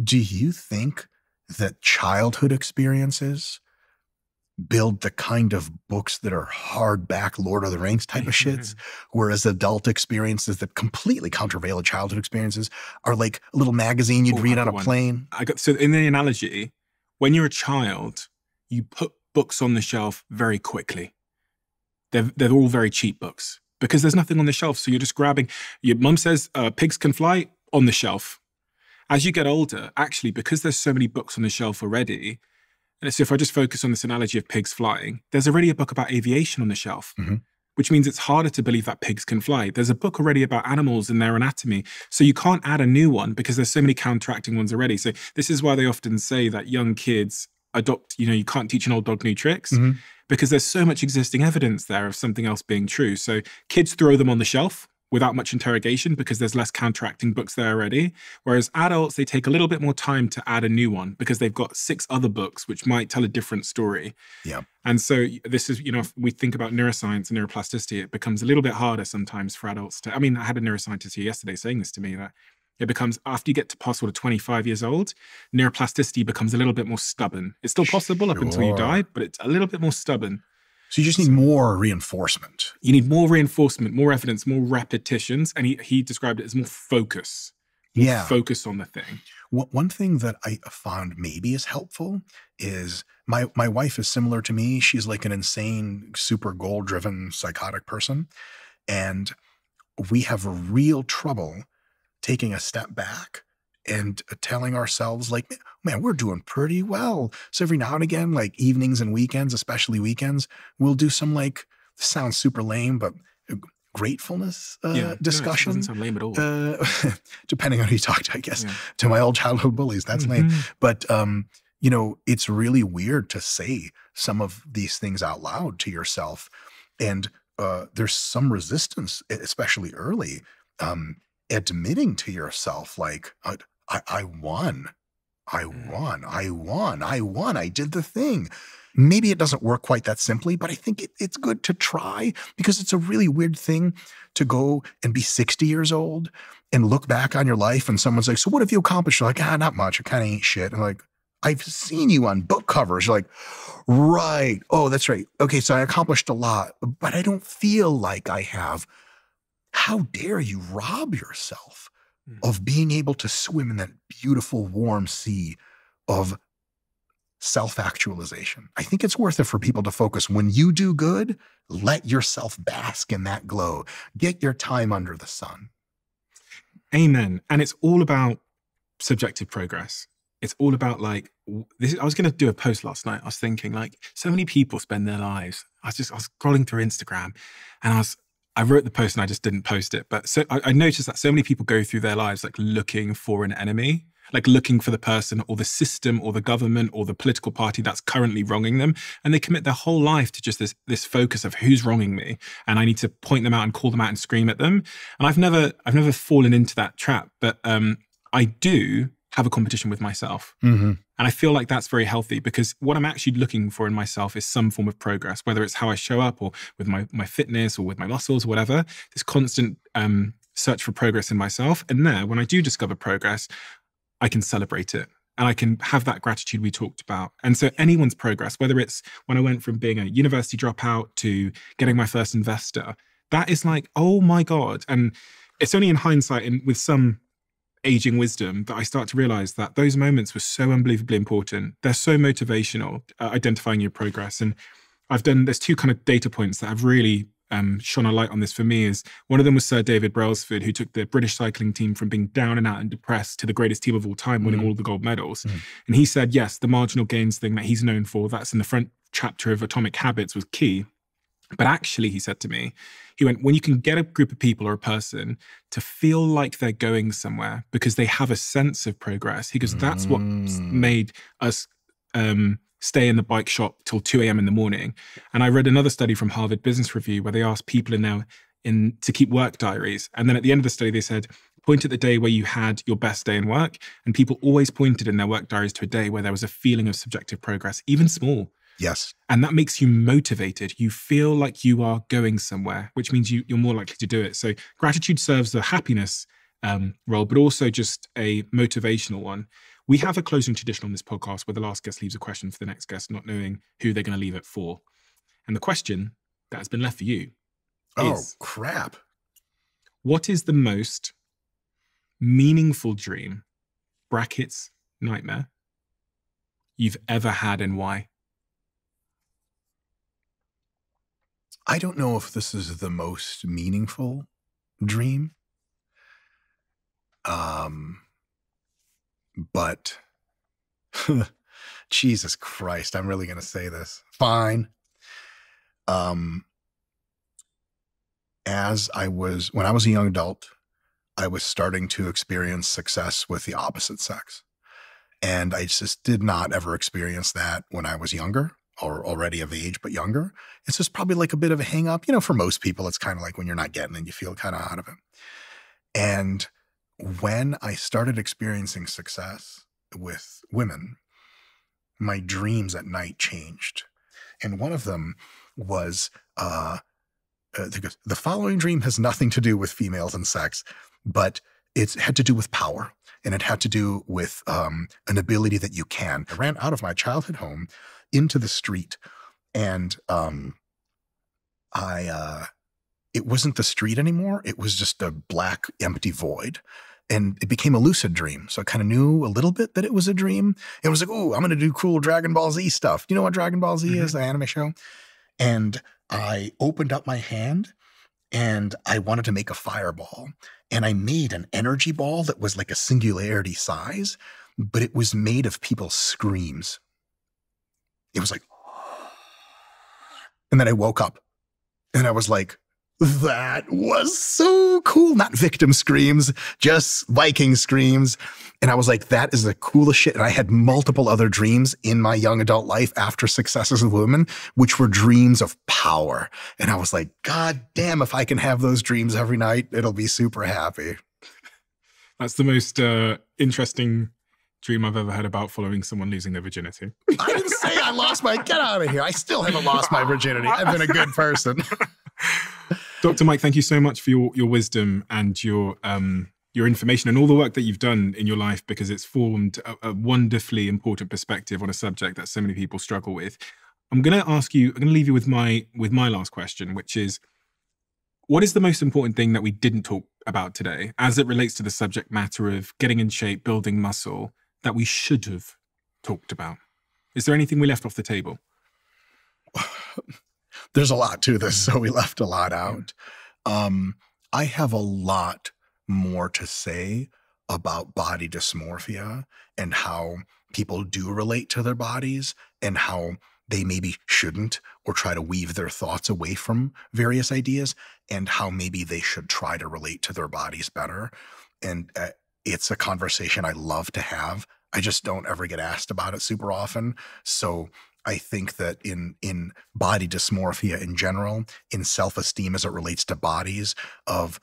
A: Do you think that childhood experiences build the kind of books that are hardback Lord of the Rings type of shits, whereas adult experiences that completely countervail childhood experiences are like a little magazine you'd read on a plane?
B: So in the analogy, when you're a child, you put books on the shelf very quickly. They're all very cheap books because there's nothing on the shelf. So you're just grabbing, your mum says, pigs can fly, on the shelf. As you get older, actually, because there's so many books on the shelf already, and so if I just focus on this analogy of pigs flying, there's already a book about aviation on the shelf, which means it's harder to believe that pigs can fly. There's a book already about animals and their anatomy. So you can't add a new one because there's so many counteracting ones already. So this is why they often say that young kids adopt, you can't teach an old dog new tricks because there's so much existing evidence there of something else being true. So kids throw them on the shelf without much interrogation because there's less counteracting books there already. Whereas adults, they take a little bit more time to add a new one because they've got 6 other books which might tell a different story. Yeah. And so this is, if we think about neuroscience and neuroplasticity, it becomes a little bit harder sometimes for adults to, I had a neuroscientist here yesterday saying this to me, that It becomes, after you get to past sort of 25 years old, neuroplasticity becomes a little bit more stubborn. It's still possible up until you die, but it's a little bit more stubborn.
A: So you just need more reinforcement.
B: You need more reinforcement, more evidence, more repetitions. And he described it as more focus. More focus on the thing.
A: One thing that I found maybe is helpful is my wife is similar to me. She's like an insane, super goal-driven, psychotic person. And we have real trouble taking a step back and telling ourselves like, man, we're doing pretty well. So every now and again, like evenings and weekends, especially weekends, we'll do some like, this sounds super lame, but gratefulness discussion.
B: No, it doesn't sound lame at all.
A: Depending on who you talk to, I guess. To my old childhood bullies, that's lame. But, you know, it's really weird to say some of these things out loud to yourself. And there's some resistance, especially early, admitting to yourself, like, I won. I did the thing. Maybe it doesn't work quite that simply, but I think it's good to try, because it's a really weird thing to go and be 60 years old and look back on your life and someone's like, so what have you accomplished? You're like, not much. It kind of ain't shit. And like, I've seen you on book covers. You're like, right. Oh, that's right. Okay, so I accomplished a lot, but I don't feel like I have. How dare you rob yourself of being able to swim in that beautiful, warm sea of self-actualization? I think it's worth it for people to focus. When you do good, let yourself bask in that glow. Get your time under the sun.
B: Amen. And it's all about subjective progress. It's all about like this. I was going to do a post last night. I was thinking like, so many people spend their lives. I was scrolling through Instagram, and I wrote the post and I just didn't post it. But so I noticed that so many people go through their lives like looking for an enemy, like looking for the person or the system or the government or the political party that's currently wronging them. And they commit their whole life to just this focus of who's wronging me. And I need to point them out and call them out and scream at them. And I've never fallen into that trap, but I do have a competition with myself. And I feel like that's very healthy, because what I'm actually looking for in myself is some form of progress, whether it's how I show up or with my fitness or with my muscles or whatever. This constant search for progress in myself. And there, when I do discover progress, I can celebrate it and I can have that gratitude we talked about. And so anyone's progress, whether it's when I went from being a university dropout to getting my first investor, that is like, oh my God. And it's only in hindsight and with some aging wisdom that I start to realize that those moments were so unbelievably important. They're so motivational, identifying your progress. And there's two kind of data points that have really shone a light on this for me. Is one of them was Sir David Brailsford, who took the British cycling team from being down and out and depressed to the greatest team of all time, winning all the gold medals. And he said, yes, the marginal gains thing that he's known for, that's in the front chapter of Atomic Habits, was key. But actually, he said to me, he went, when you can get a group of people or a person to feel like they're going somewhere because they have a sense of progress, he goes, that's what made us stay in the bike shop till 2 a.m. in the morning. And I read another study from Harvard Business Review where they asked people to keep work diaries. And then at the end of the study, they said, point at the day where you had your best day in work. And people always pointed in their work diaries to a day where there was a feeling of subjective progress, even small.
A: Yes.
B: And that makes you motivated. You feel like you are going somewhere, which means you're more likely to do it. So gratitude serves the happiness role, but also just a motivational one. We have a closing tradition on this podcast where the last guest leaves a question for the next guest, not knowing who they're going to leave it for. And the question that has been left for you is,
A: crap.
B: What is the most meaningful dream, brackets, nightmare, you've ever had, and why?
A: I don't know if this is the most meaningful dream, but Jesus Christ, I'm really going to say this. Fine. When I was a young adult, I was starting to experience success with the opposite sex. And I just did not ever experience that when I was younger, or already of age, but younger. It's just probably like a bit of a hang up. You know, for most people, it's kind of like when you're not getting it, you feel kind of out of it. And when I started experiencing success with women, my dreams at night changed. And one of them was, the following dream has nothing to do with females and sex, but it had to do with power, and it had to do with an ability that you can. I ran out of my childhood home into the street, and it wasn't the street anymore. It was just a black, empty void. And it became a lucid dream. So I kind of knew a little bit that it was a dream. It was like, oh, I'm going to do cool Dragon Ball Z stuff. You know what Dragon Ball Z is, the anime show? And I opened up my hand and I wanted to make a fireball. And I made an energy ball that was like a singularity size, but it was made of people's screams. It was like, and then I woke up and I was like, that was so cool. Not victim screams, just Viking screams. And I was like, that is the coolest shit. And I had multiple other dreams in my young adult life after successes with women, which were dreams of power. And I was like, God damn, if I can have those dreams every night, it'll be super happy.
B: That's the most interesting dream I've ever had about following someone losing their virginity.
A: I didn't say I lost my, get out of here. I still haven't lost my virginity. I've been a good person.
B: Dr. Mike, thank you so much for your wisdom and your information and all the work that you've done in your life, because it's formed a wonderfully important perspective on a subject that so many people struggle with. I'm going to leave you with my last question, which is, what is the most important thing that we didn't talk about today as it relates to the subject matter of getting in shape, building muscle, that we should have talked about? Is there anything we left off the table?
A: There's a lot to this, so we left a lot out. I have a lot more to say about body dysmorphia and how people do relate to their bodies and how they maybe shouldn't, or try to weave their thoughts away from various ideas, and how maybe they should try to relate to their bodies better. And it's a conversation I love to have. I just don't ever get asked about it super often. So I think that in body dysmorphia in general, in self-esteem as it relates to bodies, of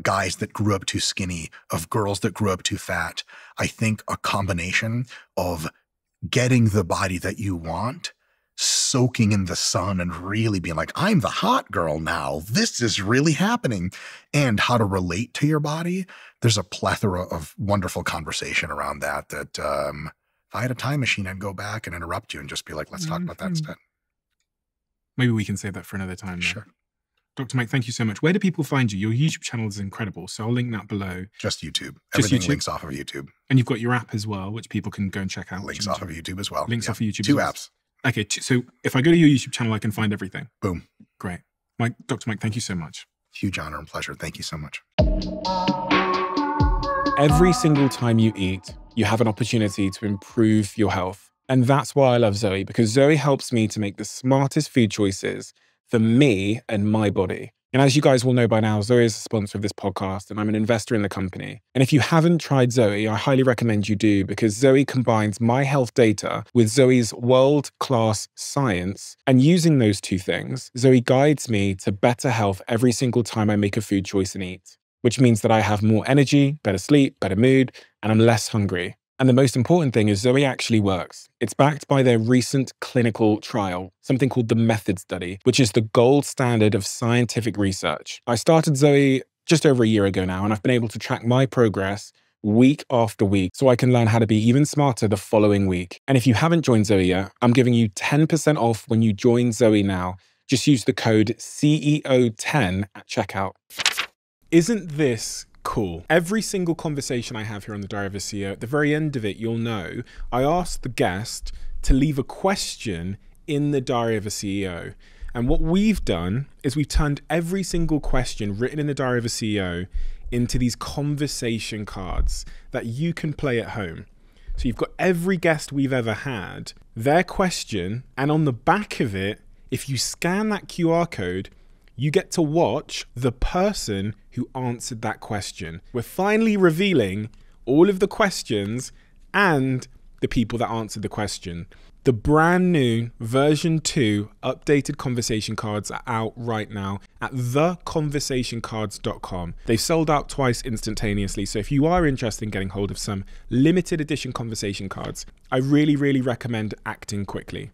A: guys that grew up too skinny, of girls that grew up too fat, I think a combination of getting the body that you want, soaking in the sun and really being like, I'm the hot girl now, this is really happening, and how to relate to your body. There's a plethora of wonderful conversation around that if I had a time machine, I'd go back and interrupt you and just be like, let's talk about that instead.
B: Maybe we can save that for another time.
A: Sure.
B: Dr. Mike, thank you so much. Where do people find you? Your YouTube channel is incredible, so I'll link that below.
A: Just YouTube.
B: Just
A: Everything
B: YouTube?
A: links off of YouTube.
B: And you've got your app as well, which people can go and check out.
A: Links off of YouTube as well.
B: Links off of YouTube.
A: Two apps.
B: Okay, so if I go to your YouTube channel, I can find everything.
A: Boom.
B: Great. Dr. Mike, thank you so much.
A: Huge honor and pleasure. Thank you so much.
B: Every single time you eat, you have an opportunity to improve your health. And that's why I love Zoe, because Zoe helps me to make the smartest food choices for me and my body. And as you guys will know by now, Zoe is a sponsor of this podcast and I'm an investor in the company. And if you haven't tried Zoe, I highly recommend you do, because Zoe combines my health data with Zoe's world-class science. And using those two things, Zoe guides me to better health every single time I make a food choice and eat, which means that I have more energy, better sleep, better mood, and I'm less hungry. And the most important thing is Zoe actually works. It's backed by their recent clinical trial, something called the Method study, which is the gold standard of scientific research. I started Zoe just over a year ago now, and I've been able to track my progress week after week so I can learn how to be even smarter the following week. And if you haven't joined Zoe yet, I'm giving you 10% off when you join Zoe now. Just use the code CEO10 at checkout. Isn't this cool? Every single conversation I have here on the Diary of a CEO, at the very end of it, you'll know I asked the guest to leave a question in the Diary of a CEO. And what we've done is we've turned every single question written in the Diary of a CEO into these conversation cards that you can play at home. So you've got every guest we've ever had, their question, and on the back of it, if you scan that QR code, you get to watch the person who answered that question. We're finally revealing all of the questions and the people that answered the question. The brand new version 2 updated conversation cards are out right now at theconversationcards.com. They've sold out twice instantaneously, so if you are interested in getting hold of some limited edition conversation cards, I really, really recommend acting quickly.